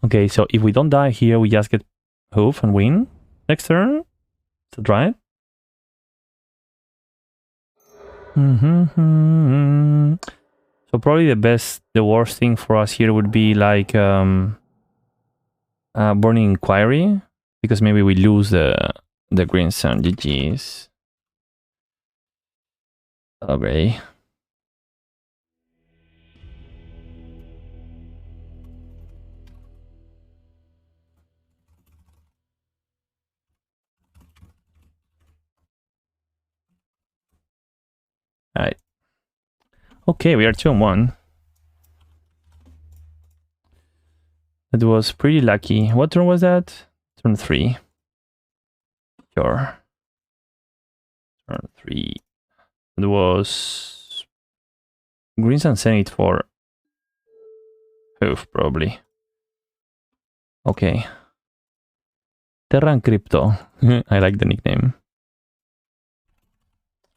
Okay, so if we don't die here, we just get Hoof and win next turn. Is that right? So probably the worst thing for us here would be like Burning Inquiry, because maybe we lose the Green Sun. GG's. Okay. Alright. Okay, we are 2-1. That was pretty lucky. What turn was that? Turn 3. Sure. Turn 3. It was Green Sun Zenith for Hoof, probably. Okay. Terran Crypto. I like the nickname.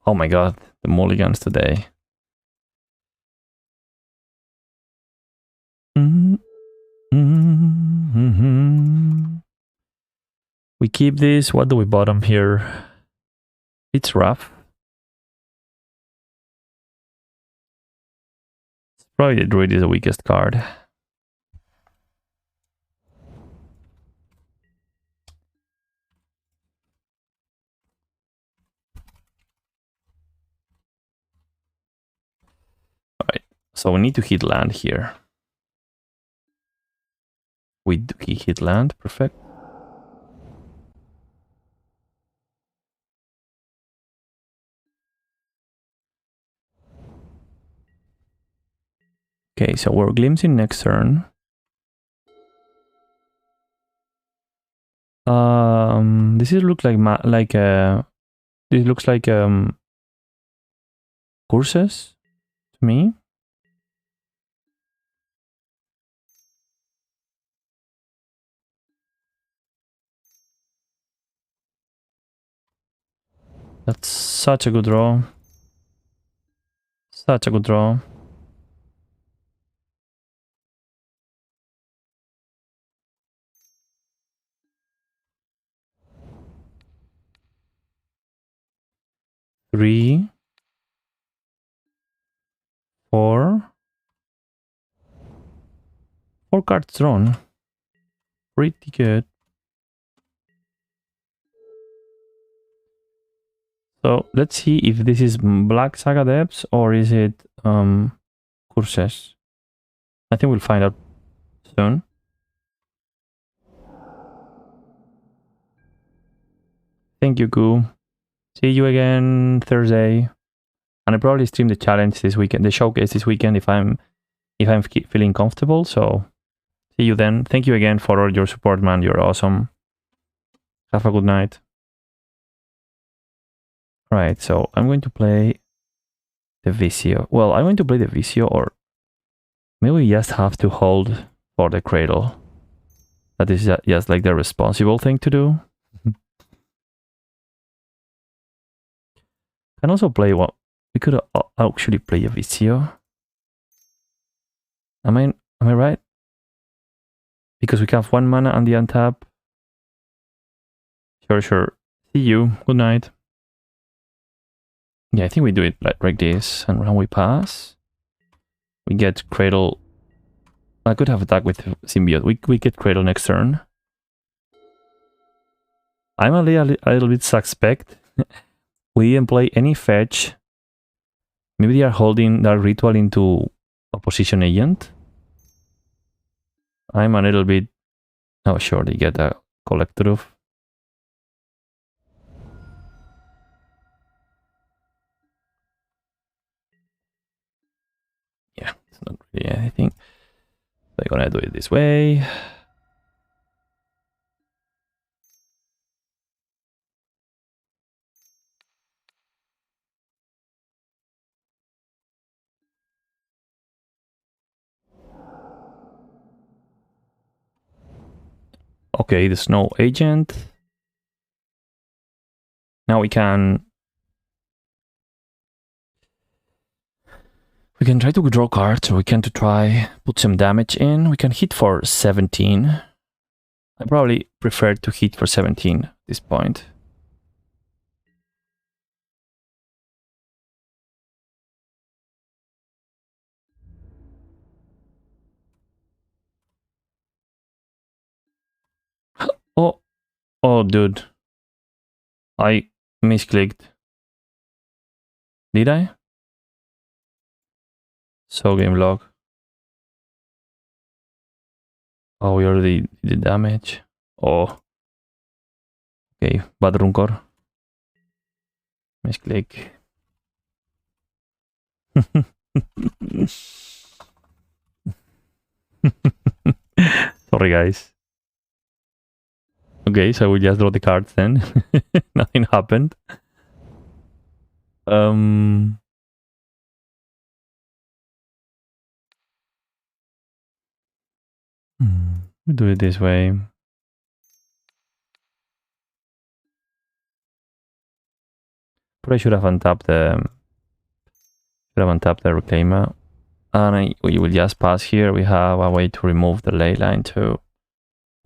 Oh my god, the mulligans today. We keep this. What do we bottom here? It's rough. Probably the Druid is the weakest card. Alright, so we need to hit land here. We do hit land, perfect. Okay, so we're glimpsing next turn. This is look like this looks like curses to me. That's such a good draw. Such a good draw. Three, 4. 4 cards drawn. Pretty good. So let's see if this is Black Saga Depths or is it Curses. I think we'll find out soon. Thank you, Goo. See you again Thursday. And I probably stream the challenge this weekend, the showcase this weekend if I'm feeling comfortable. So see you then. Thank you again for all your support, man. You're awesome. Have a good night. Right, so I'm going to play the Vicio. Well, I'm going to play the Vicio, or maybe we just have to hold for the Cradle. That is just like the responsible thing to do. Can also play what we could actually play a Vicio. Am I right? Because we have 1 mana on the untap. Sure. See you. Good night. Yeah, I think we do it like this, and when we pass, we get Cradle. I could have attack with Symbiote. We get Cradle next turn. I'm a little bit suspect. We didn't play any fetch. Maybe they are holding that ritual into opposition agent. I'm a little bit... Oh, sure, they get a Collective. Yeah, it's not really anything. They're gonna do it this way. Okay, the Snow Agent. Now we can try to draw cards, or we can try put some damage in. We can hit for 17. I probably prefer to hit for 17 at this point. Oh, dude. I misclicked. Did I? So game log. Oh, we already did damage. Oh. Okay, bad Runkor. Misclick. Sorry, guys. Okay, so we just draw the cards then. Nothing happened. We do it this way. But I should have untapped the Reclaimer. And we will just pass here. We have a way to remove the ley line too.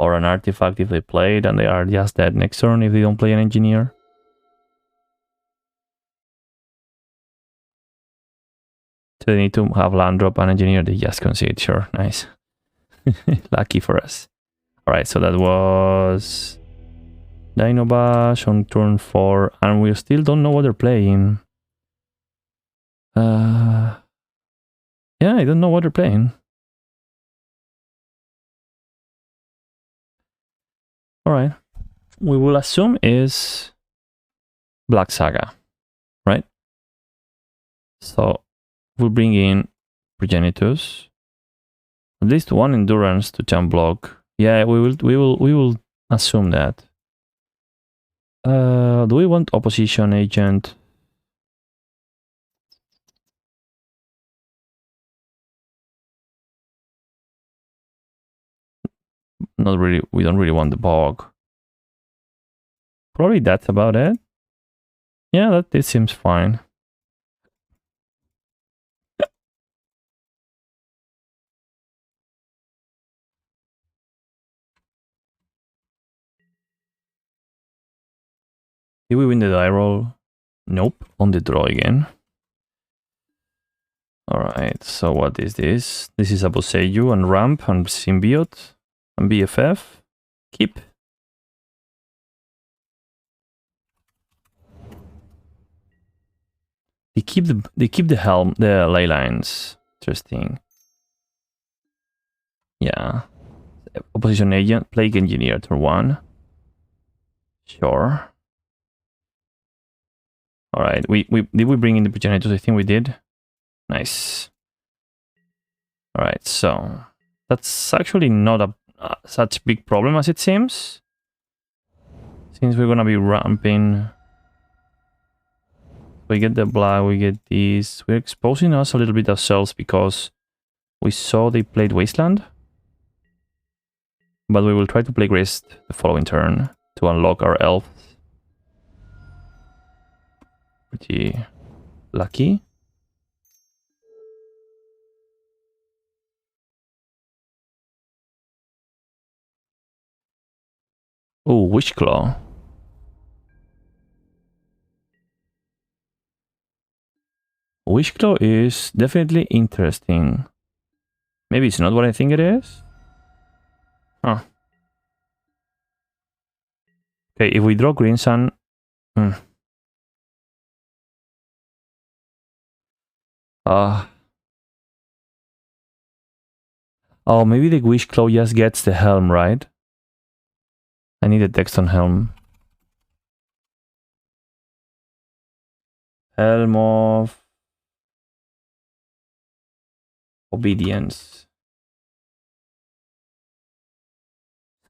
Or an artifact if they played, and they are just dead next turn if they don't play an engineer. So they need to have land drop and engineer. They just concede. Sure, nice. Lucky for us. Alright, so that was Dino Bash on turn 4, and we still don't know what they're playing. Yeah, I don't know what they're playing. Alright. We will assume is Black Saga, right? So we'll bring in Progenitus. At least one endurance to jump block. Yeah, we will assume that. Do we want opposition agent? Not really. We don't really want the bog. Probably that's about it. Yeah, this seems fine. Did we win the die roll? Nope. On the draw again. Alright, so what is this? This is a Boseiju and Ramp and Symbiote and BFF. Keep. They keep the ley lines. Interesting. Yeah. Opposition agent, Plague Engineer, turn 1. Sure. Alright, did we bring in the progenitors? I think we did. Nice. Alright, so that's actually not a such big problem as it seems. Since we're gonna be ramping. We get the black, we get these. We're exposing us a little bit ourselves because we saw they played Wasteland. But we will try to play Grist the following turn to unlock our Elves. Pretty lucky. Oh, Wish Claw. Wish Claw is definitely interesting. Maybe it's not what I think it is. Huh. Okay, if we draw Green Sun... Oh, maybe the Wish Claw just gets the Helm, right? I need a text on Helm. Helm of... Obedience.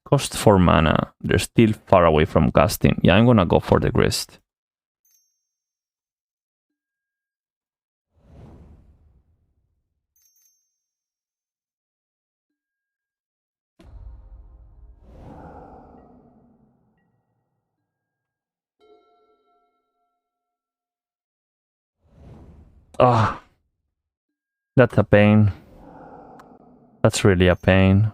Cost 4 mana. They're still far away from casting. Yeah, I'm gonna go for the Grist. Ah, that's a pain. That's really a pain.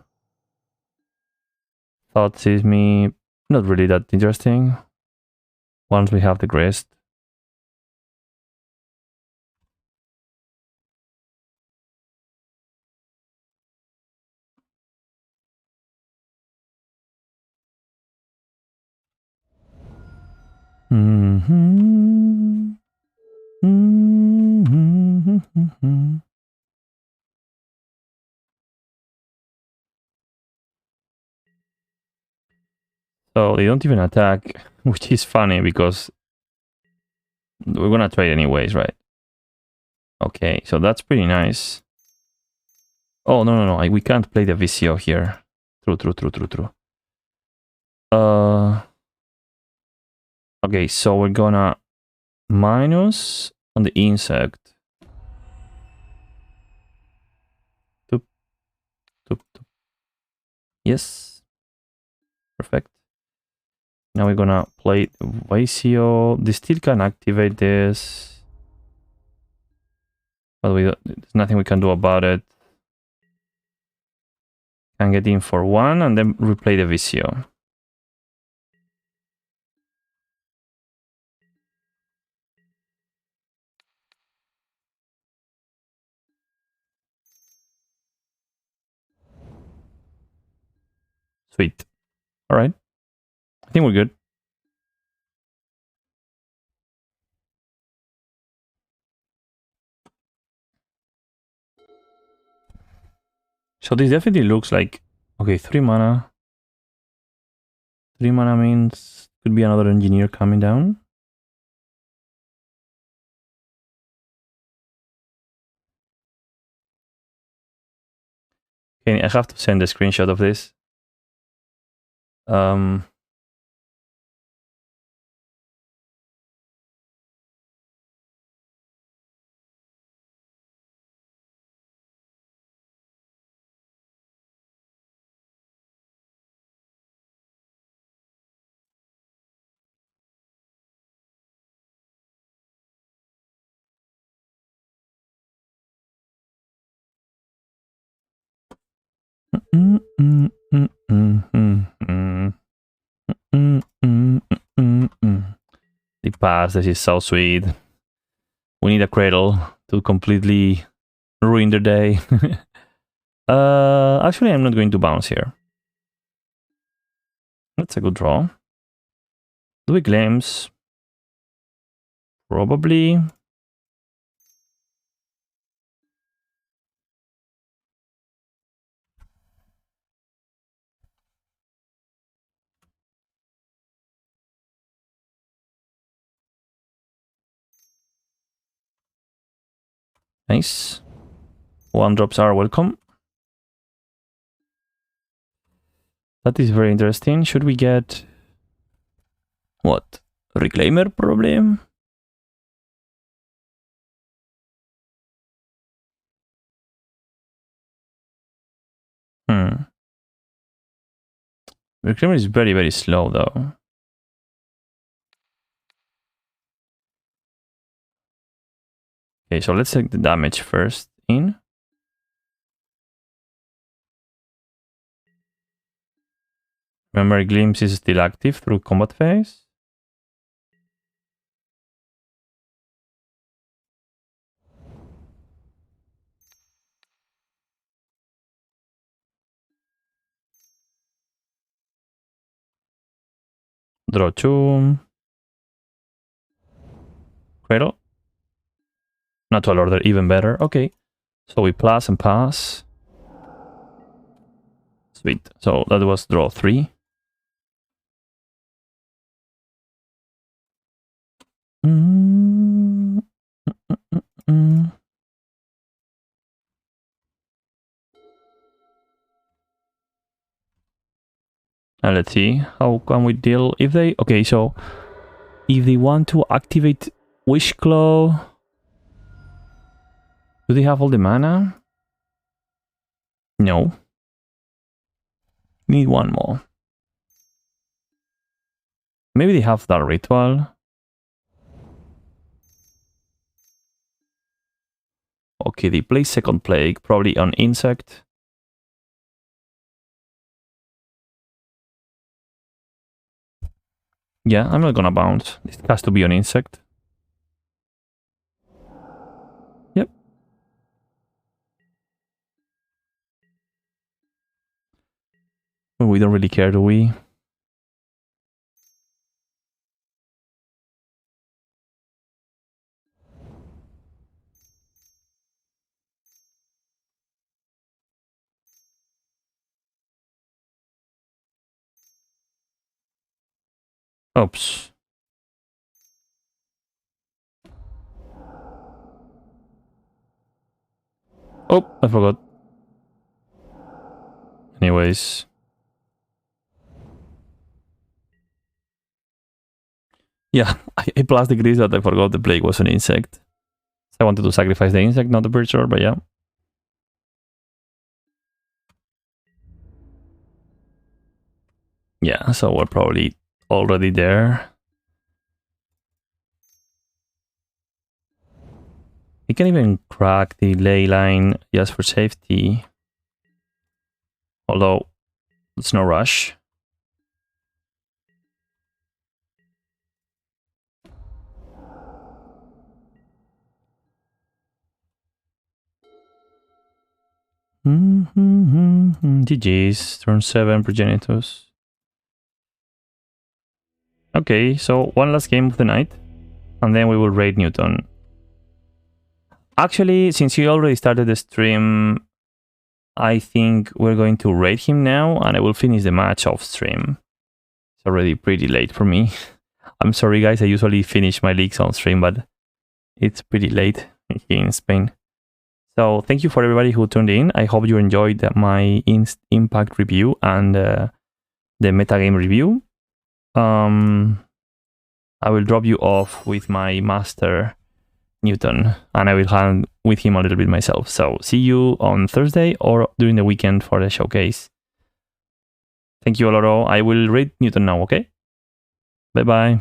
Thoughts is me not really that interesting. Once we have the Grist. So they don't even attack, which is funny because we're gonna trade anyways, right? Okay, so that's pretty nice. Oh, no, we can't play the VCO here. True. Okay, so we're gonna minus on the insect. Toop. Yes. Perfect. Now we're gonna play VCO. They still can activate this. But there's nothing we can do about it. Can get in for 1 and then replay the VCO. Sweet. All right. I think we're good. So this definitely looks like... Okay, 3 mana. 3 mana means could be another engineer coming down. Okay, I have to send a screenshot of this. The pass, this is so sweet. We need a Cradle to completely ruin the day. Actually, I'm not going to bounce here. That's a good draw. Do we claims? Probably. Nice. 1-drops are welcome. That is very interesting. Should we get... What? Reclaimer problem? Reclaimer is very, very slow though. Okay, so let's take the damage first in. Remember, Glimpse is still active through combat phase. Draw 2. Cradle. Natural order, even better. Okay. So we plus and pass. Sweet. So that was draw 3. And let's see, how can we deal if they... Okay, so if they want to activate Wish Claw, do they have all the mana? No. Need one more. Maybe they have that ritual. Okay, they play Second Plague, probably on Insect. Yeah, I'm not gonna bounce. This has to be on Insect. Yep. Well, we don't really care, do we? Oops. Oh, I forgot. Anyways. Yeah, I plus degrees that I forgot the plague was an insect. I wanted to sacrifice the insect, not the bircher, but yeah. Yeah, so we're probably already there. We can even crack the ley line just for safety. Although, it's no rush. GG's, turn 7, Progenitus. Okay, so one last game of the night, and then we will raid Newton. Actually, since he already started the stream, I think we're going to raid him now, and I will finish the match off stream. It's already pretty late for me. I'm sorry guys, I usually finish my leagues on stream, but it's pretty late here in Spain. So thank you for everybody who tuned in. I hope you enjoyed my impact review and the metagame review. I will drop you off with my master Newton, and I will hang with him a little bit myself. So see you on Thursday or during the weekend for the showcase. Thank you, Oloro. I will raid Newton now, okay? Bye-bye.